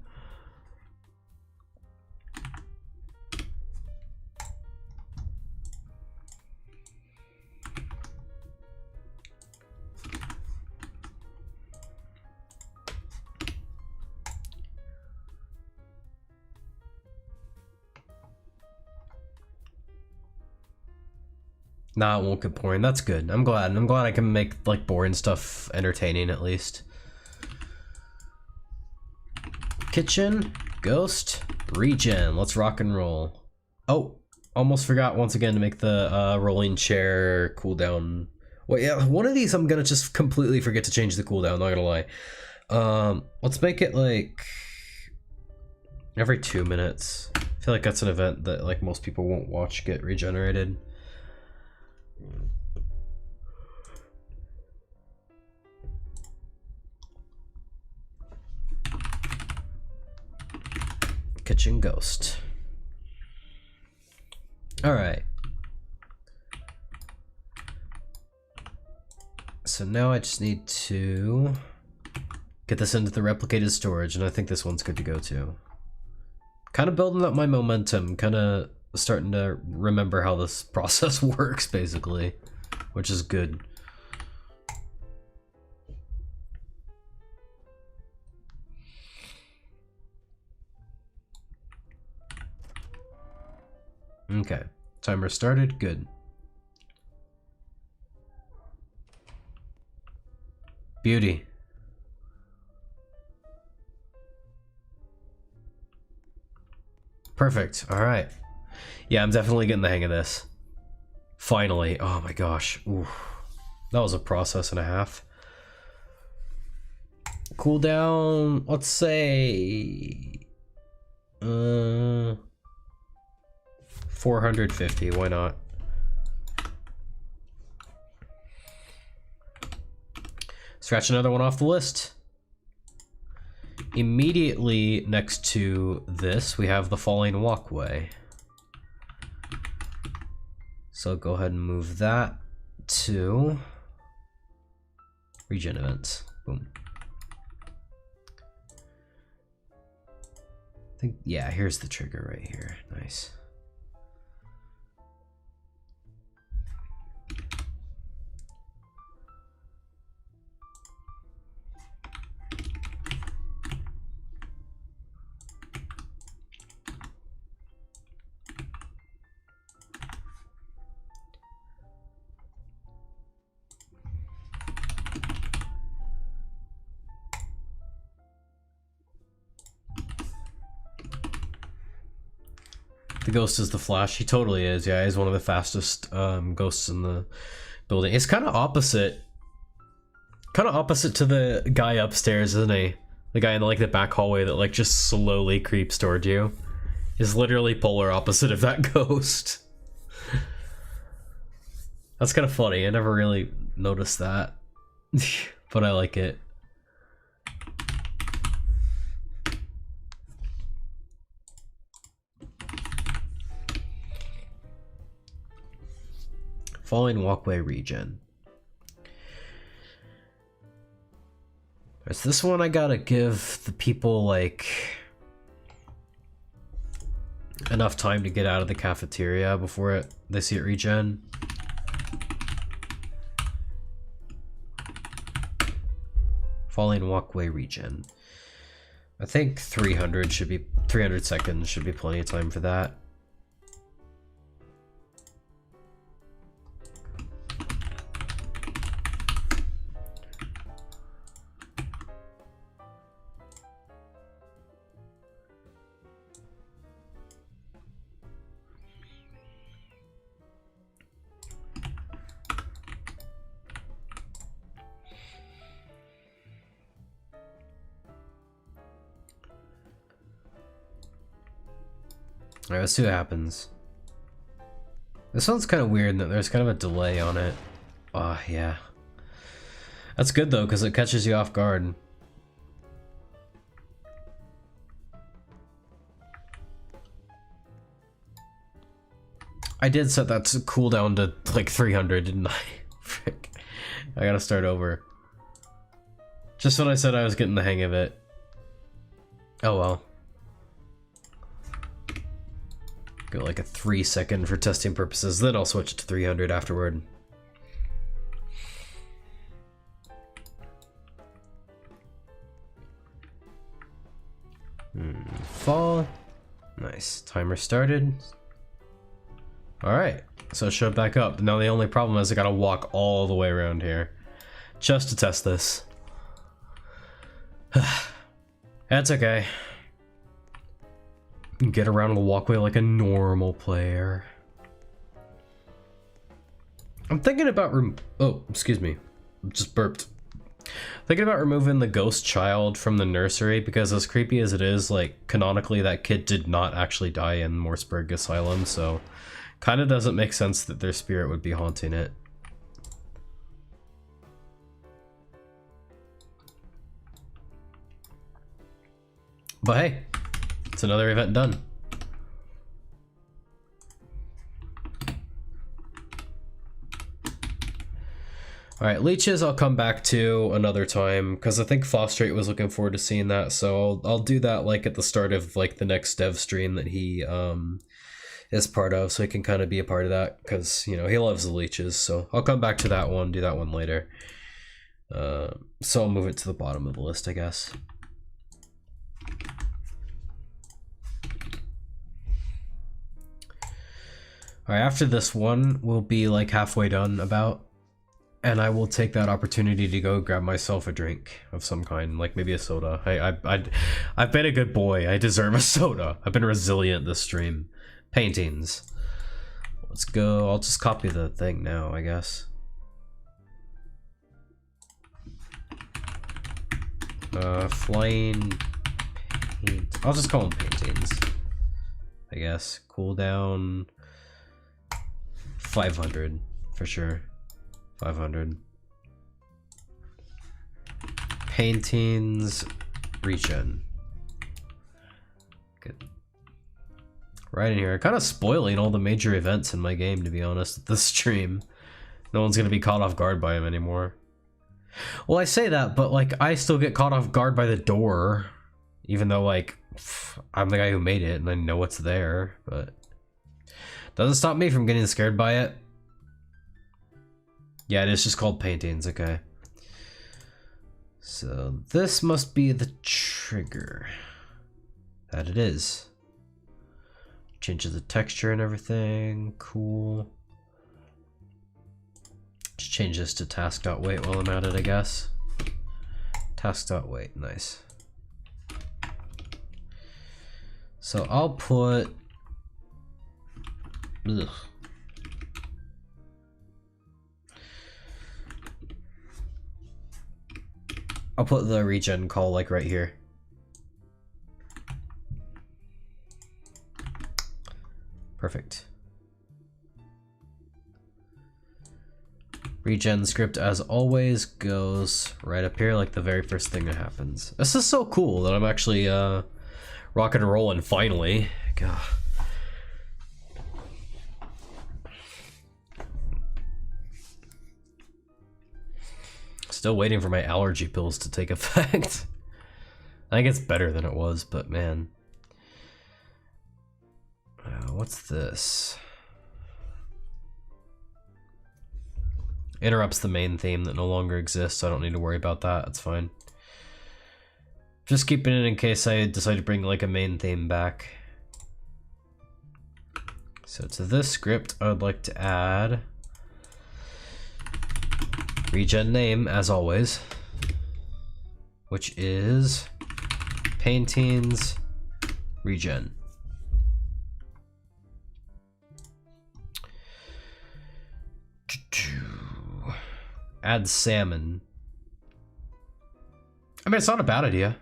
Nah, it won't get boring. That's good. I'm glad. I'm glad I can make like boring stuff entertaining at least. Kitchen, ghost, regen. Let's rock and roll. Oh, almost forgot once again to make the rolling chair cooldown. Well, yeah, one of these I'm gonna just completely forget to change the cooldown, not gonna lie. Let's make it like every 2 minutes. I feel like that's an event that like most people won't watch get regenerated. Kitchen ghost. All right. So now I just need to get this into the replicated storage, and I think this one's good to go too. Kind of building up my momentum, kind of starting to remember how this process works, basically, which is good. Okay, timer started, good. Beauty. Perfect, all right. Yeah, I'm definitely getting the hang of this. Finally, oh my gosh. Ooh. That was a process and a half. Cooldown, let's say 450, why not? Scratch another one off the list. Immediately next to this, we have the falling walkway. So go ahead and move that to regen events. Boom. I think, yeah, here's the trigger right here. Nice. The ghost is the Flash. He totally is. Yeah, he's one of the fastest ghosts in the building. It's kind of opposite. Kind of opposite to the guy upstairs, isn't he? The guy in like the back hallway that like just slowly creeps towards you. Is literally polar opposite of that ghost. That's kind of funny. I never really noticed that. But I like it. Falling walkway regen. So this one I gotta give the people like enough time to get out of the cafeteria before they see it regen. Falling walkway regen. I think 300 seconds should be plenty of time for that. Alright, let's see what happens. This one's kind of weird that there's kind of a delay on it. Oh, yeah. That's good though, because it catches you off guard. I did set that cooldown to like 300, didn't I? Frick. I gotta start over. Just when I said I was getting the hang of it. Oh well. Go like a 3-second for testing purposes, then I'll switch it to 300 afterward. Fall. Nice. Timer started. Alright, so it showed back up. Now the only problem is I gotta walk all the way around here. Just to test this. That's okay. Get around the walkway like a normal player. I'm thinking about oh, excuse me. Just burped. Thinking about removing the ghost child from the nursery because as creepy as it is, like canonically that kid did not actually die in Morseburg Asylum, so kind of doesn't make sense that their spirit would be haunting it. But hey, it's another event done. Alright, leeches I'll come back to another time, because I think Fostrate was looking forward to seeing that, so I'll do that like at the start of like the next dev stream that he is part of, so he can kind of be a part of that, because, you know, he loves the leeches, so I'll come back to that one, do that one later. So I'll move it to the bottom of the list, I guess. Alright, after this one, we'll be like halfway done about, and I will take that opportunity to go grab myself a drink of some kind, like maybe a soda. I've been a good boy. I deserve a soda. I've been resilient this stream. Paintings. Let's go. I'll just copy the thing now, I guess. Flying paint. I'll just call them paintings, I guess. Cooldown 500 for sure. 500. Paintings regen. Good. Right in here. Kind of spoiling all the major events in my game, to be honest, with this stream. No one's gonna be caught off guard by him anymore. Well, I say that, but like I still get caught off guard by the door, even though like I'm the guy who made it and I know what's there, but doesn't stop me from getting scared by it. Yeah, it is just called paintings, okay. So this must be the trigger. That it is. Changes the texture and everything, cool. Just change this to task.wait while I'm at it, I guess. Task.wait, nice. So I'll put Ugh. I'll put the regen call like right here. Perfect. Regen script, as always, goes right up here like the very first thing that happens. This is so cool that I'm actually rocking and rolling finally. God. Still waiting for my allergy pills to take effect. I think it's better than it was, but man. What's this? Interrupts the main theme that no longer exists, so I don't need to worry about that. It's fine. Just keeping it in case I decide to bring like a main theme back. So to this script, I would like to add regen name, as always, which is paintings regen. Add salmon. I mean, it's not a bad idea.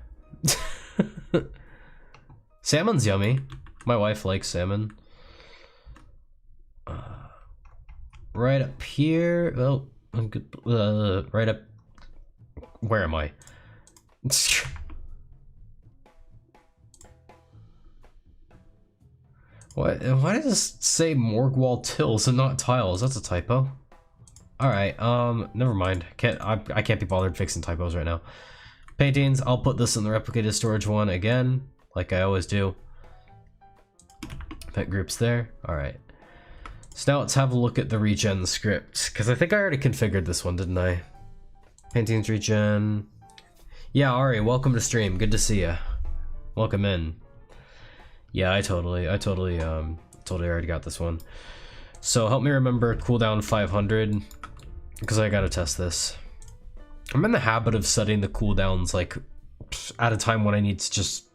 Salmon's yummy. My wife likes salmon. Right up here. Oh, I'm good. Right up. Where am I? What? Why does this say morgue wall tills and not tiles? That's a typo. All right. Never mind. I can't be bothered fixing typos right now. Paintings. I'll put this in the replicated storage one again, like I always do. Pet groups there. All right. So now let's have a look at the regen script, because I think I already configured this one, didn't I? Paintings regen. Yeah, Ari, welcome to stream. Good to see ya. Welcome in. Yeah, I totally already got this one. So help me remember cooldown 500, because I gotta test this. I'm in the habit of setting the cooldowns like at a time when I need to just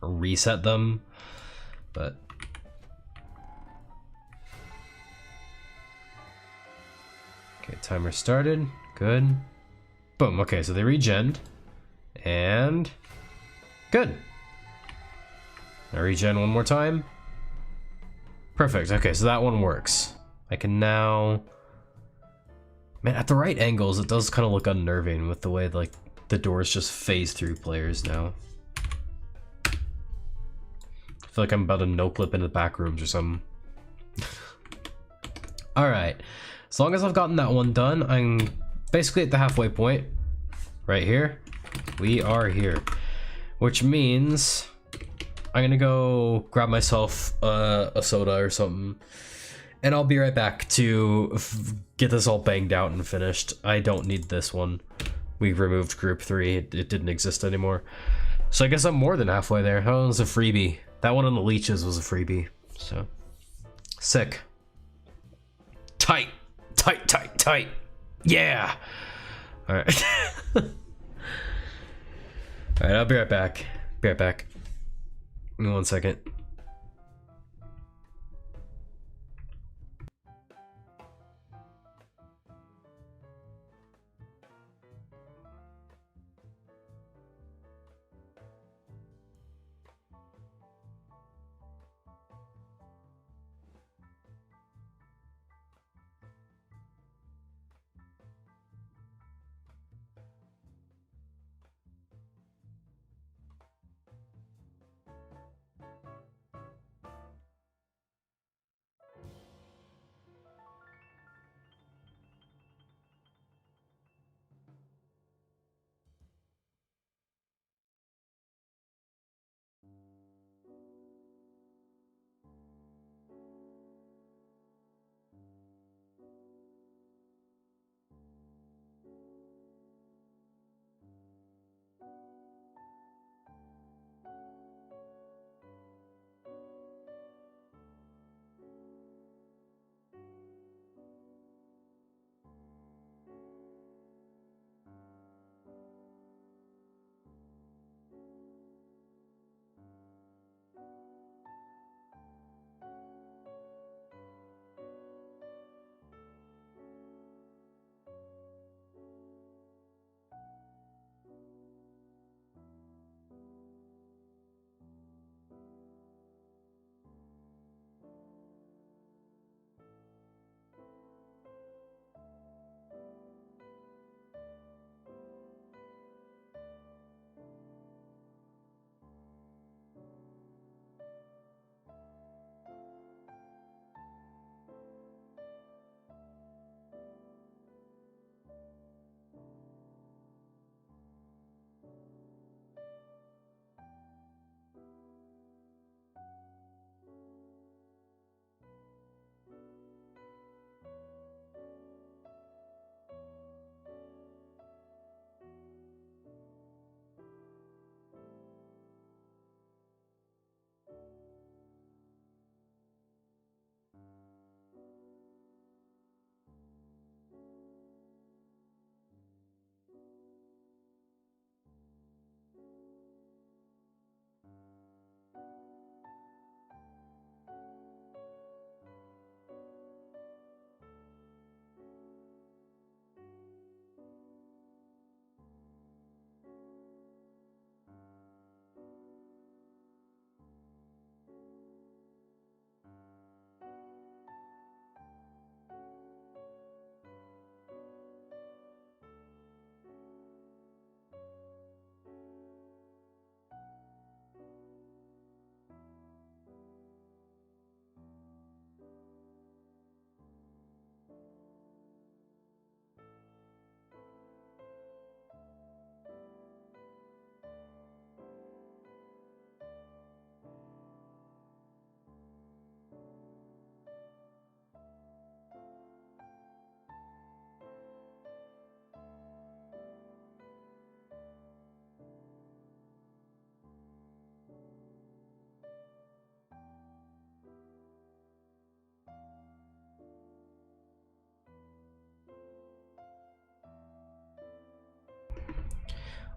reset them, but okay, timer started. Good. Boom. Okay, so they regened. And good. Now regen one more time. Perfect. Okay, so that one works. I can now... Man, at the right angles, it does kind of look unnerving with the way like the doors just phase through players now. I feel like I'm about to no-clip into the back rooms or something. Alright. As long as I've gotten that one done, I'm basically at the halfway point. Right here. We are here. Which means I'm gonna go grab myself a soda or something. And I'll be right back to get this all banged out and finished. I don't need this one. We removed group 3. It didn't exist anymore. So I guess I'm more than halfway there. That was a freebie. That one on the leeches was a freebie. So sick. Tight. Tight, tight, tight. Yeah. All right. All right, I'll be right back. Be right back. Give me 1 second.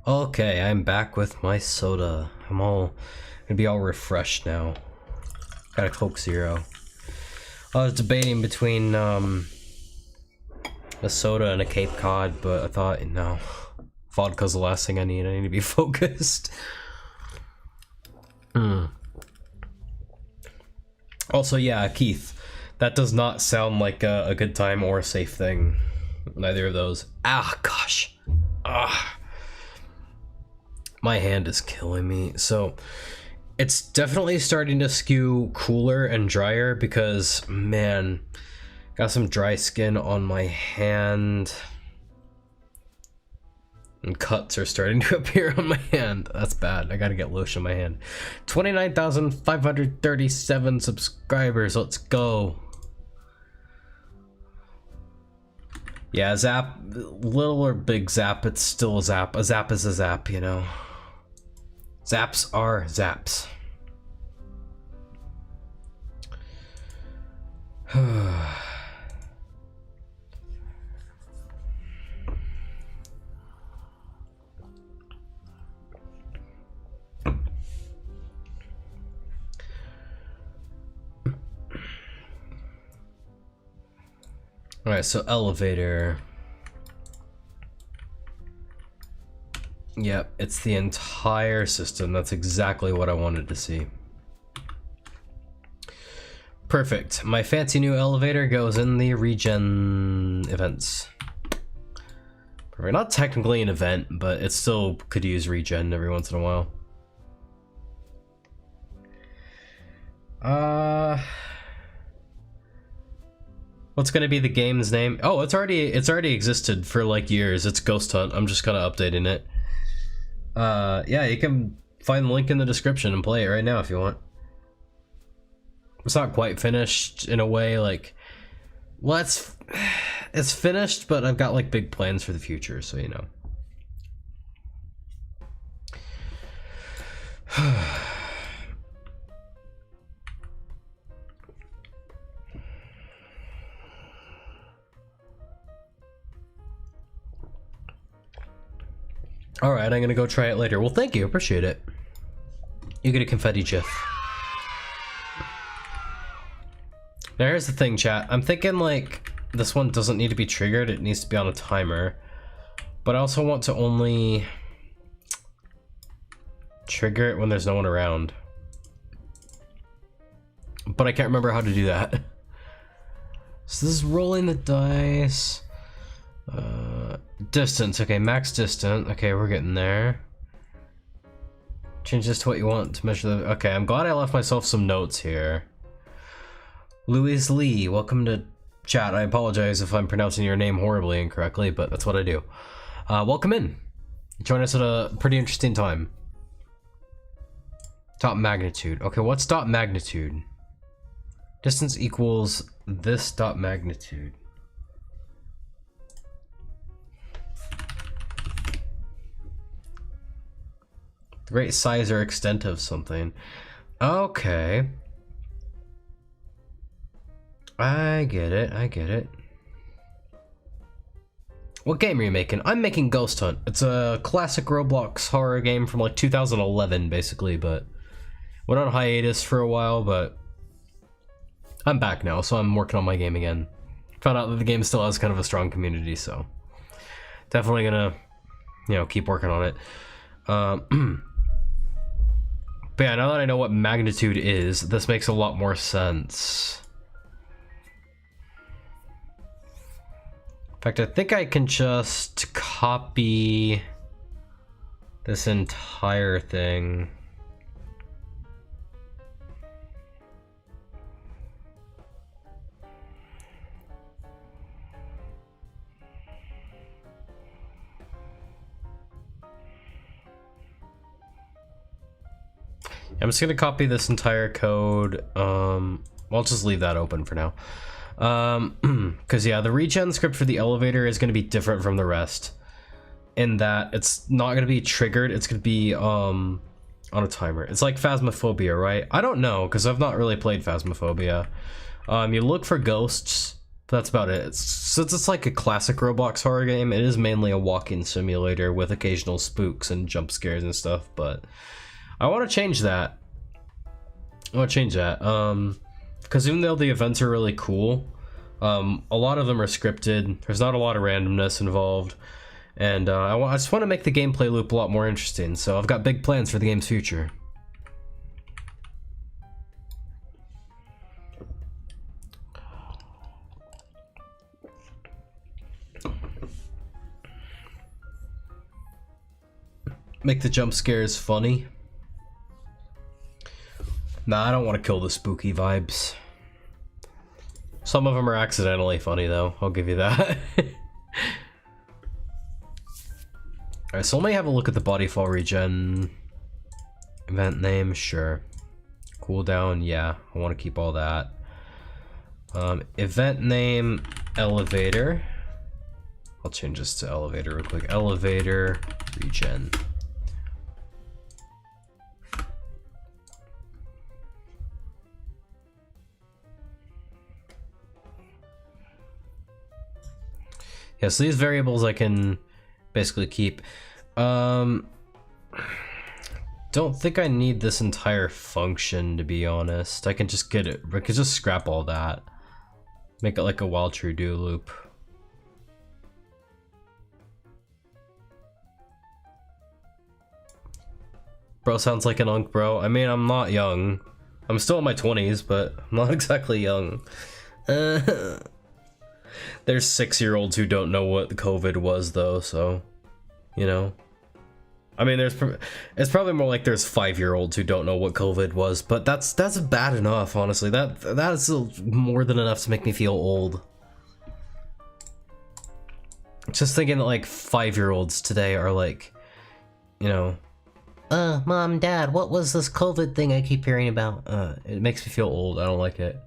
Okay, I'm back with my soda. I'm gonna be all refreshed now. Got a Coke Zero. I was debating between a soda and a Cape Cod, but I thought, no, vodka's the last thing I need. I need to be focused. Also, yeah, Keith, that does not sound like a good time or a safe thing. Neither of those. Ah, gosh. Ah. My hand is killing me. So, it's definitely starting to skew cooler and drier because, man, got some dry skin on my hand. And cuts are starting to appear on my hand. That's bad. I gotta get lotion on my hand. 29,537 subscribers. Let's go. Yeah, zap, little or big zap, it's still a zap. A zap is a zap, you know. Zaps are zaps. Alright, so elevator. Yep, it's the entire system. That's exactly what I wanted to see. Perfect. My fancy new elevator goes in the regen events. Perfect. Not technically an event, but it still could use regen every once in a while. What's gonna be the game's name? Oh, it's already existed for like years. It's Ghost Hunt. I'm just kind of updating it. Yeah, you can find the link in the description and play it right now if you want. It's not quite finished in a way, like, well, it's finished, but I've got like big plans for the future, so you know. Alright, I'm gonna go try it later. Well, thank you, appreciate it. You get a confetti gif. Now here's the thing, chat. I'm thinking like this one doesn't need to be triggered, it needs to be on a timer. But I also want to only trigger it when there's no one around. But I can't remember how to do that. So this is rolling the dice. Distance, okay, max distance. Okay, we're getting there. Change this to what you want to measure the... Okay, I'm glad I left myself some notes here. Louise Lee, welcome to chat. I apologize if I'm pronouncing your name horribly incorrectly, but that's what I do. Welcome in. Join us at a pretty interesting time. Dot magnitude. Okay, what's dot magnitude? Distance equals this dot magnitude. The great size or extent of something. Okay. I get it, I get it. What game are you making? I'm making Ghost Hunt. It's a classic Roblox horror game from like 2011, basically, but went on hiatus for a while, but I'm back now, so I'm working on my game again. Found out that the game still has kind of a strong community, so definitely gonna, you know, keep working on it. But yeah, now that I know what magnitude is, this makes a lot more sense. In fact, I think I can just copy this entire thing. I'm just gonna copy this entire code. I'll just leave that open for now. Because yeah, the regen script for the elevator is gonna be different from the rest. In that it's not gonna be triggered, it's gonna be on a timer. It's like Phasmophobia, right? I don't know, because I've not really played Phasmophobia. You look for ghosts But that's about it. Since it's like a classic Roblox horror game, it is mainly a walking simulator with occasional spooks and jump scares and stuff, but I want to change that. Because even though the events are really cool, a lot of them are scripted. There's not a lot of randomness involved, and I just want to make the gameplay loop a lot more interesting, so I've got big plans for the game's future. Make the jump scares funny. Nah, I don't want to kill the spooky vibes. Some of them are accidentally funny though, I'll give you that. Alright, so let me have a look at the body fall regen. Event name, sure. Cooldown, yeah, I want to keep all that. Event name, elevator. I'll change this to elevator real quick. Elevator, regen. Yeah, so these variables I can basically keep. Don't think I need this entire function, to be honest. I can just get it. I can just scrap all that. Make it like a while true do loop. Bro sounds like an unk, bro. I mean, I'm not young. I'm still in my 20s, but I'm not exactly young. There's 6-year-olds who don't know what COVID was, though, so, you know. I mean, it's probably more like there's 5-year-olds who don't know what COVID was, but that's bad enough, honestly. That is more than enough to make me feel old. Just thinking that, like, 5-year-olds today are like, you know, Mom, Dad, what was this COVID thing I keep hearing about? It makes me feel old. I don't like it.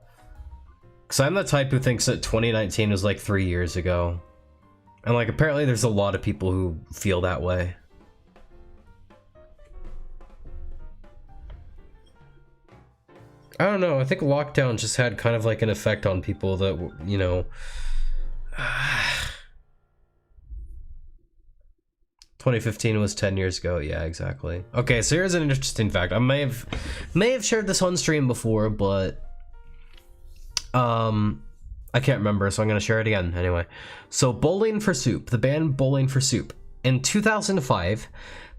Because I'm the type who thinks that 2019 was like 3 years ago. And like apparently there's a lot of people who feel that way. I don't know, I think lockdown just had kind of like an effect on people that, you know... 2015 was 10 years ago, yeah, exactly. Okay, so here's an interesting fact. I may have shared this on stream before, but... I can't remember, so I'm gonna share it again anyway. So Bowling for Soup, the band Bowling for Soup, in 2005,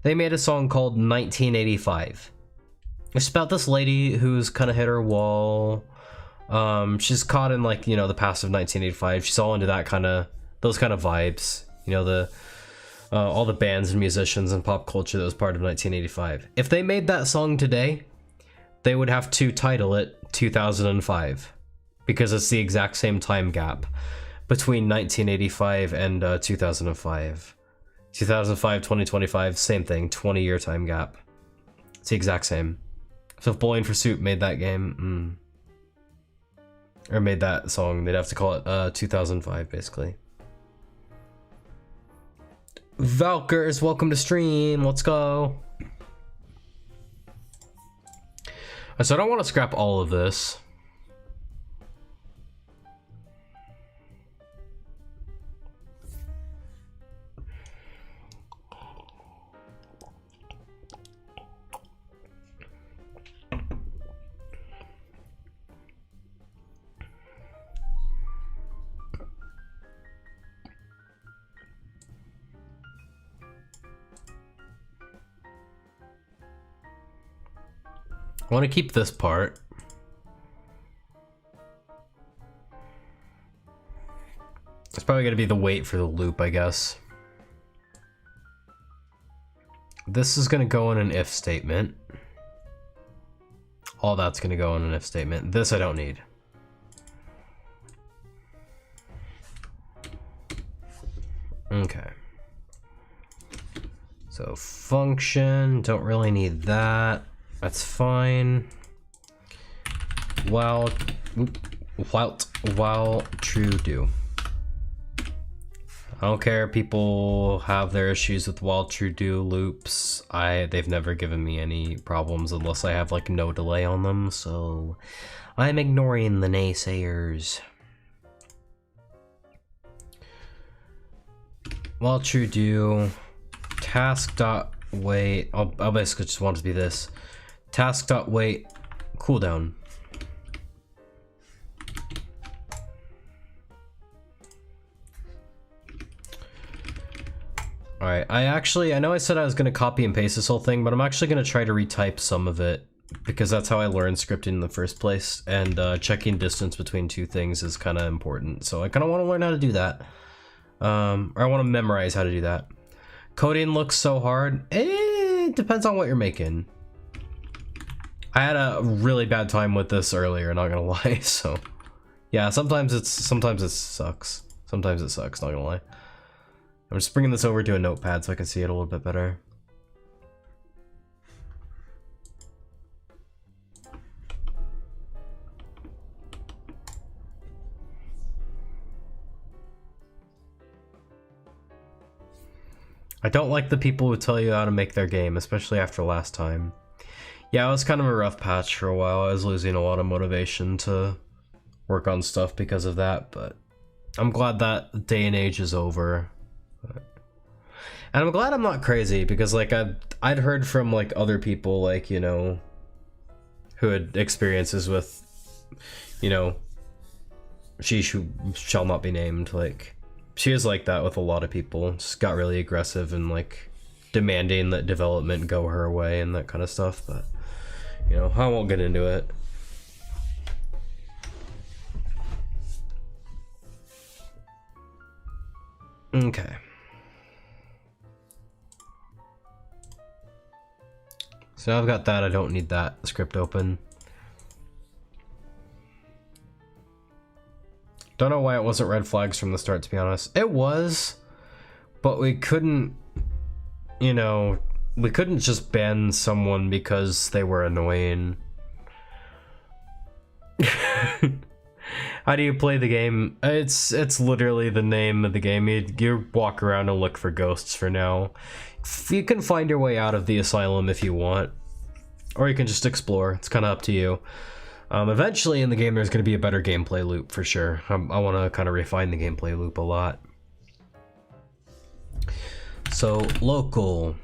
they made a song called 1985. It's about this lady who's kind of hit her wall. She's caught in like, you know, the past of 1985. She's all into that those kind of vibes. You know, all the bands and musicians and pop culture that was part of 1985. If they made that song today, they would have to title it 2005. Because it's the exact same time gap between 1985 and 2005. 2005, 2025, same thing, 20-year time gap. It's the exact same. So if Bowling for Soup made that game, or made that song, they'd have to call it 2005, basically. Valkers, welcome to stream, let's go. So I don't want to scrap all of this. I want to keep this part. It's probably going to be the wait for the loop, I guess. This is going to go in an if statement. All that's going to go in an if statement. This I don't need. Okay. So function, don't really need that. That's fine. While true do. I don't care if people have their issues with while true do loops. They've never given me any problems unless I have like no delay on them, so I'm ignoring the naysayers. while true do task dot wait. I'll basically just want it to be this task dot wait cooldown. Alright, I know I said I was going to copy and paste this whole thing, but I'm actually going to try to retype some of it, because that's how I learned scripting in the first place, and checking distance between two things is kind of important, so I kind of want to learn how to do that. Or I want to memorize how to do that. Coding looks so hard. It depends on what you're making. I had a really bad time with this earlier, not gonna lie, so... Yeah, sometimes it sucks. Sometimes it sucks, not gonna lie. I'm just bringing this over to a notepad so I can see it a little bit better. I don't like the people who tell you how to make their game, especially after last time. Yeah, it was kind of a rough patch for a while. I was losing a lot of motivation to work on stuff because of that, but I'm glad that day and age is over. And I'm glad I'm not crazy, because like I'd heard from like other people, like, you know, who had experiences with, you know, she who shall not be named, like she is like that with a lot of people. Just got really aggressive and like demanding that development go her way and that kind of stuff, but you know, I won't get into it. Okay. So now I've got that, I don't need that script open. Don't know why it wasn't red flags from the start, to be honest. It was, but we couldn't, you know, we couldn't just ban someone because they were annoying. How do you play the game? It's literally the name of the game. You walk around and look for ghosts for now. You can find your way out of the asylum if you want, or you can just explore. It's kind of up to you. Eventually in the game there's going to be a better gameplay loop for sure. I want to kind of refine the gameplay loop a lot. So local.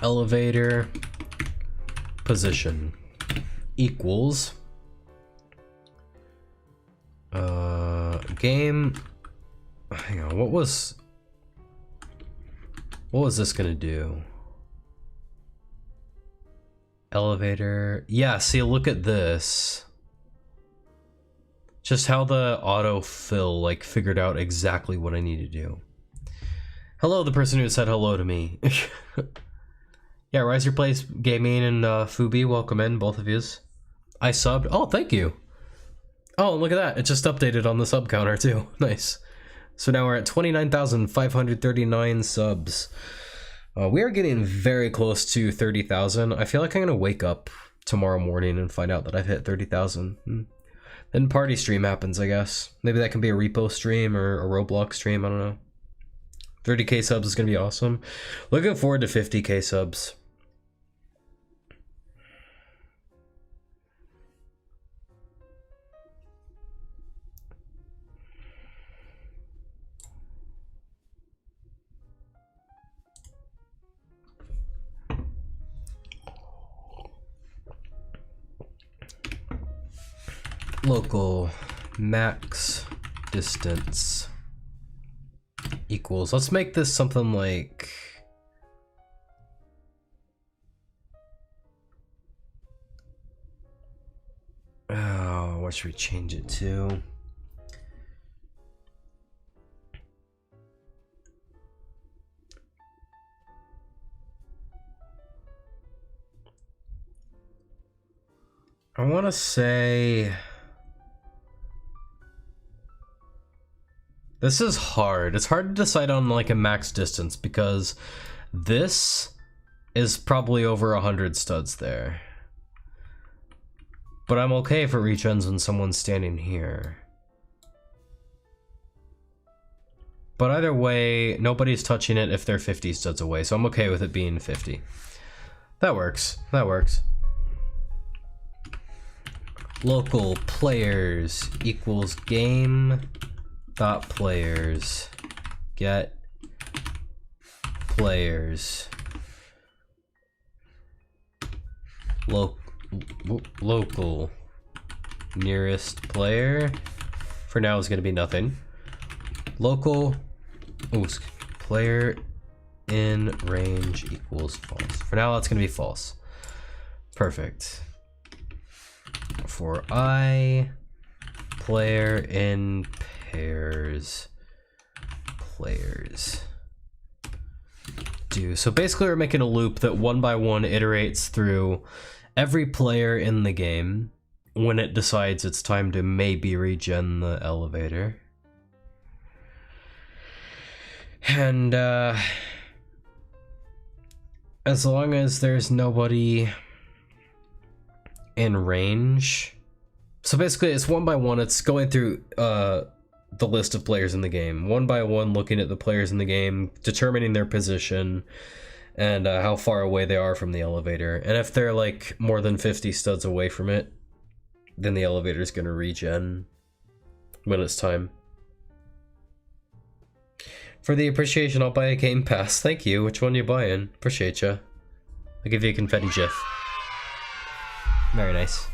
Elevator position equals game. Hang on, what was this gonna do? Elevator. Yeah, see, look at this. Just how the autofill like figured out exactly what I need to do. Hello, the person who said hello to me. Yeah, Rise Your Place Gaming and Fubi, welcome in, both of yous. I subbed. Oh, thank you. Oh, look at that. It just updated on the sub counter too. Nice. So now we're at 29,539 subs. We are getting very close to 30,000. I feel like I'm going to wake up tomorrow morning and find out that I've hit 30,000. Then party stream happens, I guess. Maybe that can be a repo stream or a Roblox stream, I don't know. 30k subs is going to be awesome. Looking forward to 50k subs. Local max distance equals, let's make this something like what should we change it to? I want to say this is hard. It's hard to decide on like a max distance because this is probably over 100 studs there. But I'm okay if it regens when someone's standing here. But either way, nobody's touching it if they're 50 studs away, so I'm okay with it being 50. That works. That works. local players equals game dot players get players local nearest player for now is going to be nothing. Local player in range equals false. For now that's going to be false. Perfect. For I, player in pairs players do. So basically we're making a loop that one by one iterates through every player in the game when it decides it's time to maybe regen the elevator. And as long as there's nobody in range. So basically it's one by one, it's going through the list of players in the game. One by one, looking at the players in the game, determining their position and how far away they are from the elevator. And if they're like more than 50 studs away from it, then the elevator is going to regen when it's time. For the appreciation, I'll buy a Game Pass. Thank you. Which one you buying? Appreciate ya. I'll give you a confetti gif. Very nice.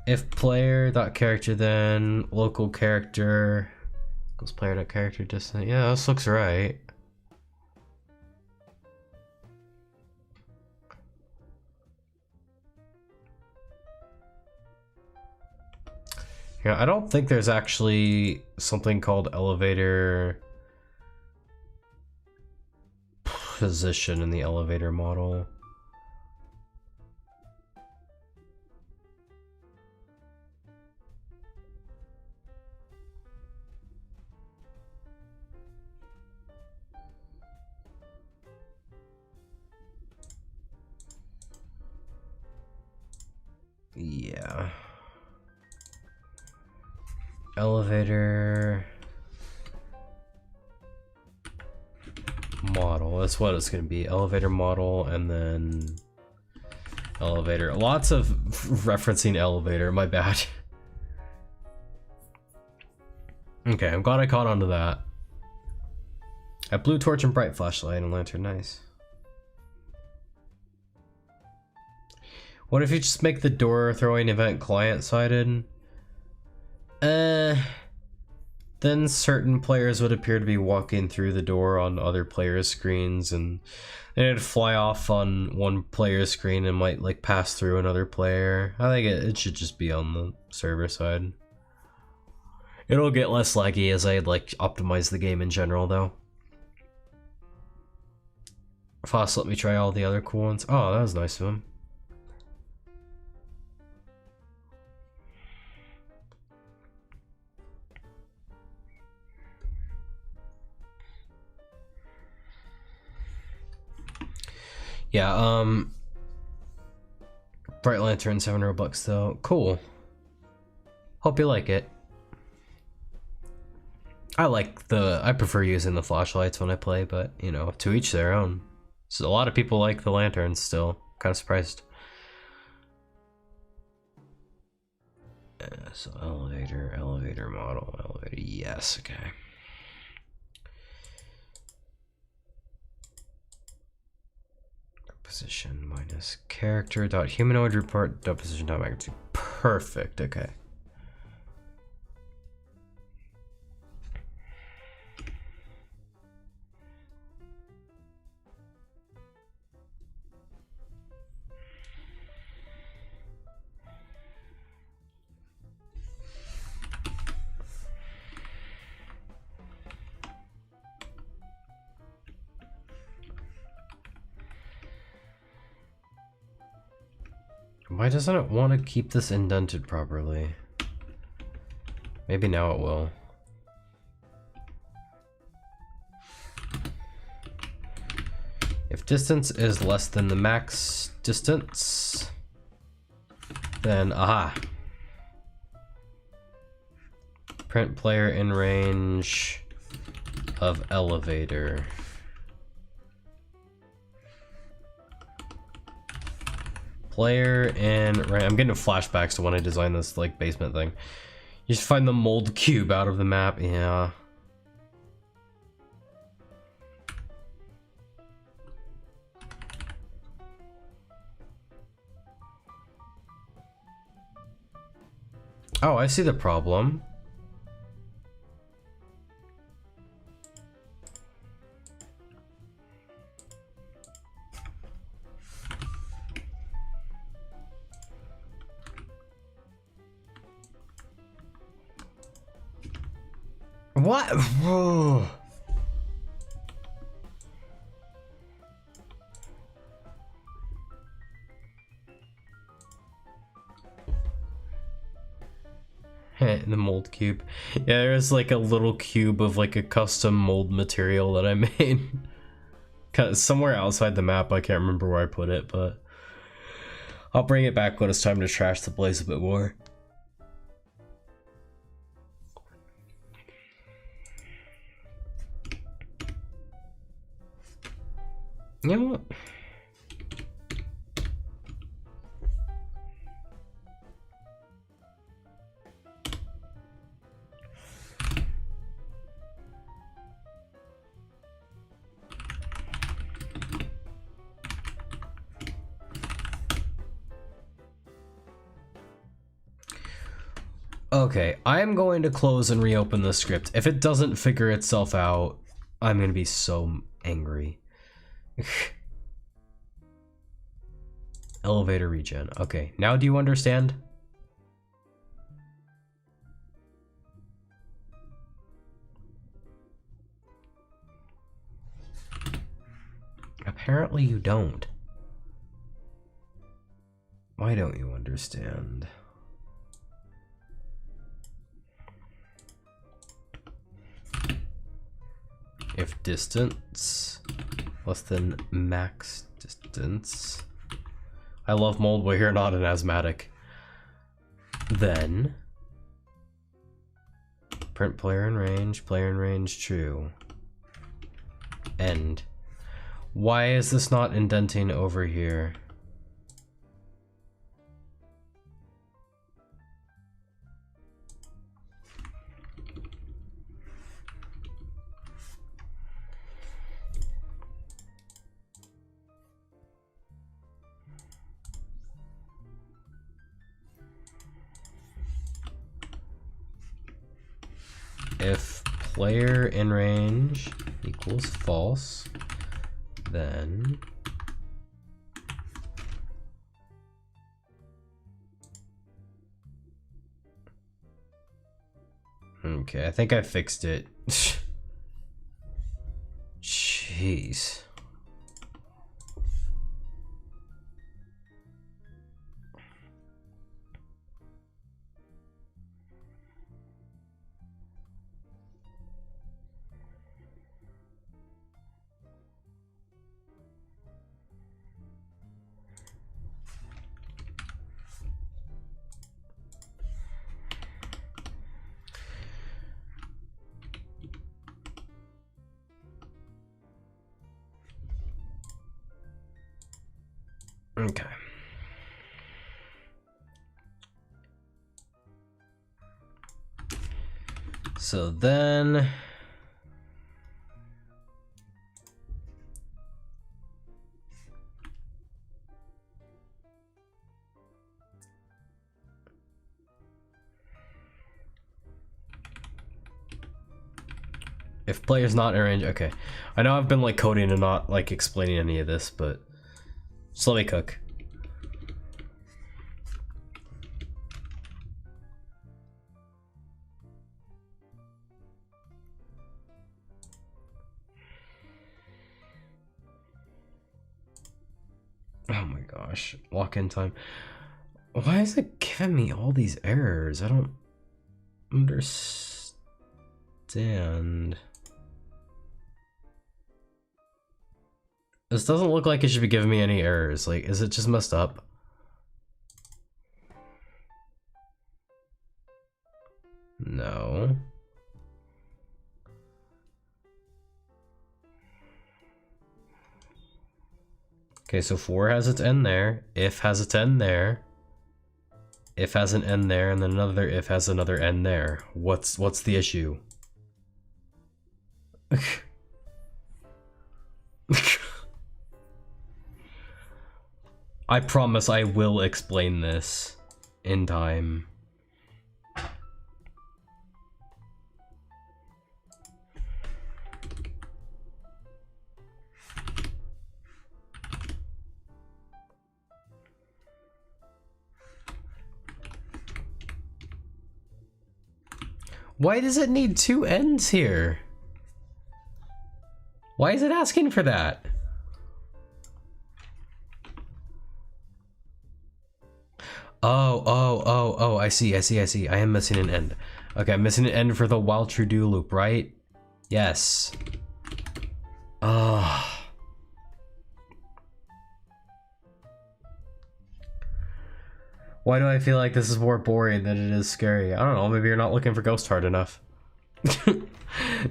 If player.character, then local character equals player.character distance. Yeah, this looks right. Yeah, I don't think there's actually something called elevator position in the elevator model. Yeah. Elevator model, that's what it's going to be. Elevator model and then elevator. Lots of referencing elevator, my bad. Okay, I'm glad I caught on to that. A blue torch and bright flashlight and lantern, nice. What if you just make the door throwing event client-sided? Then certain players would appear to be walking through the door on other players' screens, and it'd fly off on one player's screen and might like pass through another player. I think it should just be on the server side. It'll get less laggy as I like optimize the game in general, though. Foss let me try all the other cool ones. Oh, that was nice of him. Yeah, Bright Lantern, 700 bucks though. Cool. Hope you like it. I prefer using the flashlights when I play, but you know, to each their own. So a lot of people like the lanterns still. Kind of surprised. So elevator model, elevator, yes, okay. Position minus character dot humanoid report dot position dot magnitude. Perfect, okay. Why doesn't it want to keep this indented properly? Maybe now it will. If distance is less than the max distance, then aha. Print player in range of elevator. Player and right, I'm getting flashbacks to when I designed this like basement thing. You just find the mold cube out of the map, yeah. Oh, I see the problem. What? Whoa. The mold cube. Yeah, there's like a little cube of like a custom mold material that I made. Somewhere outside the map, I can't remember where I put it, but I'll bring it back when it's time to trash the place a bit more. You know what? Okay, I'm going to close and reopen the script. If it doesn't figure itself out, I'm gonna be so angry. Elevator regen. Okay, now do you understand? Apparently you don't. Why don't you understand? If distance less than max distance. I love mold, but you're not an asthmatic. Then print player in range true. End. Why is this not indenting over here? If player in range equals false, then okay, I think I fixed it. Jeez. Okay. So then if player's not in range, okay. I know I've been like coding and not like explaining any of this, but just let me cook. Oh my gosh, lock-in time. Why is it giving me all these errors? I don't understand. This doesn't look like it should be giving me any errors. Like, is it just messed up? No. Okay, so 4 has its end there, if has its end there, if has an end there, and then another if has another end there. What's the issue? I promise I will explain this in time. Why does it need 2 ends here? Why is it asking for that? Oh, I see. I am missing an end. Okay, I'm missing an end for the while true do loop, right? Yes. Why do I feel like this is more boring than it is scary? I don't know, maybe you're not looking for Ghost hard enough.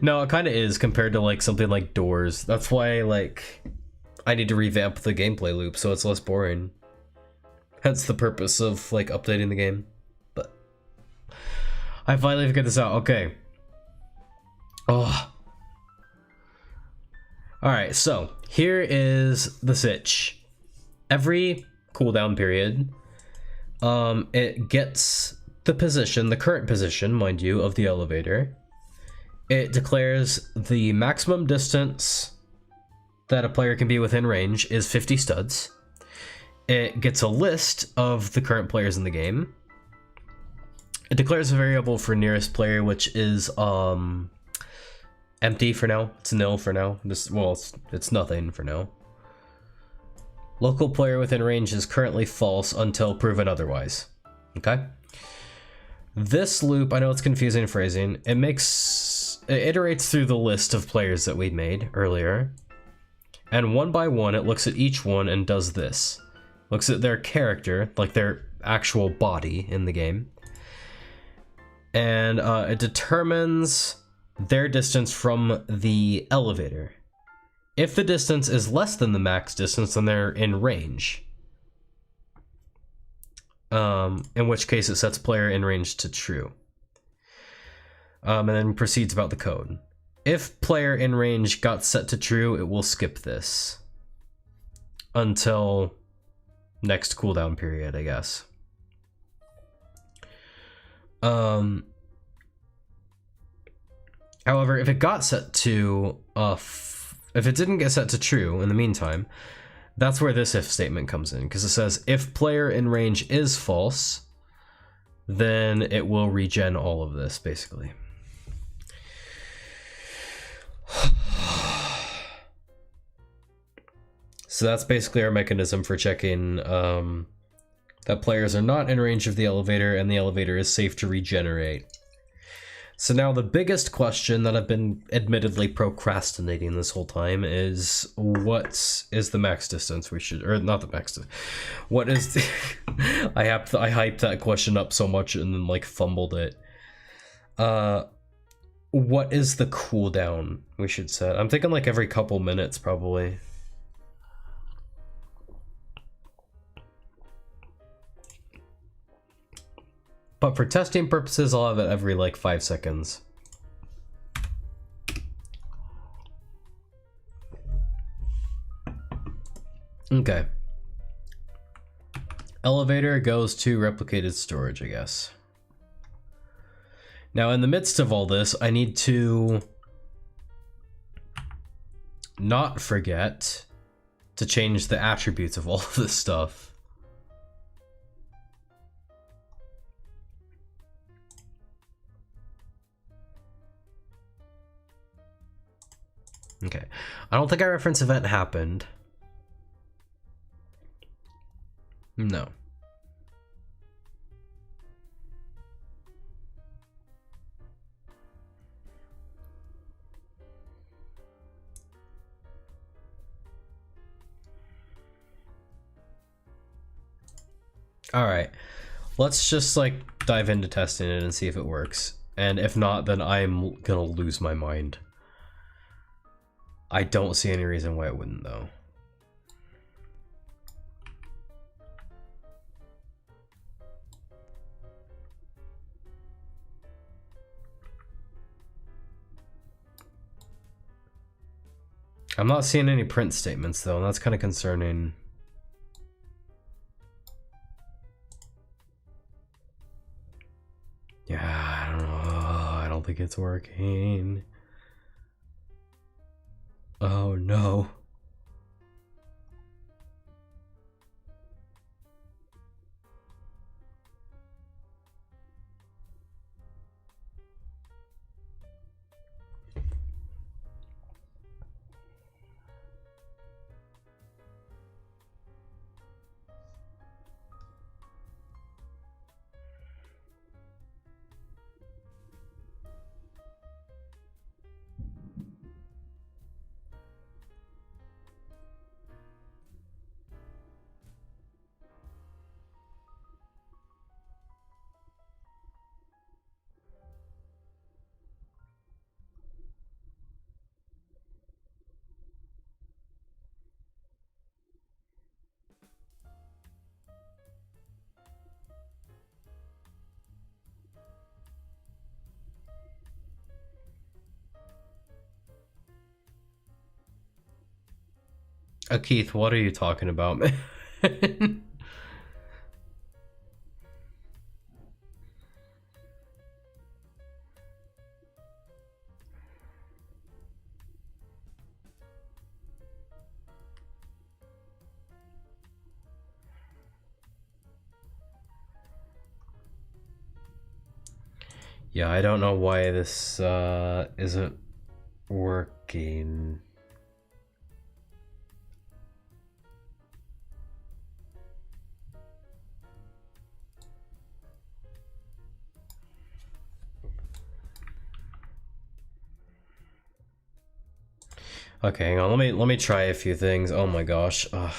No, it kind of is compared to like something like Doors. That's why like I need to revamp the gameplay loop so it's less boring. Hence the purpose of like updating the game. But I finally figured this out. Okay. Oh. Alright, so here is the sitch. Every cooldown period, it gets the position, the current position, mind you, of the elevator. It declares the maximum distance that a player can be within range is 50 studs. It gets a list of the current players in the game. It declares a variable for nearest player, which is empty for now. It's nil for now. It's nothing for now. Local player within range is currently false until proven otherwise. Okay? This loop, I know it's confusing phrasing. It iterates through the list of players that we made earlier. And one by one, it looks at each one and does this. Looks at their character, like their actual body in the game. And it determines their distance from the elevator. If the distance is less than the max distance, then they're in range. In which case it sets player in range to true. And then proceeds about the code. If player in range got set to true, it will skip this. Until next cooldown period, I guess. However, if it got set to, if it didn't get set to true in the meantime, that's where this if statement comes in, because it says if player in range is false, then it will regen all of this, basically. So that's basically our mechanism for checking that players are not in range of the elevator and the elevator is safe to regenerate. So now the biggest question that I've been admittedly procrastinating this whole time is what is the max distance we should, or not the max, what is the, I hyped that question up so much and then like fumbled it. What is the cooldown we should set? I'm thinking like every couple minutes probably. But for testing purposes, I'll have it every like 5 seconds. Okay. Elevator goes to replicated storage, I guess. Now, in the midst of all this, I need to not forget to change the attributes of all of this stuff. Okay, I don't think our reference event happened. No. All right, let's just like dive into testing it and see if it works. And if not, then I'm gonna lose my mind. I don't see any reason why it wouldn't, though. I'm not seeing any print statements though, and that's kind of concerning. Yeah, I don't know. I don't think it's working. Oh no. Keith, what are you talking about, man? Yeah, I don't know why this isn't working. Okay, hang on. Let me try a few things. Oh my gosh. Ugh.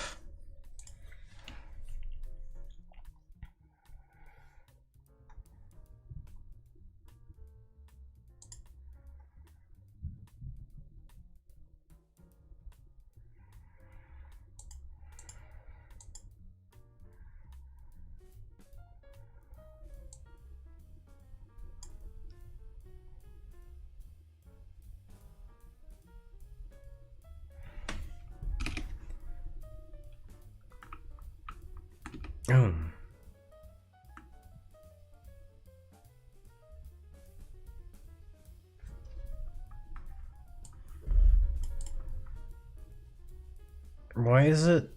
Oh. Why is it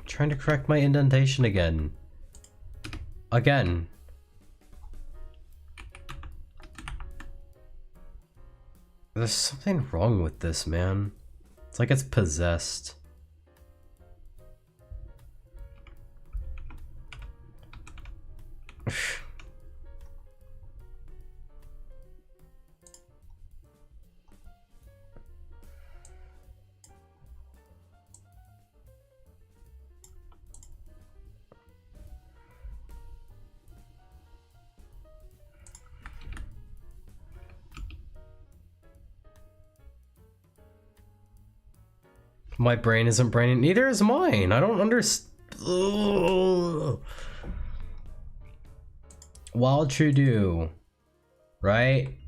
trying to correct my indentation again? Again. There's something wrong with this, man. It's like it's possessed. My brain isn't braining. Neither is mine. I don't understand. Wild True Do. Right?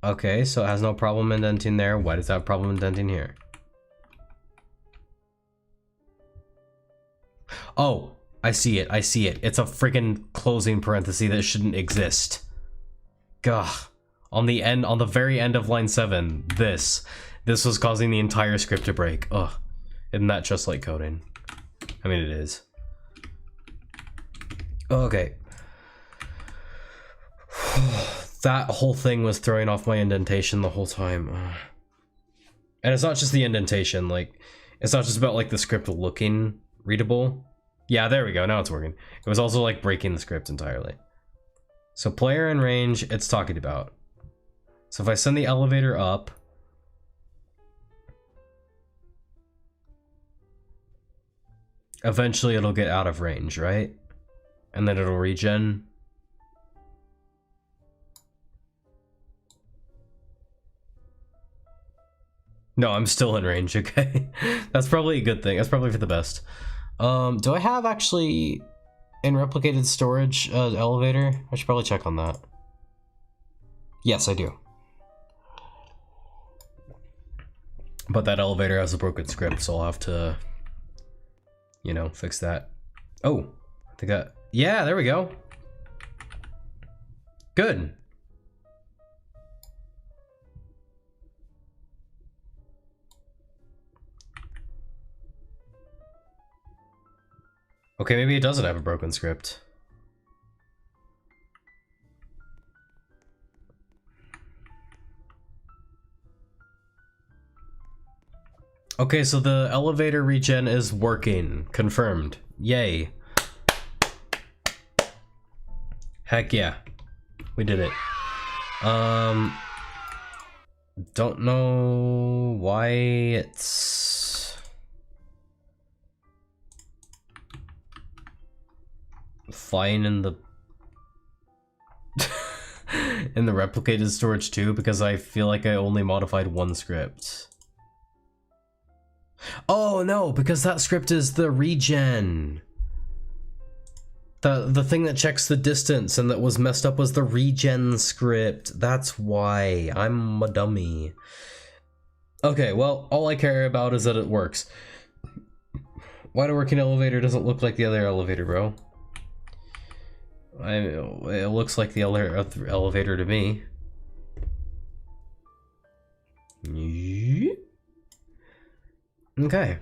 Okay, so it has no problem indenting there. Why does that have problem indenting here? Oh, I see it. I see it. It's a freaking closing parenthesis that shouldn't exist. Gah. On the very end of line 7, this was causing the entire script to break. Ugh. Isn't that just like coding? I mean, it is. Okay. That whole thing was throwing off my indentation the whole time. And it's not just the indentation, like, it's not just about like the script looking readable. Yeah, there we go, now it's working. It was also like breaking the script entirely. So player and range, it's talking about. So if I send the elevator up, eventually it'll get out of range, right? And then it'll regen. No, I'm still in range, okay? That's probably a good thing. That's probably for the best. Do I have actually in replicated storage elevator? I should probably check on that. Yes, I do. But that elevator has a broken script, so I'll have to, you know, fix that. Oh, I think that, yeah, there we go. Good. Okay, maybe it doesn't have a broken script. Okay, so the elevator regen is working. Confirmed. Yay. Heck yeah. We did it. Don't know why it's fine in the in the replicated storage too, because I feel like I only modified one script. Oh no, because that script is the regen. The thing that checks the distance and that was messed up was the regen script. That's why. I'm a dummy. Okay, well, all I care about is that it works. Why the working elevator doesn't look like the other elevator, bro? It looks like the other elevator to me. Okay.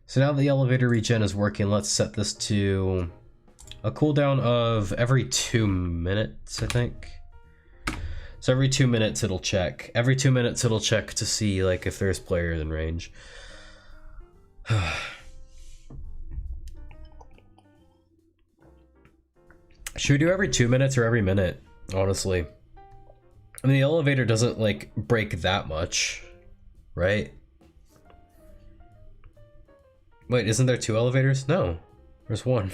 So now the elevator regen is working, let's set this to a cooldown of every 2 minutes, I think. So every 2 minutes it'll check. Every 2 minutes it'll check to see like if there's players in range. Should we do every 2 minutes or every minute? Honestly. I mean, the elevator doesn't like break that much, right? Wait, isn't there 2 elevators? No, there's 1.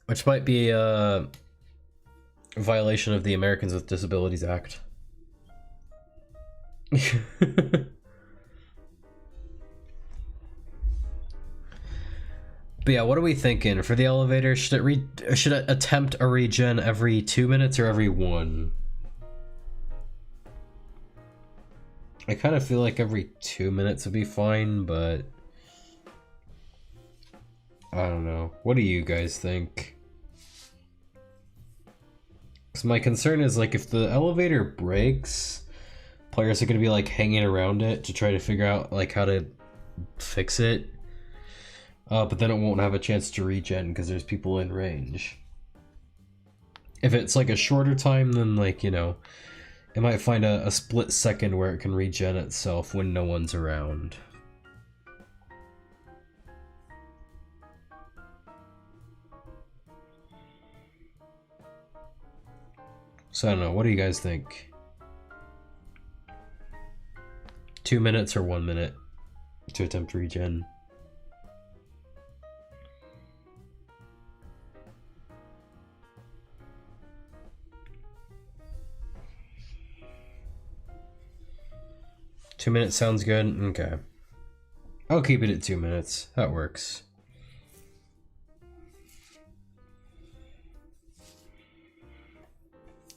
Which might be a violation of the Americans with Disabilities Act. But yeah, what are we thinking for the elevator? Should it attempt a regen every 2 minutes or every 1? I kind of feel like every 2 minutes would be fine, but I don't know. What do you guys think? Because my concern is like if the elevator breaks, players are going to be like hanging around it to try to figure out like how to fix it. But then it won't have a chance to regen because there's people in range. If it's like a shorter time, then like, you know, it might find a split second where it can regen itself when no one's around. So I don't know, what do you guys think? 2 minutes or 1 minute to attempt regen? Two minutes sounds good? Okay. I'll keep it at 2 minutes. That works.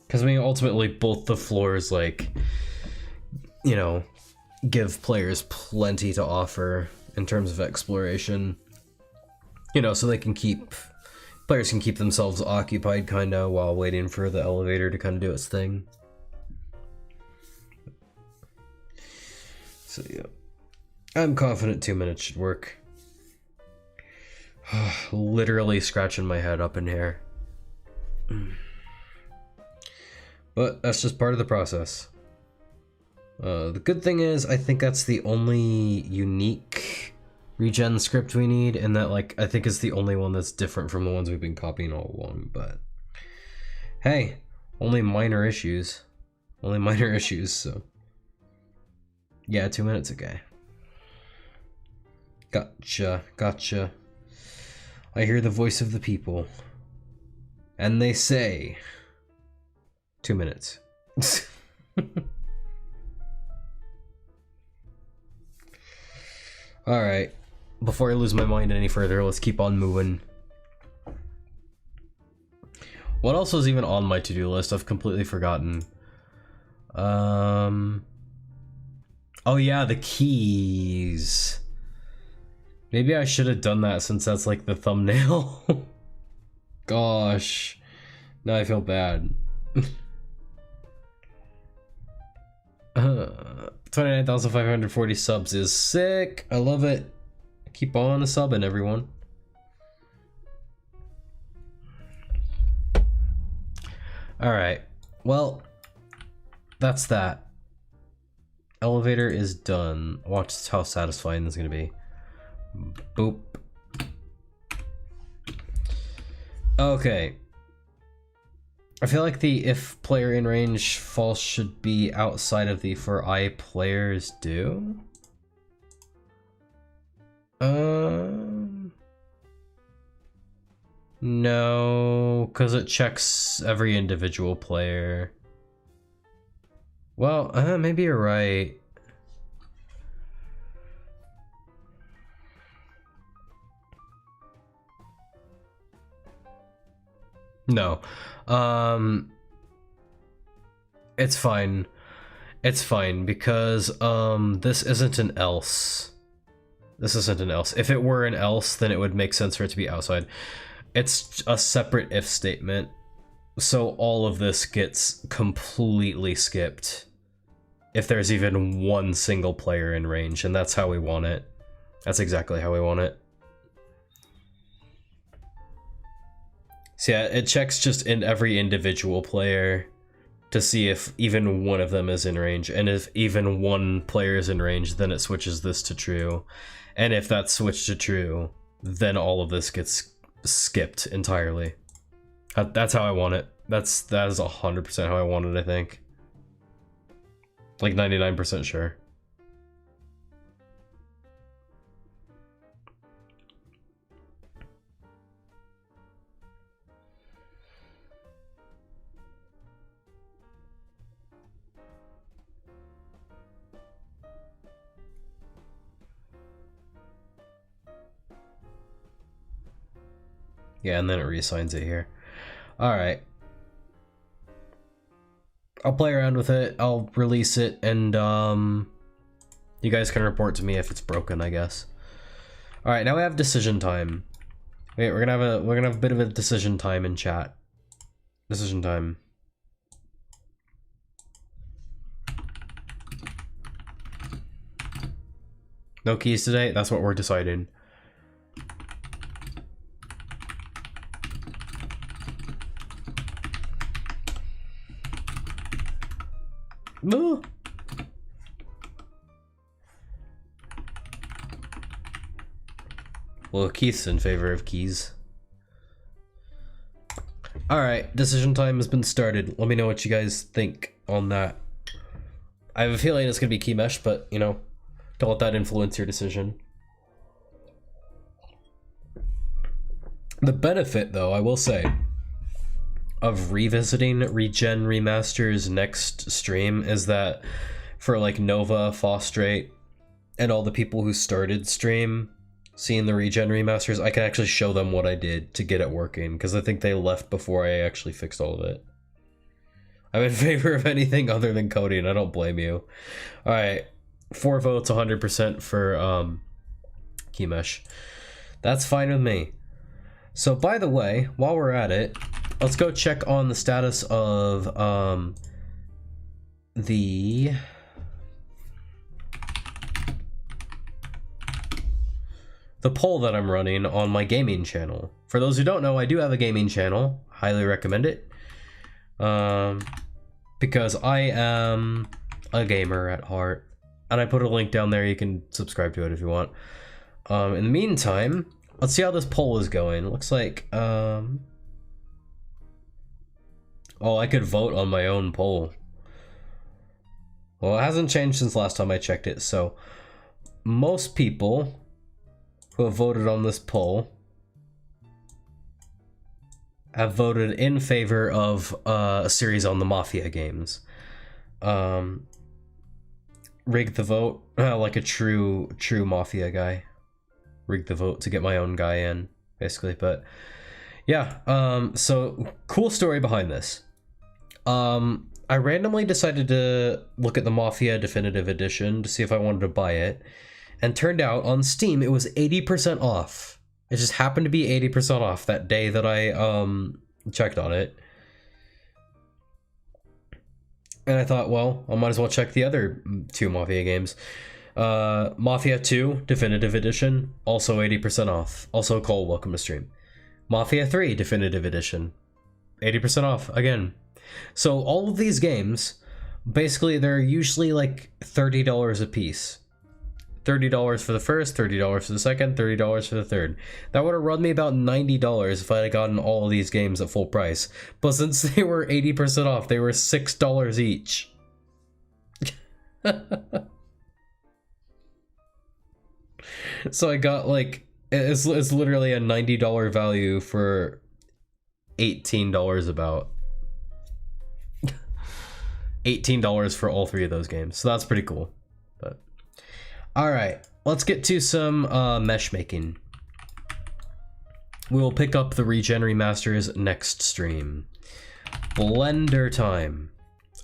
Because I mean, ultimately, both the floors, like, you know, give players plenty to offer in terms of exploration. You know, so they can players can keep themselves occupied, kind of, while waiting for the elevator to kind of do its thing. So yeah, I'm confident 2 minutes should work. Literally scratching my head up in here. But that's just part of the process. The good thing is, I think that's the only unique regen script we need, and that, like, I think is the only one that's different from the ones we've been copying all along, but hey, only minor issues. Only minor issues, so yeah, 2 minutes, okay. Gotcha. I hear the voice of the people, and they say 2 minutes. Alright, before I lose my mind any further, let's keep on moving. What else was even on my to-do list? I've completely forgotten. Oh yeah, the keys. Maybe I should have done that since that's like the thumbnail. Gosh. Now I feel bad. 29,540 subs is sick. I love it. Keep on subbing, everyone. Alright. Well, that's that. Elevator is done. Watch how satisfying this is gonna be. Boop. Okay. I feel like the if player in range false should be outside of the for I players do. No, because it checks every individual player. Well, maybe you're right. No. It's fine. It's fine because this isn't an else. This isn't an else. If it were an else, then it would make sense for it to be outside. It's a separate if statement. So all of this gets completely skipped if there's even one single player in range, and that's how we want it. That's exactly how we want it. So yeah, it checks just in every individual player to see if even one of them is in range, and if even one player is in range, then it switches this to true. And if that's switched to true, then all of this gets skipped entirely. That's how I want it. That is 100% how I want it, I think. Like 99% sure. Yeah, and then it reassigns it here. Alright. I'll play around with it, I'll release it, and you guys can report to me if it's broken, I guess. Alright, now we have decision time. Wait, we're gonna have a bit of a decision time in chat. Decision time. No keys today? That's what we're deciding. Ooh. Well, Keith's in favor of keys. Alright, decision time has been started. Let me know what you guys think on that. I have a feeling it's gonna be key mesh, but, you know, don't let that influence your decision. The benefit, though, I will say, of revisiting Regen Remaster's next stream is that for like Nova, Fostrate, and all the people who started stream seeing the Regen Remasters, I can actually show them what I did to get it working, because I think they left before I actually fixed all of it. I'm in favor of anything other than coding, I don't blame you. Alright, 4 votes, 100% for key mesh. That's fine with me. So by the way, while we're at it, let's go check on the status of the poll that I'm running on my gaming channel. For those who don't know, I do have a gaming channel. Highly recommend it. Because I am a gamer at heart. And I put a link down there, you can subscribe to it if you want. In the meantime, let's see how this poll is going. It looks like, oh, I could vote on my own poll. Well, it hasn't changed since last time I checked it, so most people who have voted on this poll have voted in favor of a series on the Mafia games. Rig the vote, like a true Mafia guy. Rig the vote to get my own guy in, basically, but yeah, so cool story behind this. I randomly decided to look at the Mafia Definitive Edition to see if I wanted to buy it, and turned out on Steam it was 80% off. It just happened to be 80% off that day that I checked on it. And I thought, well, I might as well check the other two Mafia games. Mafia 2 Definitive Edition, also 80% off. Also, Cole, welcome to stream. Mafia 3 Definitive Edition, 80% off again. So all of these games, basically they're usually like $30 a piece. $30 for the first, $30 for the second, $30 for the third. That would have run me about $90 if I had gotten all of these games at full price. But since they were 80% off, they were $6 each. So I got like, it's literally a $90 value for $18 about. $18 for all three of those games. So that's pretty cool. But all right, let's get to some mesh making. We will pick up the Regen Remasters next stream. Blender time.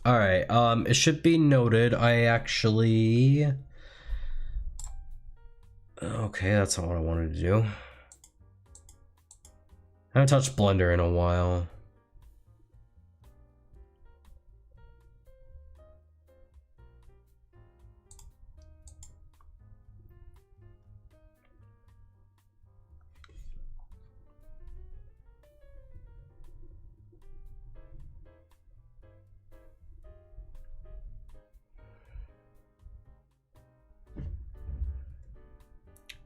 All right, it should be noted I actually... Okay, that's not what I wanted to do. I haven't touched Blender in a while.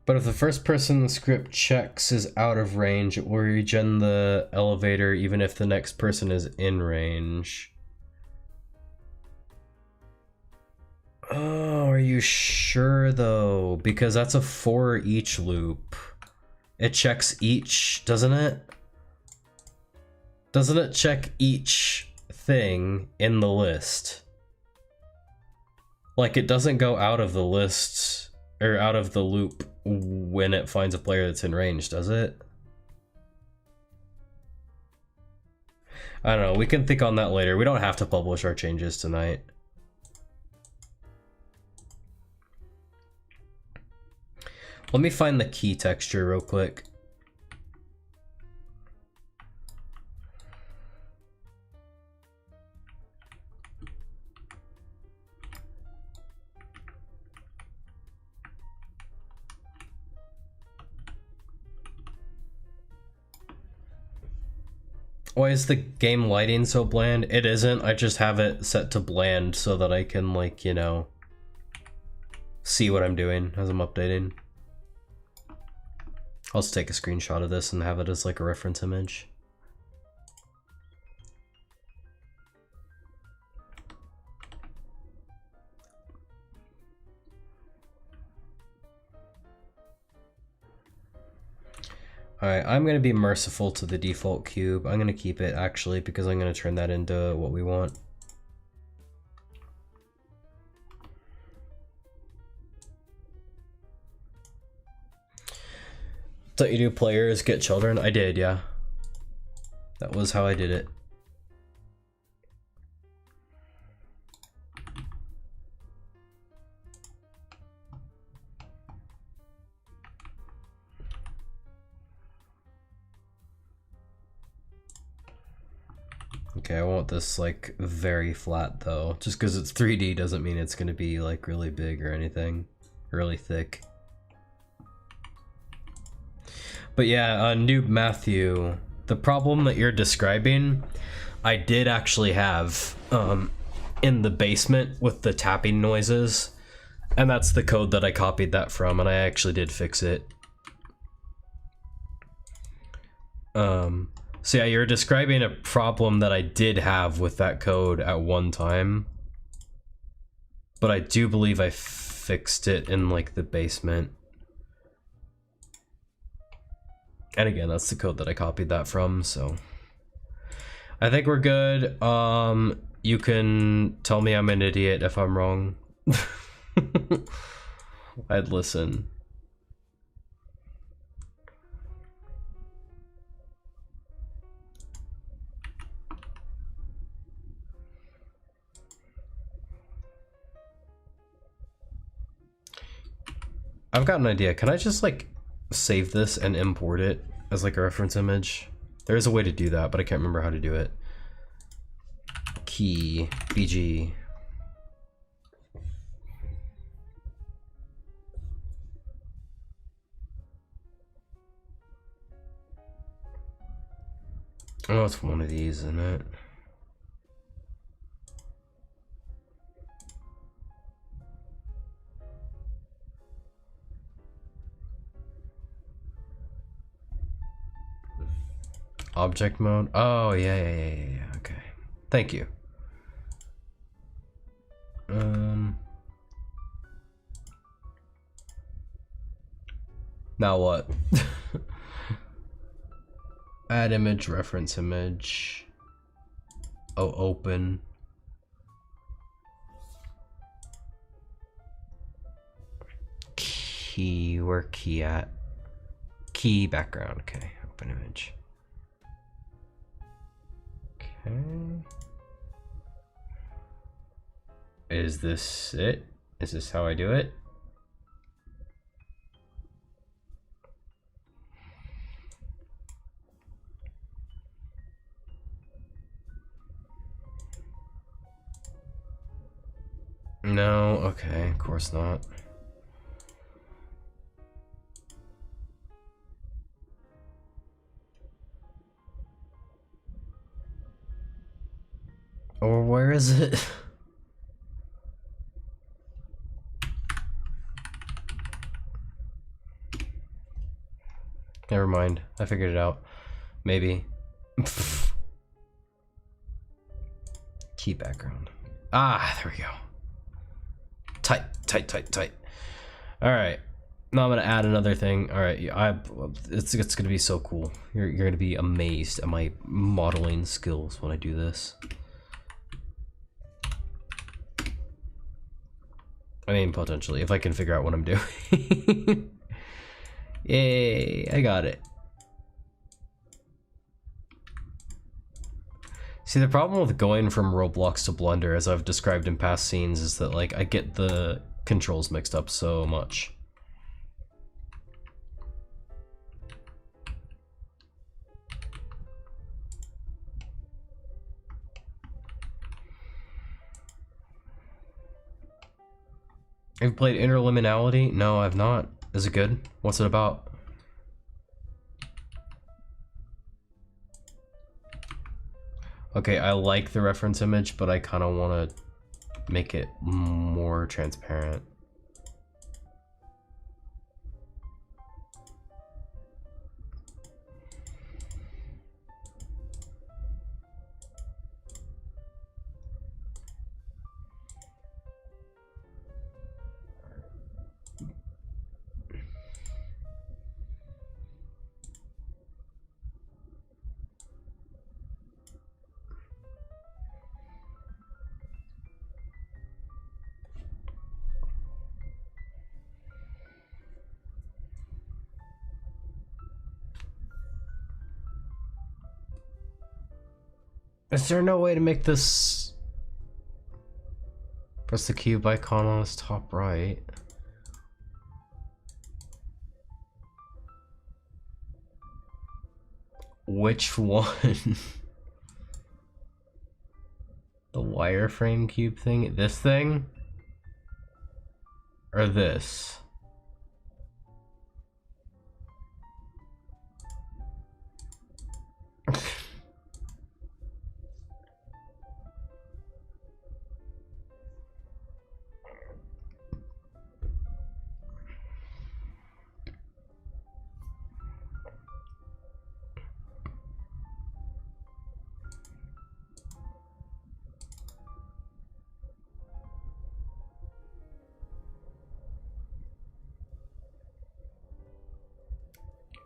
But if the first person the script checks is out of range, it will regen the elevator even if the next person is in range. Oh, are you sure though? Because that's a for each loop. It checks each, doesn't it? Doesn't it check each thing in the list? Like, it doesn't go out of the list, or out of the loop when it finds a player that's in range, does it? I don't know, we can think on that later. We don't have to publish our changes tonight. Let me find the key texture real quick. Why is the game lighting so bland? It isn't, I just have it set to bland so that I can, like, you know, see what I'm doing as I'm updating. I'll just take a screenshot of this and have it as like a reference image. Alright, I'm going to be merciful to the default cube. I'm going to keep it actually because I'm going to turn that into what we want. Don't you do players get children? I did, yeah. That was how I did it. Okay, I want this like very flat though. Just because it's 3D doesn't mean it's going to be like really big or anything. Really thick. But yeah, Noob Matthew, the problem that you're describing, I did actually have in the basement with the tapping noises. And that's the code that I copied that from, and I actually did fix it. So yeah, you're describing a problem that I did have with that code at one time. But I do believe I fixed it in like the basement. And again, that's the code that I copied that from, so I think we're good. You can tell me I'm an idiot if I'm wrong. I'd listen. I've got an idea. Can I just like save this and import it as like a reference image? There is a way to do that, but I can't remember how to do it. Key BG. Oh, it's one of these, isn't it? Object mode. Oh, yeah. Okay. Thank you. Now what? Add image, reference image. Oh, open. Key, where key at? Key background, okay. Open image. Okay. Is this it? Is this how I do it? No, okay, of course not. Or where is it? Never mind, I figured it out. Maybe. Key background. Ah, there we go. Tight. All right, now I'm gonna add another thing. All right, it's gonna be so cool. You're gonna be amazed at my modeling skills when I do this. I mean, potentially, if I can figure out what I'm doing. Yay, I got it. See, the problem with going from Roblox to Blender, as I've described in past scenes, is that like I get the controls mixed up so much. Have you played Interliminality? No, I've not. Is it good? What's it about? Okay, I like the reference image, but I kind of want to make it more transparent. Is there no way to make this... Press the cube icon on this top right. Which one? The wireframe cube thing? This thing? Or this?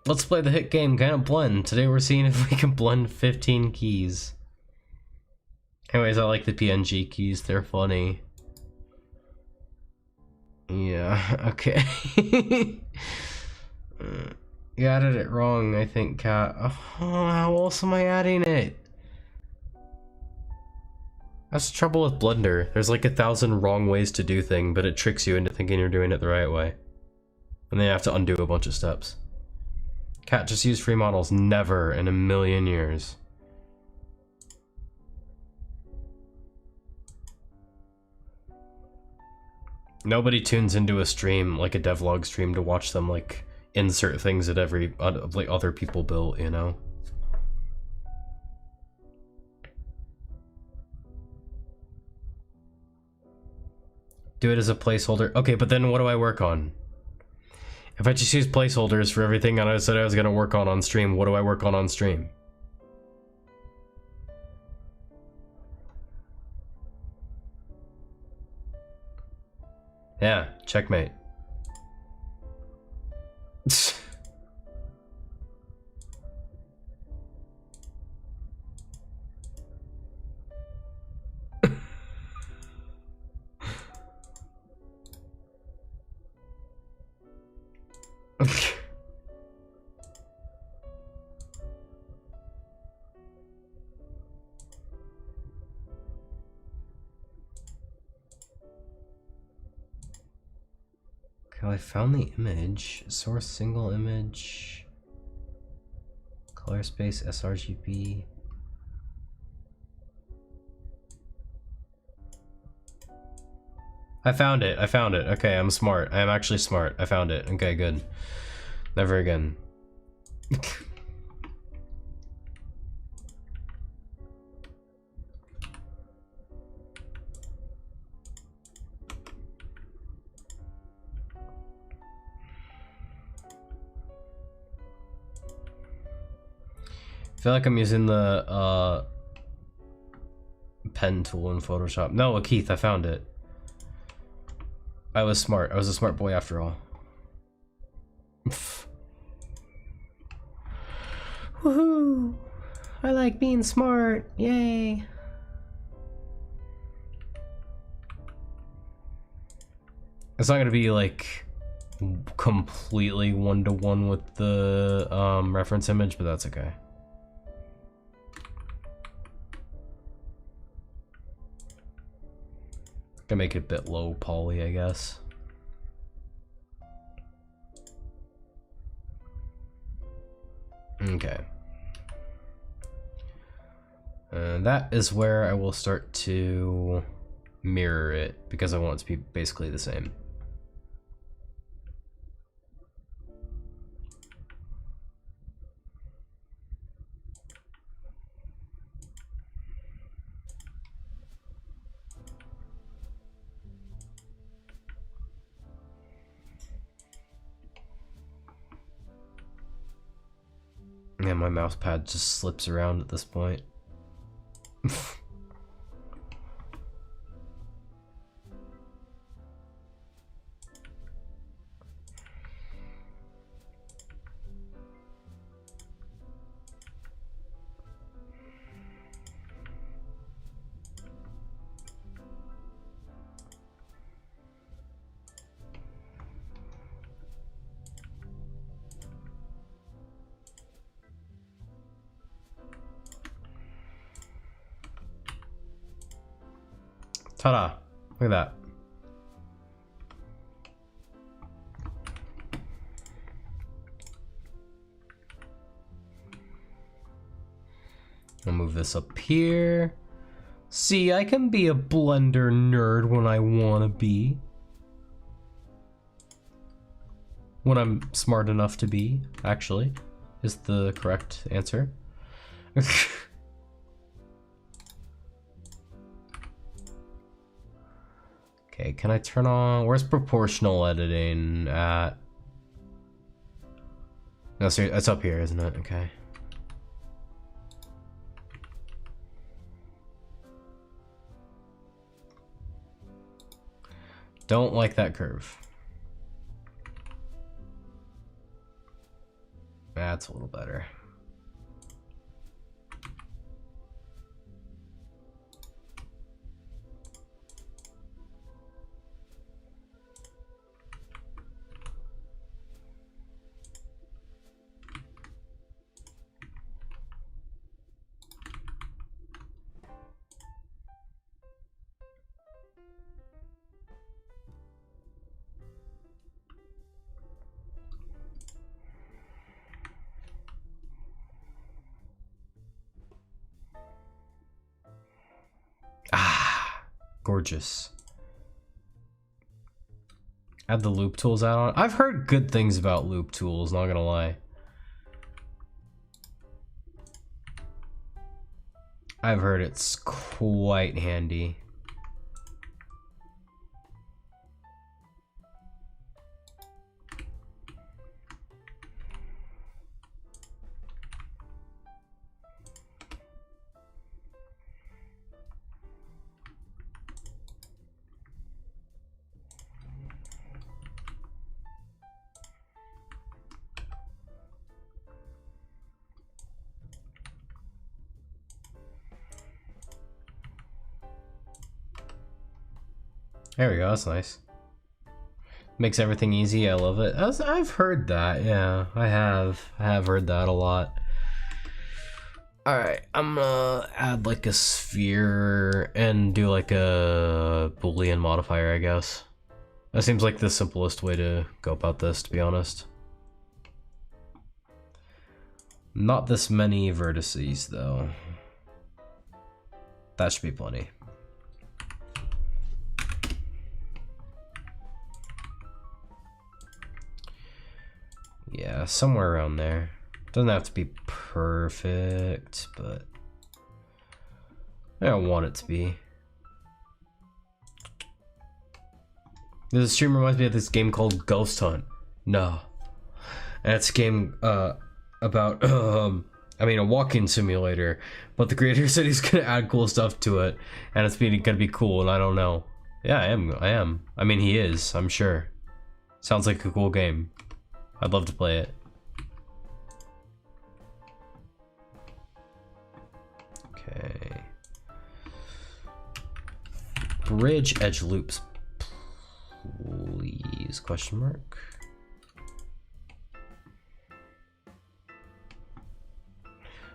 Let's play the hit game, Can It Blend? Today we're seeing if we can blend 15 keys. Anyways, I like the PNG keys, they're funny. Yeah, okay. You added it wrong, I think, Cat. Oh, how else am I adding it? That's the trouble with Blender. There's like 1,000 wrong ways to do things, but it tricks you into thinking you're doing it the right way. And then you have to undo a bunch of steps. Cat, just use free models. Never in a million years. Nobody tunes into a stream, like a devlog stream, to watch them like insert things that like other people built, you know? Do it as a placeholder. Okay, but then what do I work on? If I just use placeholders for everything I said I was gonna work on stream, what do I work on stream? Yeah, checkmate. Okay, I found the image. Source single image. Color space sRGB. I found it. I found it. Okay, I'm smart. I am actually smart. I found it. Okay, good. Never again. I feel like I'm using the pen tool in Photoshop. No, Keith, I found it. I was smart. I was a smart boy after all. Woohoo! I like being smart. Yay! It's not gonna be like completely one-to-one with the reference image, but that's okay. Gonna make it a bit low poly, I guess. Okay. And that is where I will start to mirror it, because I want it to be basically the same. Yeah, my mouse pad just slips around at this point. Ta-da! Look at that. I'll move this up here. See, I can be a Blender nerd when I want to be. When I'm smart enough to be, actually, is the correct answer. Okay, can I turn on... Where's proportional editing at? No, seriously, it's up here, isn't it? Okay. Don't like that curve. That's a little better. Gorgeous. Add the loop tools add-on. I've heard good things about loop tools, not gonna lie. I've heard it's quite handy. There we go, that's nice. Makes everything easy, I love it. I've heard that, yeah, I have heard that a lot. Alright, I'm gonna add like a sphere and do like a Boolean modifier, I guess. That seems like the simplest way to go about this, to be honest. Not this many vertices, though. That should be plenty. Yeah, somewhere around there. Doesn't have to be perfect, but I don't want it to be. This stream reminds me of this game called Ghost Hunt. No. And it's a game about, I mean, a walking simulator, but the creator said he's gonna add cool stuff to it, and it's gonna be cool, and I don't know. Yeah, I am. I mean, he is, I'm sure. Sounds like a cool game. I'd love to play it. Okay. Bridge edge loops, please, question mark.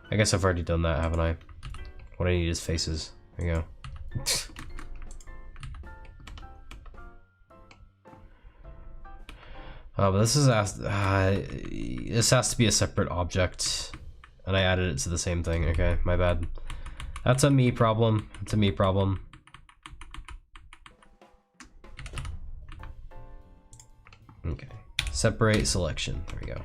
I guess I've already done that, haven't I? What I need is faces. There you go. But this is this has to be a separate object, and I added it to the same thing. Okay, my bad. That's a me problem. It's a me problem. Okay, separate selection. There we go.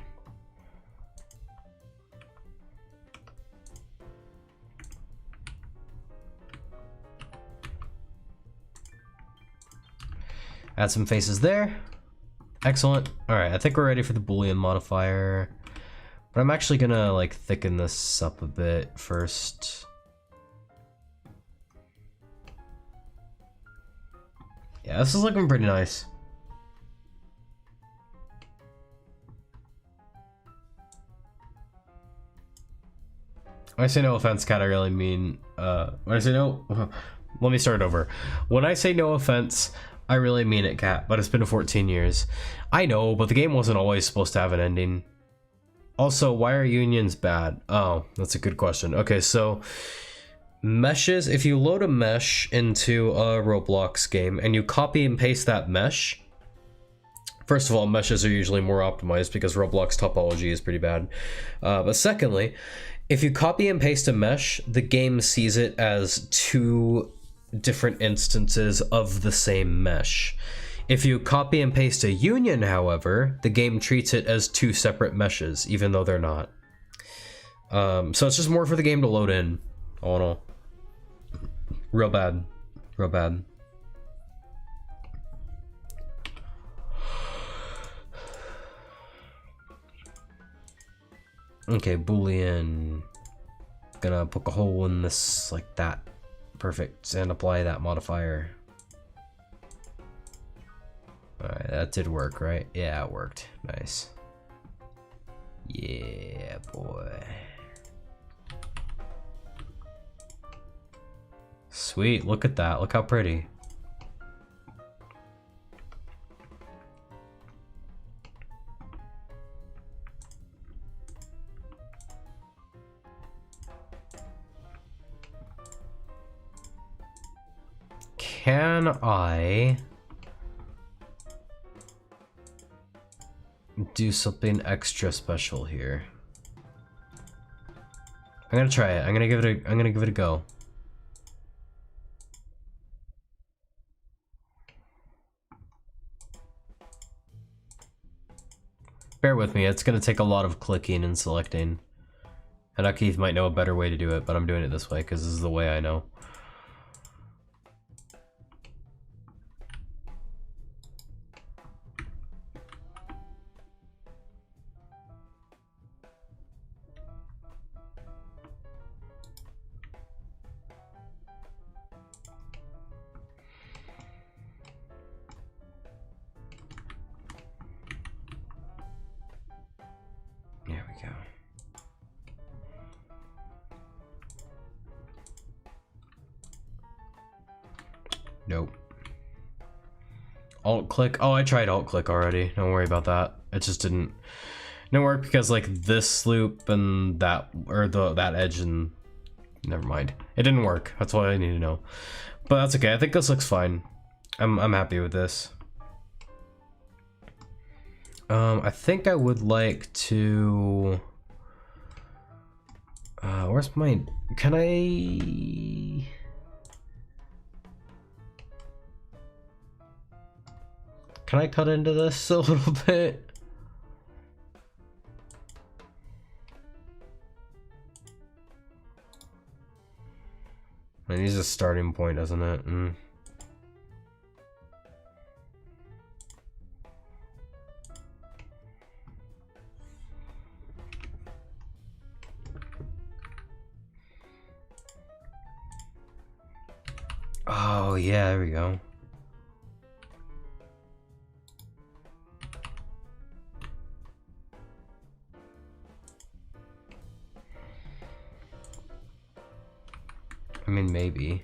Add some faces there. Excellent. Alright, I think we're ready for the Boolean modifier. But I'm actually gonna like thicken this up a bit first. Yeah, this is looking pretty nice. When I say no offense, Cat, I really mean, when I say no, let me start over. When I say no offense, I really mean it, Cat, but it's been 14 years. I know, but the game wasn't always supposed to have an ending. Also, why are unions bad? Oh, that's a good question. Okay, so meshes, if you load a mesh into a Roblox game and you copy and paste that mesh, first of all, meshes are usually more optimized because Roblox topology is pretty bad. But secondly, if you copy and paste a mesh, the game sees it as two different instances of the same mesh. If you copy and paste a union, however, the game treats it as two separate meshes, even though they're not. So it's just more for the game to load in, all in all. Real bad. Real bad. Okay, Boolean. Gonna poke a hole in this like that. Perfect, and apply that modifier. Alright, that did work, right? Yeah, it worked. Nice. Yeah, boy. Sweet, look at that. Look how pretty. Can I do something extra special here? I'm gonna try it. I'm gonna give it a go. Bear with me, it's gonna take a lot of clicking and selecting. And Keith might know a better way to do it, but I'm doing it this way because this is the way I know. There we go. Nope. Alt click. Oh, I tried alt click already. Don't worry about that. It just didn't work because like this loop and that that edge and never mind. It didn't work. That's all I need to know. But that's okay. I think this looks fine. I'm happy with this. I think I would like to. Where's my? Can I? Can I cut into this a little bit? I mean, this is a starting point, doesn't it? Oh, yeah, there we go. I mean, maybe.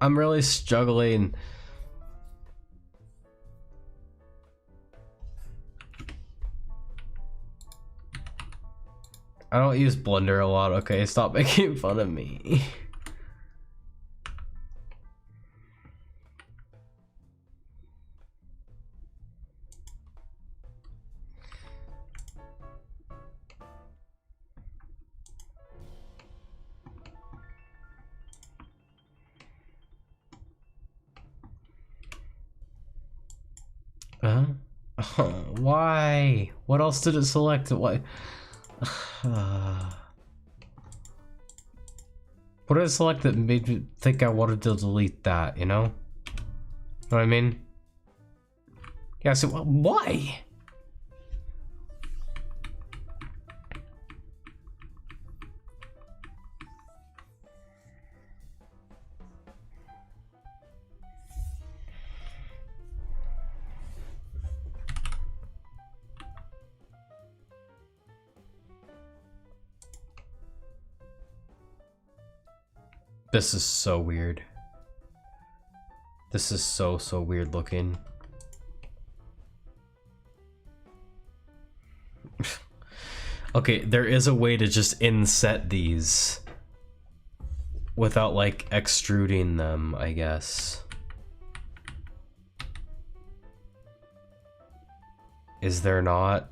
I'm really struggling. I don't use Blender a lot. Okay, stop making fun of me. Why? What else did it select? Why? What did I select that made me think I wanted to delete that, you know? Know what I mean? Yeah, so why? This is so weird. This is so weird looking. Okay, there is a way to just inset these without like extruding them, I guess. Is there not?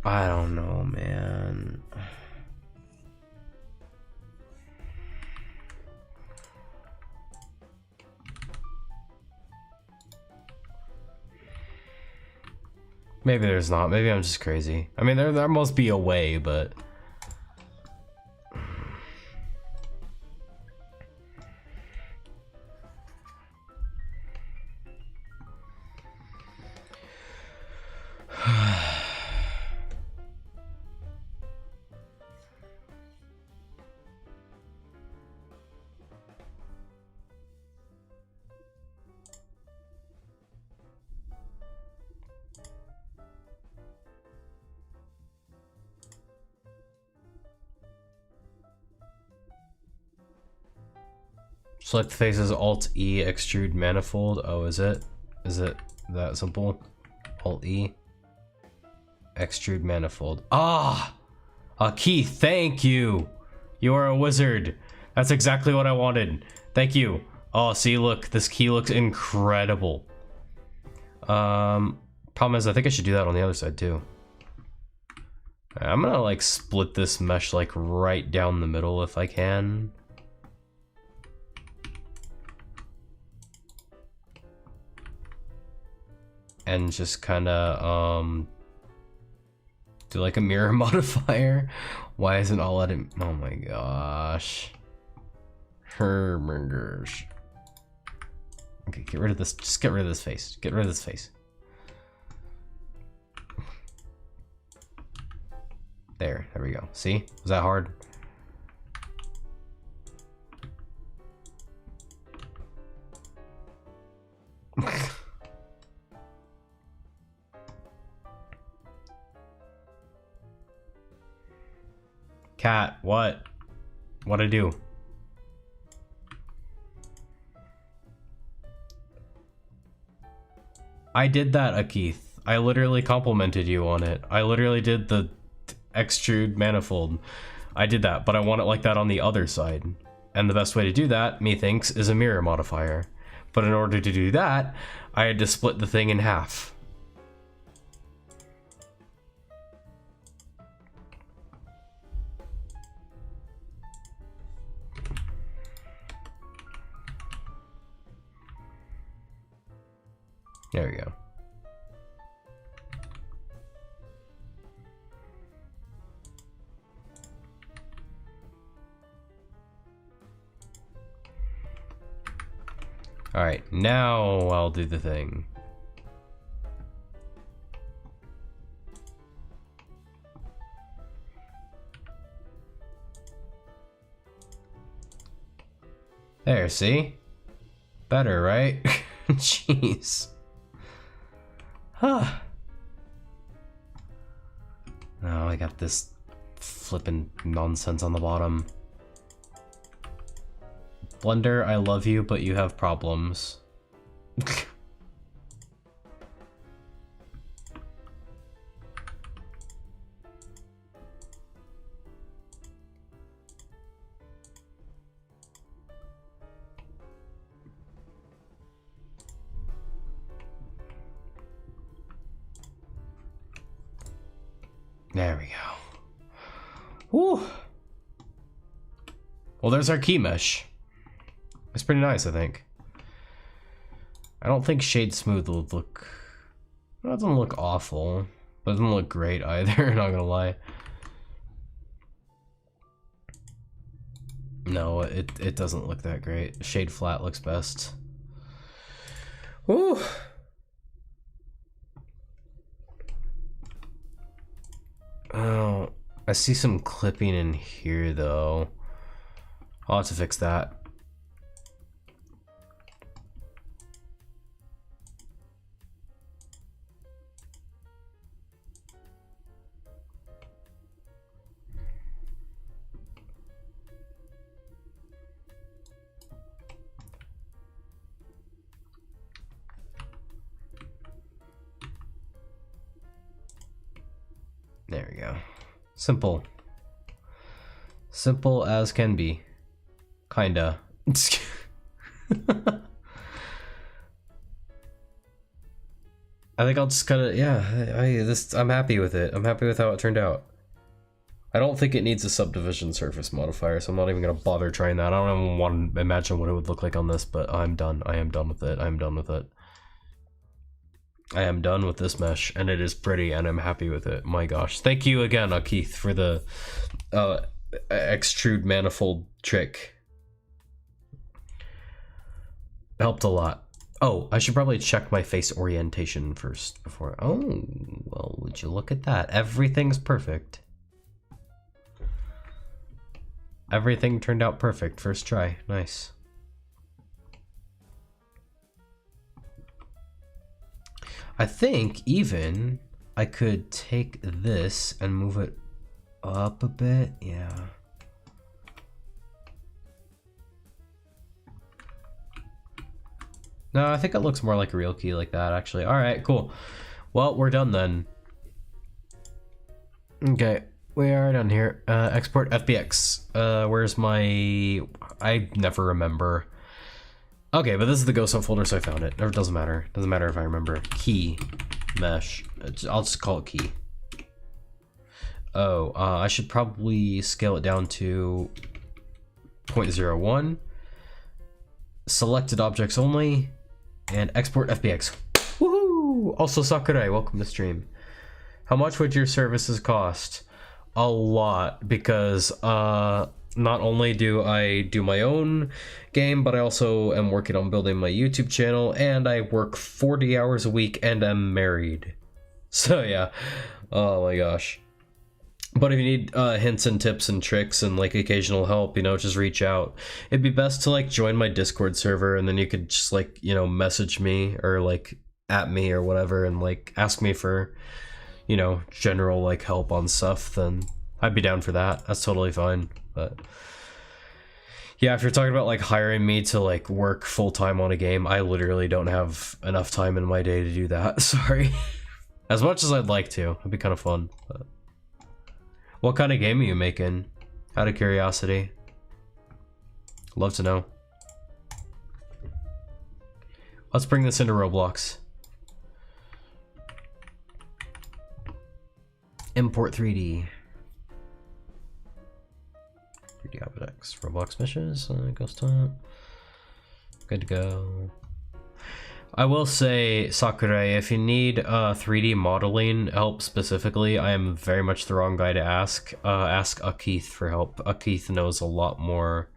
I don't know, man. Maybe there's not. Maybe I'm just crazy. I mean, there must be a way, but... Select the faces, Alt E, extrude manifold. Oh, is it? Is it that simple? Alt E, extrude manifold. Ah, Keith, thank you. You are a wizard. That's exactly what I wanted. Thank you. Oh, see, look, this key looks incredible. Problem is, I think I should do that on the other side too. I'm gonna like split this mesh like right down the middle if I can. And just kinda, do like a mirror modifier. Why isn't all letting, oh my gosh. Hermingers. Okay, get rid of this, just get rid of this face. Get rid of this face. There we go. See? Was that hard? Cat, what? What'd I do? I did that, Akeith. I literally complimented you on it. I literally did the extrude manifold. I did that, but I want it like that on the other side. And the best way to do that, methinks, is a mirror modifier. But in order to do that, I had to split the thing in half. There we go. All right, now I'll do the thing. There, see? Better, right? Jeez. Huh. Now I got this flippin' nonsense on the bottom. Blender, I love you, but you have problems. There we go. Woo! Well, there's our key mesh. It's pretty nice, I think. I don't think Shade Smooth will look... Well, it doesn't look awful, but it doesn't look great either, not gonna lie. No, it doesn't look that great. Shade Flat looks best. Woo! Oh, I see some clipping in here, though. I'll have to fix that. There we go. Simple. Simple as can be. Kinda. I think I'll just kinda, yeah, I'm happy with it. I'm happy with how it turned out. I don't think it needs a subdivision surface modifier, so I'm not even gonna bother trying that. I don't even want to imagine what it would look like on this, but I'm done. I am done with it. I'm done with it. I am done with this mesh, and it is pretty, and I'm happy with it. My gosh. Thank you again, Keith, for the extrude manifold trick. Helped a lot. Oh, I should probably check my face orientation first before... Oh, well, would you look at that? Everything's perfect. Everything turned out perfect. First try. Nice. I think even I could take this and move it up a bit. Yeah. No, I think it looks more like a real key like that, actually. All right, cool. Well, we're done then. Okay, we are done here. Export FBX. Where's my... I never remember. Okay, but this is the ghost hunt folder, so I found it. It doesn't matter. Doesn't matter if I remember. Key. Mesh. I'll just call it key. Oh, I should probably scale it down to 0.01. Selected objects only. And export FBX. Woohoo! Also, Sakurai, welcome to stream. How much would your services cost? A lot, because not only do I do my own game, but I also am working on building my YouTube channel, and I work 40 hours a week and am married. So yeah, oh my gosh. But if you need hints and tips and tricks and like occasional help, you know, just reach out. It'd be best to like join my Discord server, and then you could just like, you know, message me or like at me or whatever and like ask me for, you know, general like help on stuff. Then I'd be down for that. That's totally fine. But yeah, if you're talking about like hiring me to like work full-time on a game, I literally don't have enough time in my day to do that. Sorry. As much as I'd like to. It'd be kind of fun. But what kind of game are you making? Out of curiosity. Love to know. Let's bring this into Roblox. Import 3D. 3D objects. Roblox missions. Ghost hunt. Good to go. I will say, Sakurai, if you need 3D modeling help specifically, I am very much the wrong guy to ask. Ask Akeith for help. Akeith knows a lot more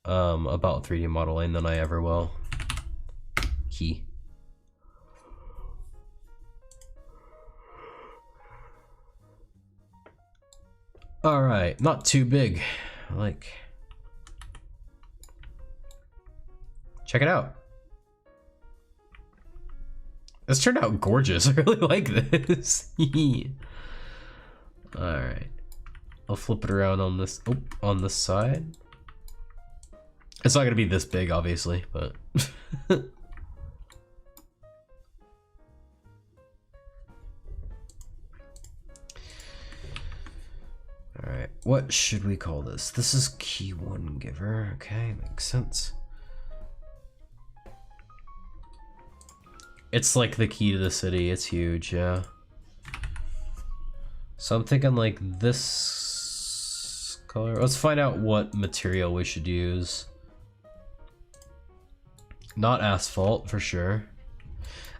about 3D modeling than I ever will. He. Alright, not too big. Like, check it out. This turned out gorgeous. I really like this. Alright. I'll flip it around on this on this side. It's not gonna be this big, obviously, but alright, what should we call this? This is key one giver. Okay, makes sense. It's like the key to the city. It's huge, yeah. So I'm thinking like this color. Let's find out what material we should use. Not asphalt, for sure.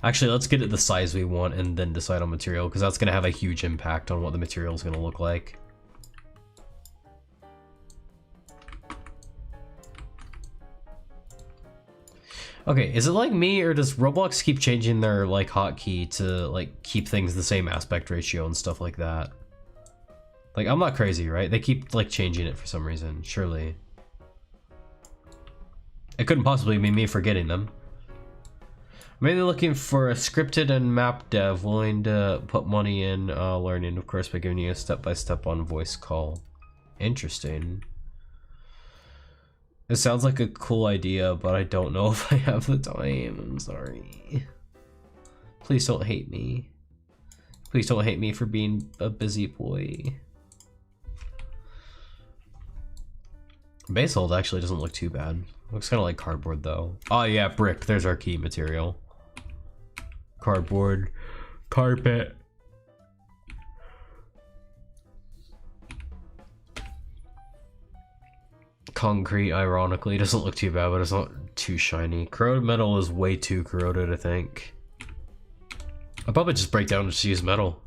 Actually, let's get it the size we want and then decide on material, because that's going to have a huge impact on what the material is going to look like. Okay, is it like me, or does Roblox keep changing their like hotkey to like keep things the same aspect ratio and stuff like that? Like, I'm not crazy, right? They keep like changing it for some reason, surely. It couldn't possibly be me forgetting them. Mainly looking for a scripted and map dev willing to put money in learning, of course, by giving you a step-by-step on voice call. Interesting. It sounds like a cool idea, but I don't know if I have the time. I'm sorry. Please don't hate me. Please don't hate me for being a busy boy. Basalt actually doesn't look too bad. Looks kind of like cardboard though. Oh yeah, brick. There's our key material. Cardboard. Carpet. Concrete, ironically, doesn't look too bad, but it's not too shiny. Corroded metal is way too corroded, I think. I'll probably just break down and just use metal.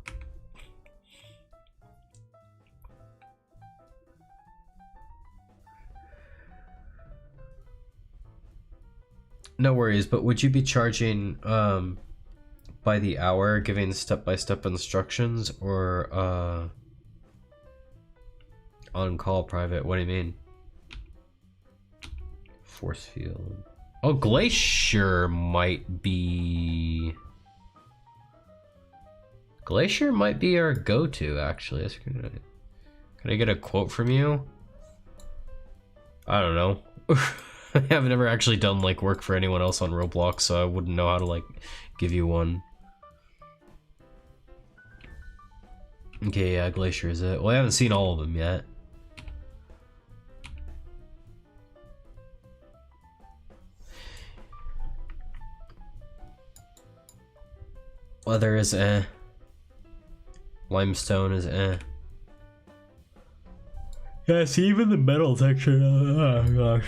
No worries, but would you be charging by the hour, giving step-by-step instructions, or on-call private? What do you mean? Force field. Oh, Glacier might be... Glacier might be our go-to, actually. Can I get a quote from you? I don't know. I've never actually done like work for anyone else on Roblox, so I wouldn't know how to like give you one. Okay, yeah, Glacier is it. Well, I haven't seen all of them yet. Weather is eh. Limestone is eh. Yeah, see, even the metal texture. Oh gosh.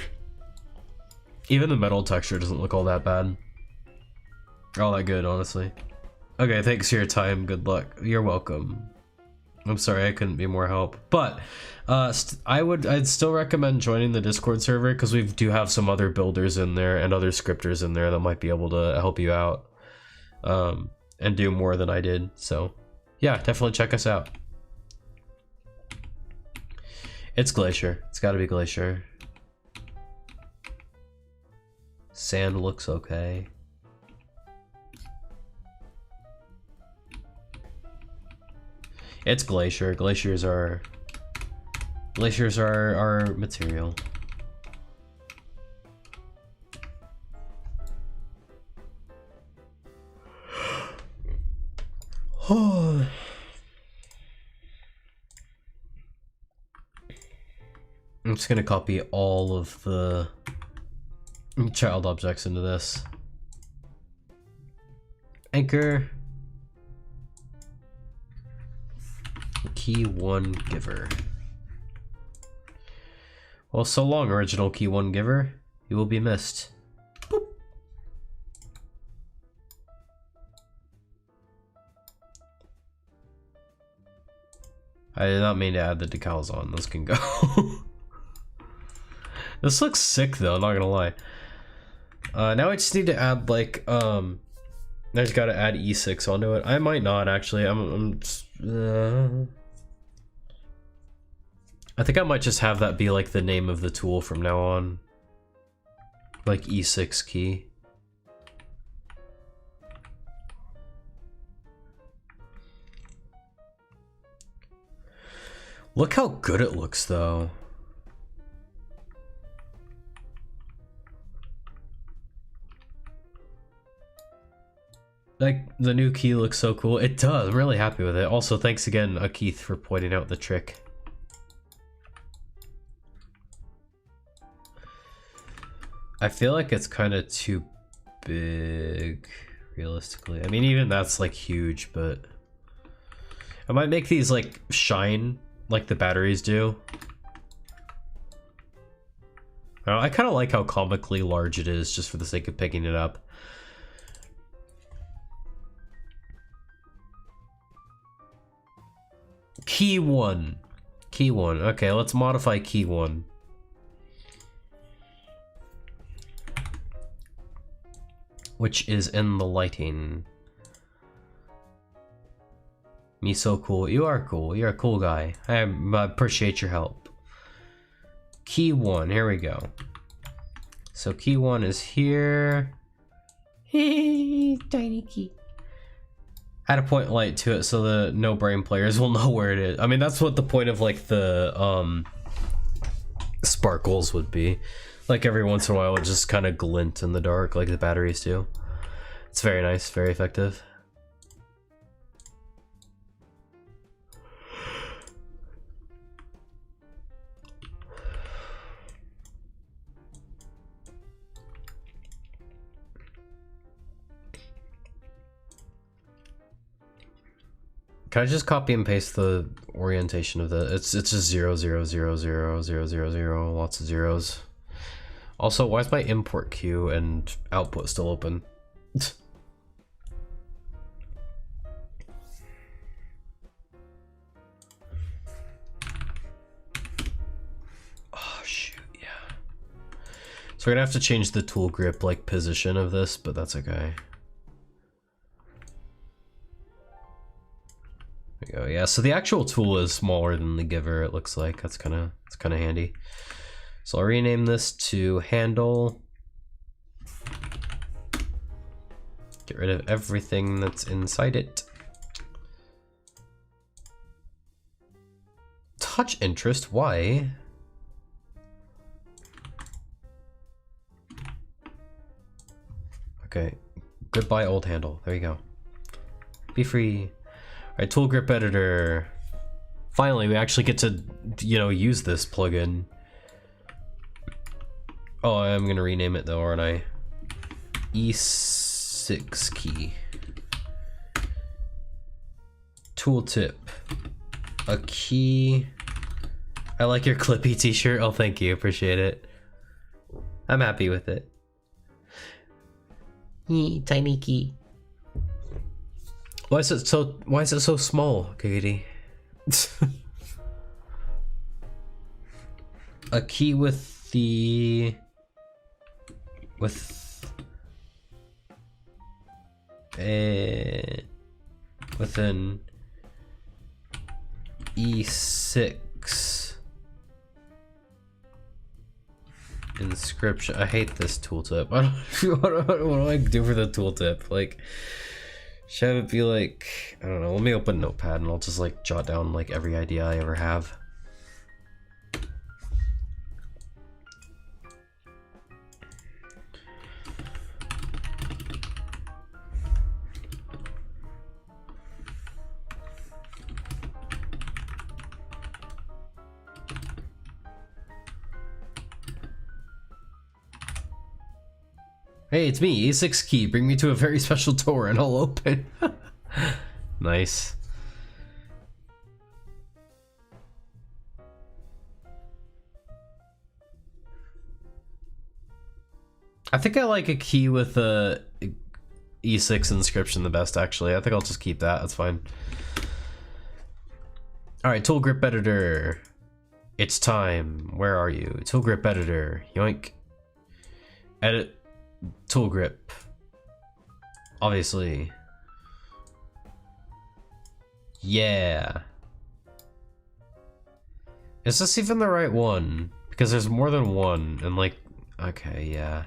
Even the metal texture doesn't look all that bad. All that good, honestly. Okay, thanks for your time. Good luck. You're welcome. I'm sorry I couldn't be more help, but I'd still recommend joining the Discord server because we do have some other builders in there and other scripters in there that might be able to help you out and do more than I did. So yeah, definitely check us out. It's Glacier. It's got to be Glacier. Sand looks okay. It's Glacier. Glaciers are our material. I'm just gonna copy all of the child objects into this. Anchor. Key 1 giver. Well, so long, original Key 1 giver. You will be missed. Boop. I did not mean to add the decals on. Those can go. This looks sick though, not gonna lie. Now I just need to add like I just gotta add E6 onto it. I might not actually. I think I might just have that be like the name of the tool from now on. Like E6 key. Look how good it looks though. Like, the new key looks so cool. It does. I'm really happy with it. Also, thanks again, Keith, for pointing out the trick. I feel like it's kind of too big, realistically. I mean, even that's, like, huge, but... I might make these, like, shine like the batteries do. I kind of like how comically large it is, just for the sake of picking it up. Key 1. Key 1. Okay, let's modify Key 1. Which is in the lighting. Me so cool. You are cool. You're a cool guy. I appreciate your help. Key 1. Here we go. So Key 1 is here. Tiny key. Add a point light to it so the no brain players will know where it is. I mean, that's what the point of like the sparkles would be. Like every once in a while it just kind of glint in the dark like the batteries do. It's very nice, very effective. Can I just copy and paste the orientation of the? It's just 0, 0, 0, 0, 0, 0, 0, lots of zeros. Also, why is my import queue and output still open? Oh shoot, yeah. So we're gonna have to change the tool grip like position of this, but that's okay. There we go. Yeah, so the actual tool is smaller than the giver, it looks like. It's kind of handy. So I'll rename this to handle. Get rid of everything that's inside it. Touch interest, why? Okay. Goodbye, old handle. There you go. Be free. Alright, tool grip editor. Finally, we actually get to, you know, use this plugin. Oh, I'm gonna rename it though, aren't I? E6 key. Tooltip. A key. I like your Clippy t-shirt. Oh, thank you. Appreciate it. I'm happy with it. Tiny key. Why is it so small, Katie? A key with the an E6 inscription. I hate this tooltip. I don't what do I do for the tooltip? Like, should it be like, I don't know, let me open Notepad and I'll just like jot down like every idea I ever have. Hey, it's me, E6 key. Bring me to a very special door and I'll open. Nice. I think I like a key with a E6 inscription the best, actually. I think I'll just keep that. That's fine. Alright, tool grip editor. It's time. Where are you? Tool grip editor. Yoink. Edit. Tool grip. Obviously. Yeah. Is this even the right one? Because there's more than one, and like, okay, yeah.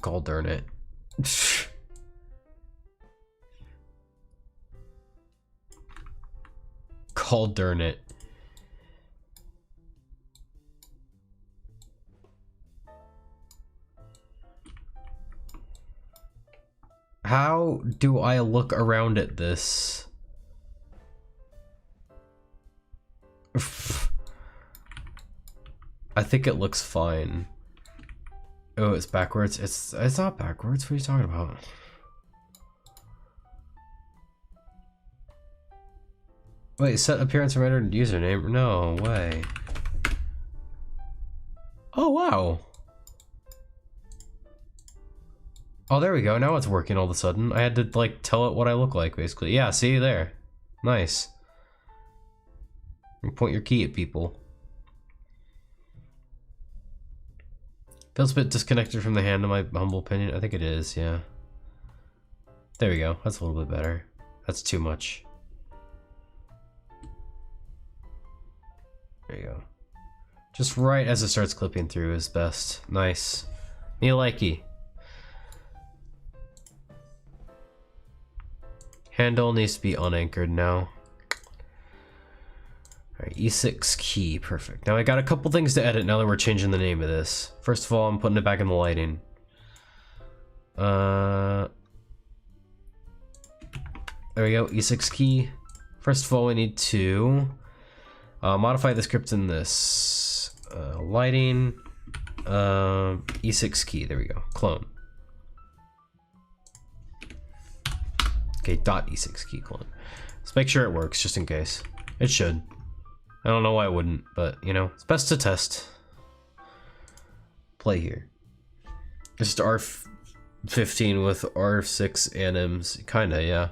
God darn it. God darn it. How do I look around at this? I think it looks fine. Oh, it's backwards. It's not backwards. What are you talking about? Wait, set appearance and rendered username? No way. Oh, wow. Oh, there we go. Now it's working all of a sudden. I had to, like, tell it what I look like, basically. Yeah, see there. Nice. And point your key at people. Feels a bit disconnected from the hand, in my humble opinion. I think it is, yeah. There we go. That's a little bit better. That's too much. There you go. Just right as it starts clipping through is best. Nice. Me likey. Handle needs to be unanchored now. Alright, E6 key, perfect. Now I got a couple things to edit now that we're changing the name of this. First of all, I'm putting it back in the lighting. There we go, E6 key. First of all, we need to modify the script in this. Lighting, E6 key, there we go, clone. Okay, dot E6 key clone. Let's make sure it works, just in case. It should. I don't know why it wouldn't, but, you know, it's best to test. Play here. Just R15 with R6 anims. Kinda, yeah.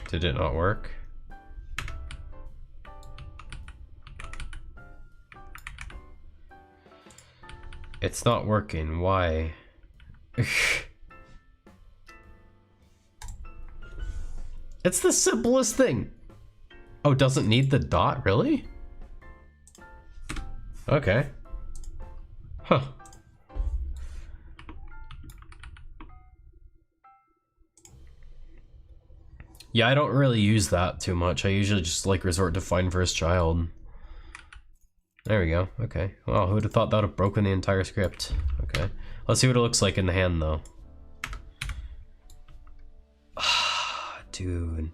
Did it not work? It's not working. Why? It's the simplest thing. Oh, doesn't need the dot, really? Okay. Huh. Yeah, I don't really use that too much. I usually just like resort to find first child. There we go. Okay. Well, who would have thought that would have broken the entire script? Okay. Let's see what it looks like in the hand, though. Dude.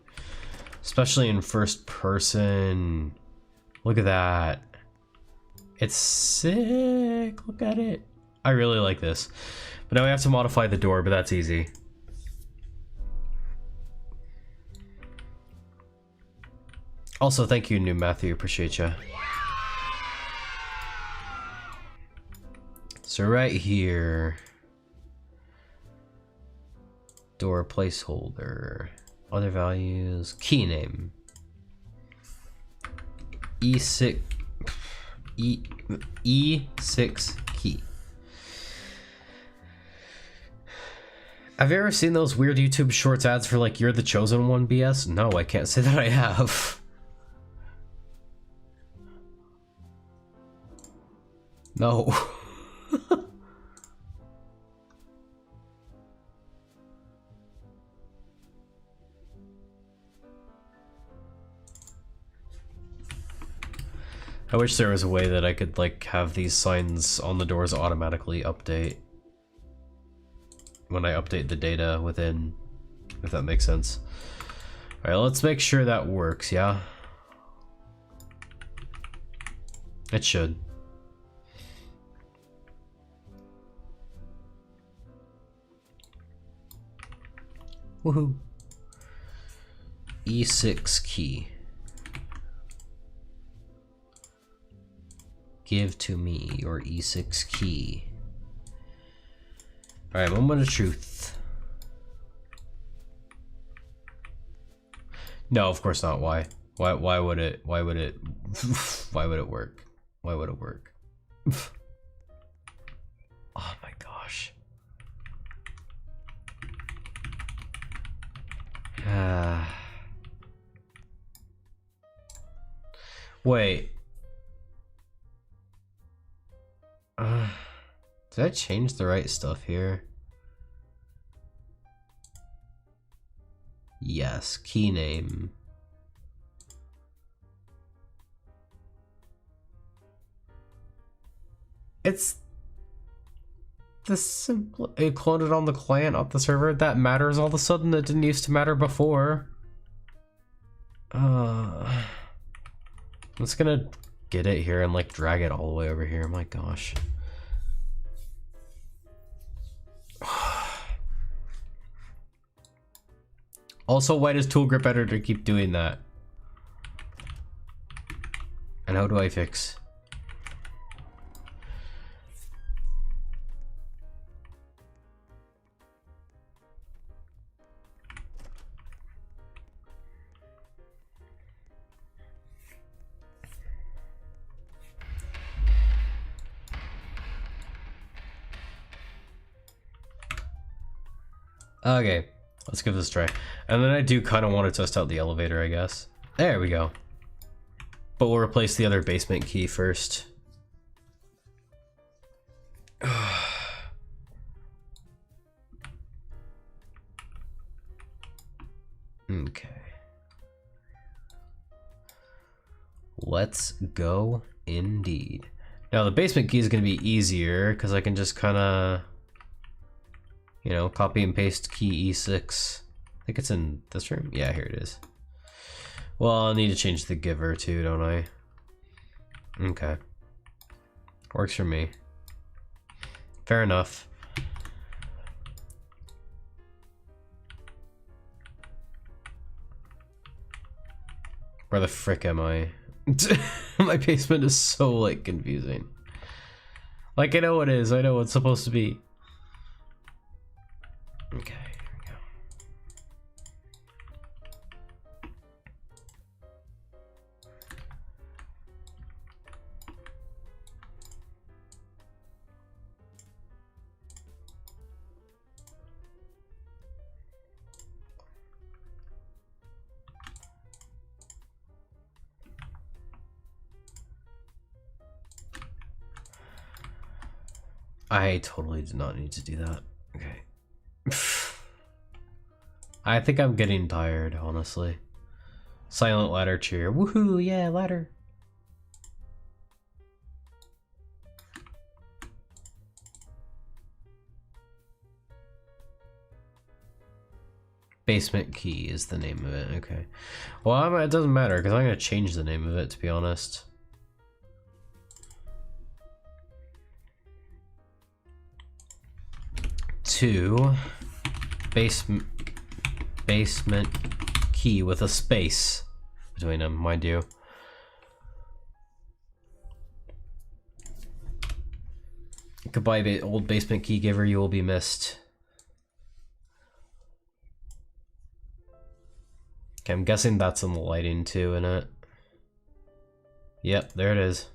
Especially in first person. Look at that. It's sick. Look at it. I really like this. But now we have to modify the door, but that's easy. Also, thank you, new Matthew. Appreciate you. So right here, door placeholder, other values, key name, E6 key. Have you ever seen those weird YouTube Shorts ads for like "You're the Chosen One" BS? No, I can't say that I have. No. I wish there was a way that I could like have these signs on the doors automatically update when I update the data within, if that makes sense. All right, let's make sure that works, yeah? It should. Woohoo. E6 key. Give to me your E6 key. Alright, moment of truth. No, of course not. Why? Why would it why would it why would it work? Why would it work? Oh my gosh. Wait. Did I change the right stuff here? Yes, key name. It's the simple. It cloned it on the client, not the server. That matters all of a sudden. That didn't used to matter before. I'm just gonna get it here and like drag it all the way over here. My gosh. Also, why does tool grip editor keep doing that? And how do I fix? Okay, let's give this a try. And then I do kind of want to test out the elevator, I guess. There we go. But we'll replace the other basement key first. Okay. Let's go indeed. Now the basement key is going to be easier because I can just kind of, you know, copy and paste key E6. I think it's in this room. Yeah, here it is. Well, I'll need to change the giver too, don't I? Okay. Works for me. Fair enough. Where the frick am I? My basement is so like confusing. Like I know what it is, I know what it's supposed to be. Okay, here we go. I totally did not need to do that. Okay. I think I'm getting tired, honestly. Silent ladder cheer. Woohoo, yeah, ladder. Basement key is the name of it, okay. Well, it doesn't matter, because I'm going to change the name of it, to be honest. To basement key with a space between them, mind you. Goodbye, old basement key giver, you will be missed. Okay, I'm guessing that's in the lighting too, innit? Yep, there it is.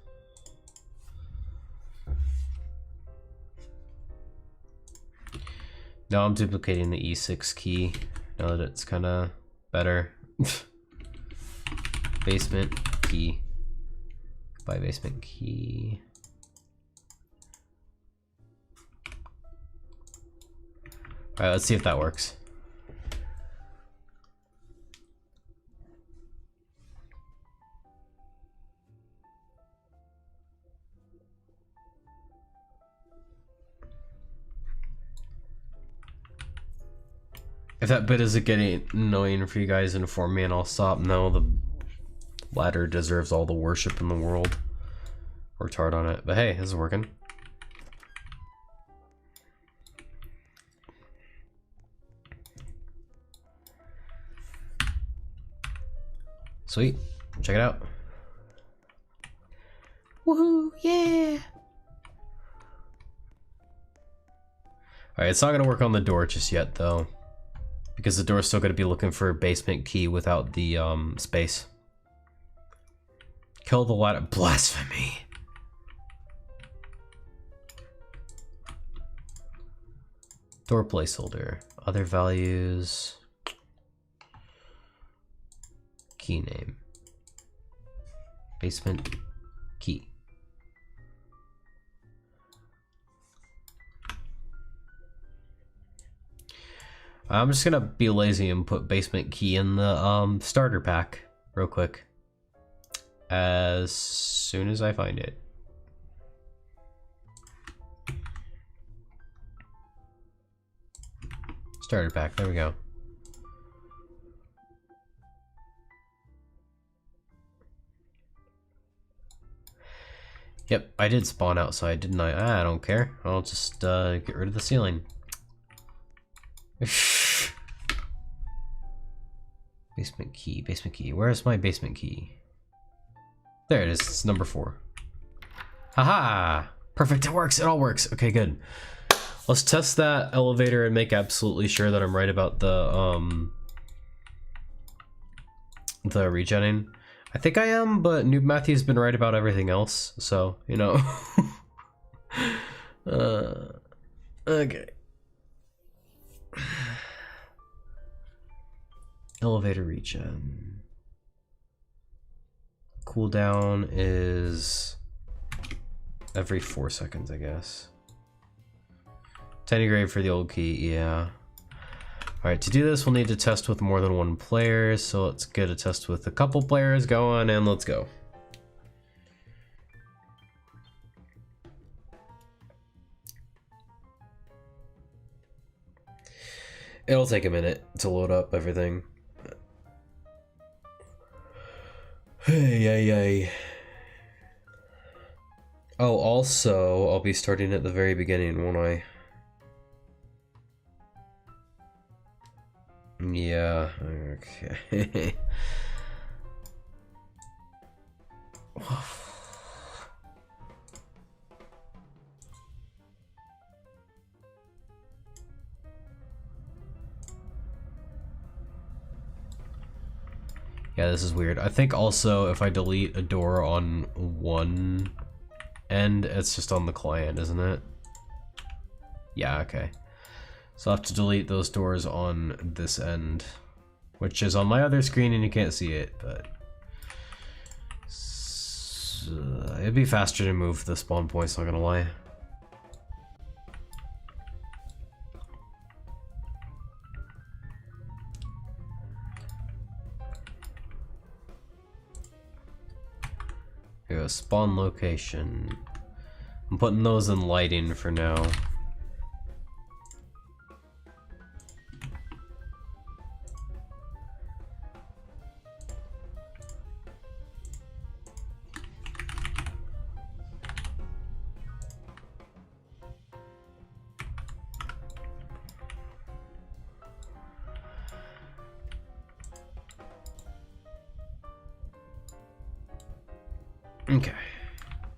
Now I'm duplicating the E6 key, now that it's kind of better. Basement key. Goodbye, basement key. Alright, let's see if that works. If that bit is getting annoying for you guys, inform me and I'll stop. No, the ladder deserves all the worship in the world. Worked hard on it, but hey, this is working. Sweet, check it out. Woohoo, yeah! Alright, it's not gonna work on the door just yet though, because the door's still gonna be looking for a basement key without the space. Kill the ladder. Blasphemy. Door placeholder. Other values. Key name. Basement key. I'm just gonna be lazy and put basement key in the starter pack real quick. As soon as I find it. Starter pack, there we go. Yep, I did spawn outside, didn't I? I don't care. I'll just get rid of the ceiling. Basement key, basement key. Where's my basement key? There it is, it's number 4. Haha! Perfect, it works, it all works. Okay, good. Let's test that elevator and make absolutely sure that I'm right about the regenning. I think I am, but Noob Matthew's been right about everything else, so, you know. Okay. Elevator regen. Cooldown is every 4 seconds, I guess. Tentagrade for the old key, yeah. Alright, to do this, we'll need to test with more than one player, so let's get a test with a couple players going, and let's go. It'll take a minute to load up everything. Hey. Oh, also, I'll be starting at the very beginning, won't I? Yeah, okay. Yeah, this is weird. I think also if I delete a door on one end, it's just on the client, isn't it? Yeah, okay. So I'll have to delete those doors on this end, which is on my other screen and you can't see it, but it'd be faster to move the spawn points, not gonna lie. Here we go, spawn location. I'm putting those in lighting for now. Okay,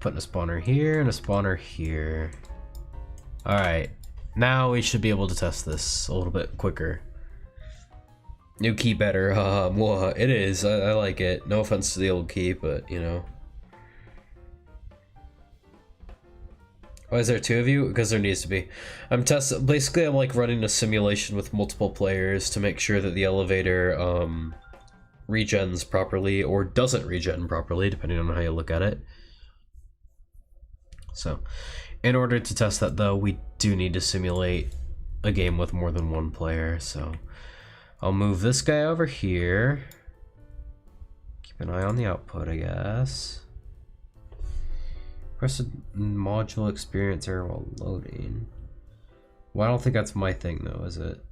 putting a spawner here and a spawner here. All right, now we should be able to test this a little bit quicker. New key better, it is, I like it. No offense to the old key, but you know. Why is there two of you? Because there needs to be. Basically I'm like running a simulation with multiple players to make sure that the elevator, regens properly or doesn't regen properly, depending on how you look at it. So in order to test that though, we do need to simulate a game with more than one player. So I'll move this guy over here. Keep an eye on the output, I guess. Press a module experience error while loading. Well, I don't think that's my thing though, is it?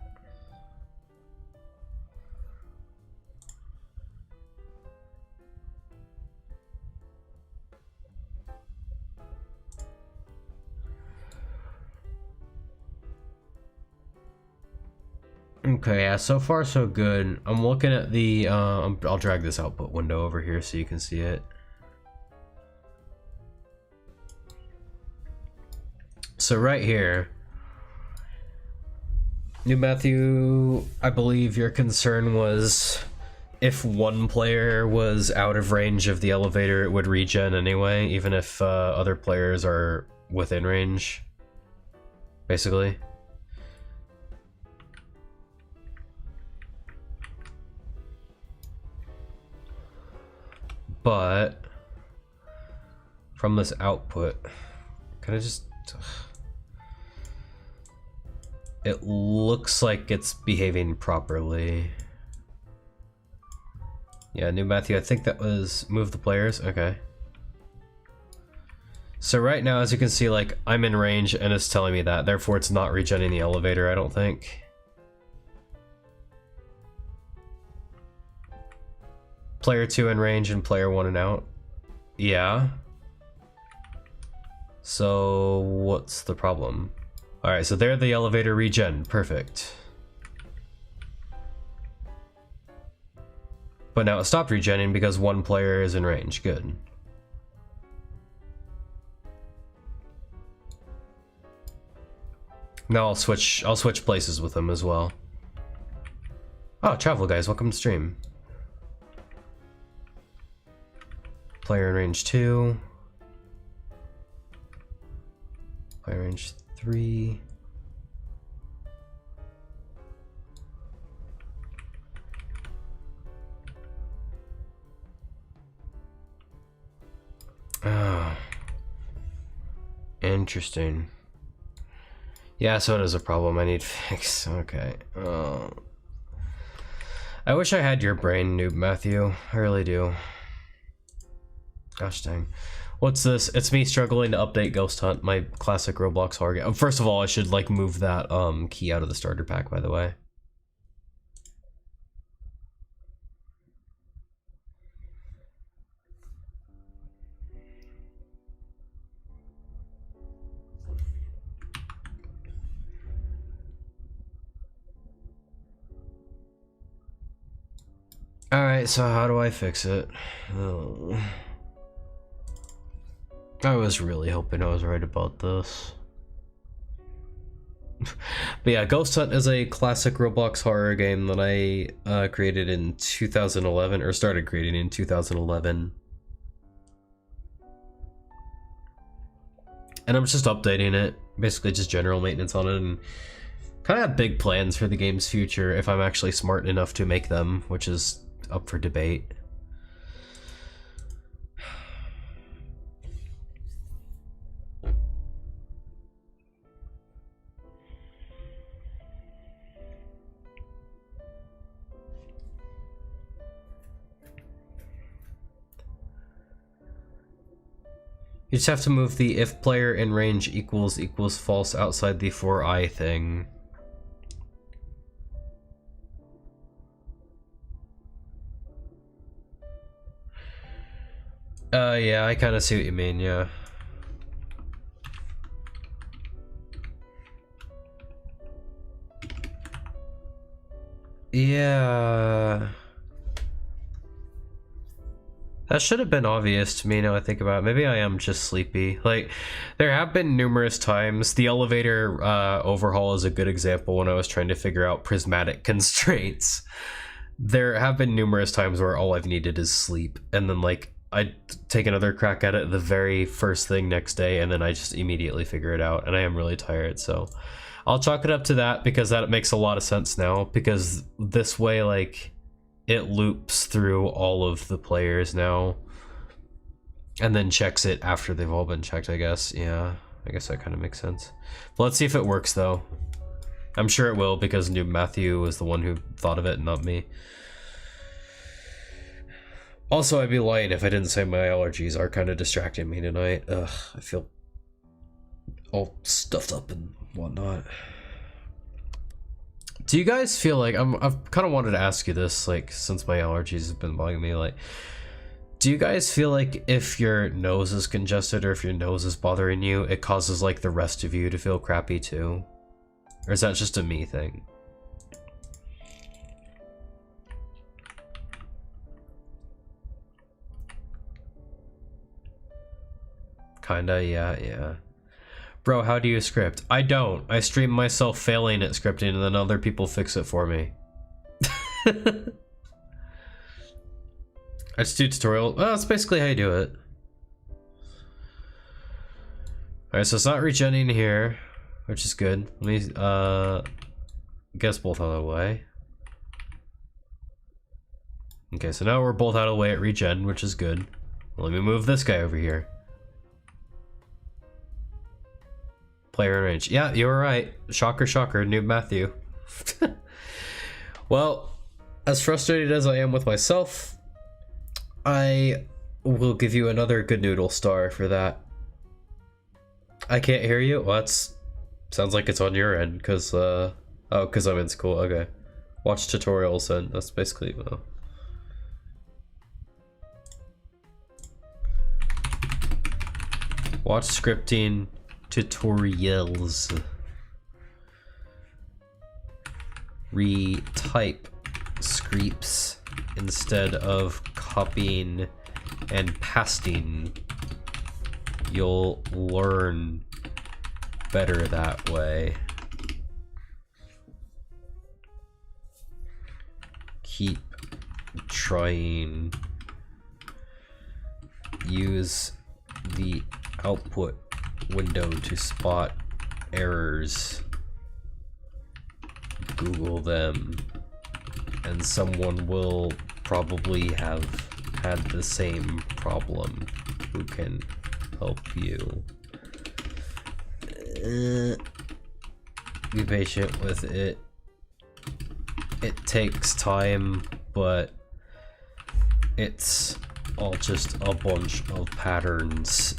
Okay, yeah, so far so good. I'm looking at the, I'll drag this output window over here so you can see it. So right here, New Matthew, I believe your concern was if one player was out of range of the elevator, it would regen anyway, even if other players are within range, basically. But from this output, can I just... It looks like it's behaving properly. Yeah, New Matthew, I think that was move the players. Okay. So right now, as you can see, like, I'm in range and it's telling me that. Therefore, it's not regenerating the elevator, I don't think. Player 2 in range and player 1 and out. Yeah. So what's the problem? All right, so there the elevator regen, perfect. But now it stopped regenning because one player is in range, good. Now I'll switch places with them as well. Oh, travel guys, welcome to stream. Player in range 2. Player range 3. Oh. Interesting. Yeah, so it is a problem I need fixed. Okay. Oh. I wish I had your brain, Noob Matthew. I really do. Gosh dang. What's this? It's me struggling to update Ghost Hunt, my classic Roblox horror game. First of all, I should like move that key out of the starter pack, by the way. Alright, so how do I fix it? Oh. I was really hoping I was right about this. But yeah, Ghost Hunt is a classic Roblox horror game that I created in 2011, or started creating in 2011. And I'm just updating it, basically just general maintenance on it, and kind of have big plans for the game's future if I'm actually smart enough to make them, which is up for debate. You just have to move the if player in range equals false outside the for I thing. Yeah, I kind of see what you mean, yeah. Yeah. That should have been obvious to me now I think about it. Maybe I am just sleepy. Like, there have been numerous times. The elevator overhaul is a good example when I was trying to figure out prismatic constraints. There have been numerous times where all I've needed is sleep, and then like I take another crack at it the very first thing next day, and then I just immediately figure it out, and I am really tired, so I'll chalk it up to that because that makes a lot of sense now, because this way, like, it loops through all of the players now and then checks it after they've all been checked, I guess. Yeah, I guess that kind of makes sense. But let's see if it works, though. I'm sure it will, because Noob Matthew was the one who thought of it, not me. Also, I'd be lying if I didn't say my allergies are kind of distracting me tonight. Ugh, I feel all stuffed up and whatnot. Do you guys feel like, I've kind of wanted to ask you this, like, since my allergies have been bugging me, like, do you guys feel like if your nose is congested or if your nose is bothering you, it causes, like, the rest of you to feel crappy too? Or is that just a me thing? Kinda, yeah. Bro, how do you script? I don't. I stream myself failing at scripting and then other people fix it for me. I just do tutorial. Well, that's basically how you do it. Alright, so it's not regenning here, which is good. Let me guess both out of the way. Okay, so now we're both out of the way at regen, which is good. Let me move this guy over here. Player in range. Yeah, you were right. Shocker, shocker, Noob Matthew. Well, as frustrated as I am with myself, I will give you another good noodle star for that. I can't hear you? Well, that's... sounds like it's on your end, because, oh, because I'm in school, okay. Watch tutorials, and that's basically, well... Watch scripting tutorials. Retype scripts instead of copying and pasting. You'll learn better that way. Keep trying. Use the output window to spot errors. Google them, and someone will probably have had the same problem who can help you. Be patient with it. It takes time, but it's all just a bunch of patterns.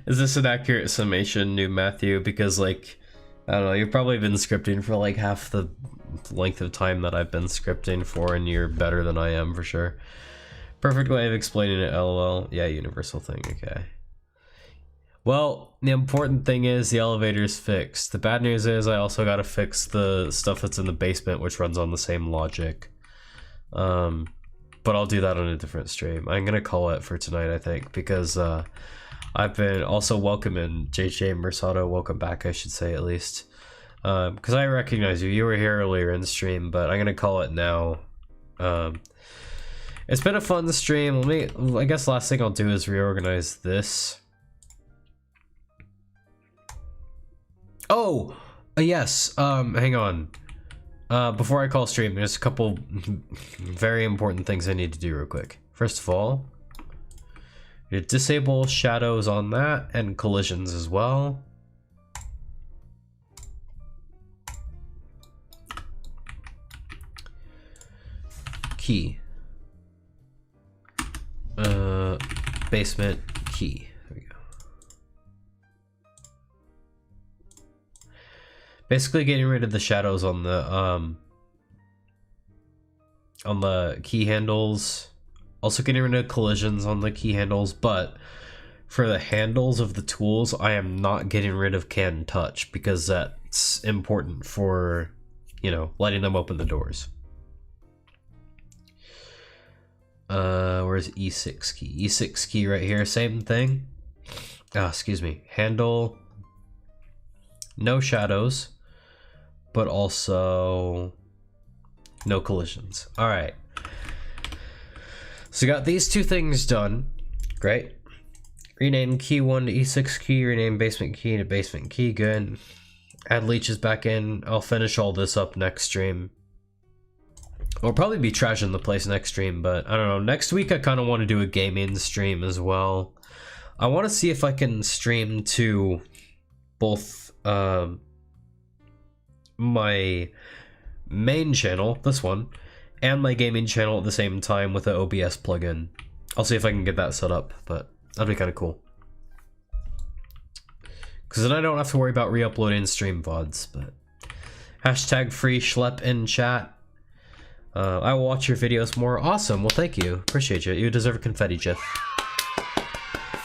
Is this an accurate summation, Noob Matthew? Because, like, I don't know, you've probably been scripting for like half the length of time that I've been scripting for, and you're better than I am for sure. Perfect way of explaining it, lol. Yeah, universal thing, okay. Well, the important thing is the elevator's fixed. The bad news is I also gotta fix the stuff that's in the basement, which runs on the same logic. but I'll do that on a different stream. I'm gonna call it for tonight, I think, because I've been also welcoming JJ Mercado. Welcome back, I should say, at least. Because I recognize you. You were here earlier in the stream, but I'm gonna call it now. It's been a fun stream. I guess last thing I'll do is reorganize this. Oh, yes. Hang on. Before I call stream, there's a couple very important things I need to do real quick. First of all, you disable shadows on that and collisions as well. Key. Basement key. There we go. Basically getting rid of the shadows on the key handles. Also getting rid of collisions on the key handles, but for the handles of the tools, I am not getting rid of can touch because that's important for, you know, letting them open the doors. Where's E6 key? E6 key right here, same thing. Excuse me. Handle, no shadows, but also no collisions. All right. So got these two things done. Great. Rename key 1 to E6 key, rename basement key to basement key, good. Add leeches back in. I'll finish all this up next stream. I'll probably be trashing the place next stream, but I don't know. Next week I kind of want to do a gaming stream as well. I want to see if I can stream to both my main channel, this one, and my gaming channel at the same time with the OBS plugin. I'll see if I can get that set up, but that'd be kind of cool. Because then I don't have to worry about re-uploading stream VODs, but... Hashtag free schlep in chat. I will watch your videos more. Awesome, well thank you. Appreciate you. You deserve a confetti gif.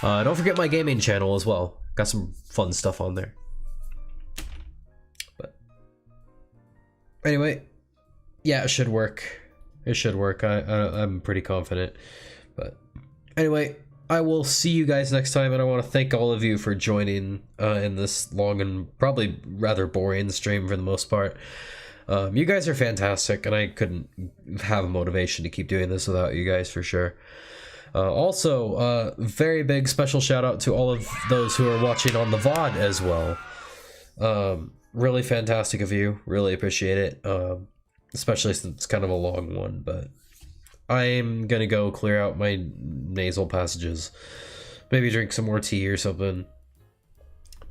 Don't forget my gaming channel as well. Got some fun stuff on there. But anyway, yeah, it should work. It should work. I'm pretty confident. But anyway, I will see you guys next time, and I want to thank all of you for joining in this long and probably rather boring stream for the most part. You guys are fantastic, and I couldn't have a motivation to keep doing this without you guys for sure. Also, very big special shout out to all of those who are watching on the VOD as well. Really fantastic of you. Really appreciate it. Especially since it's kind of a long one, but I'm gonna go clear out my nasal passages. Maybe drink some more tea or something.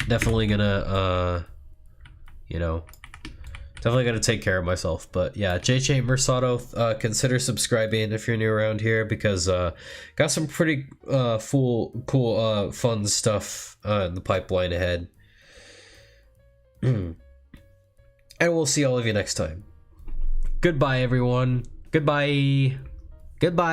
Definitely gonna, you know, definitely gonna take care of myself. But yeah, JJ Mercado, consider subscribing if you're new around here, because got some pretty cool fun stuff in the pipeline ahead. And we'll see all of you next time. Goodbye, everyone. Goodbye. Goodbye.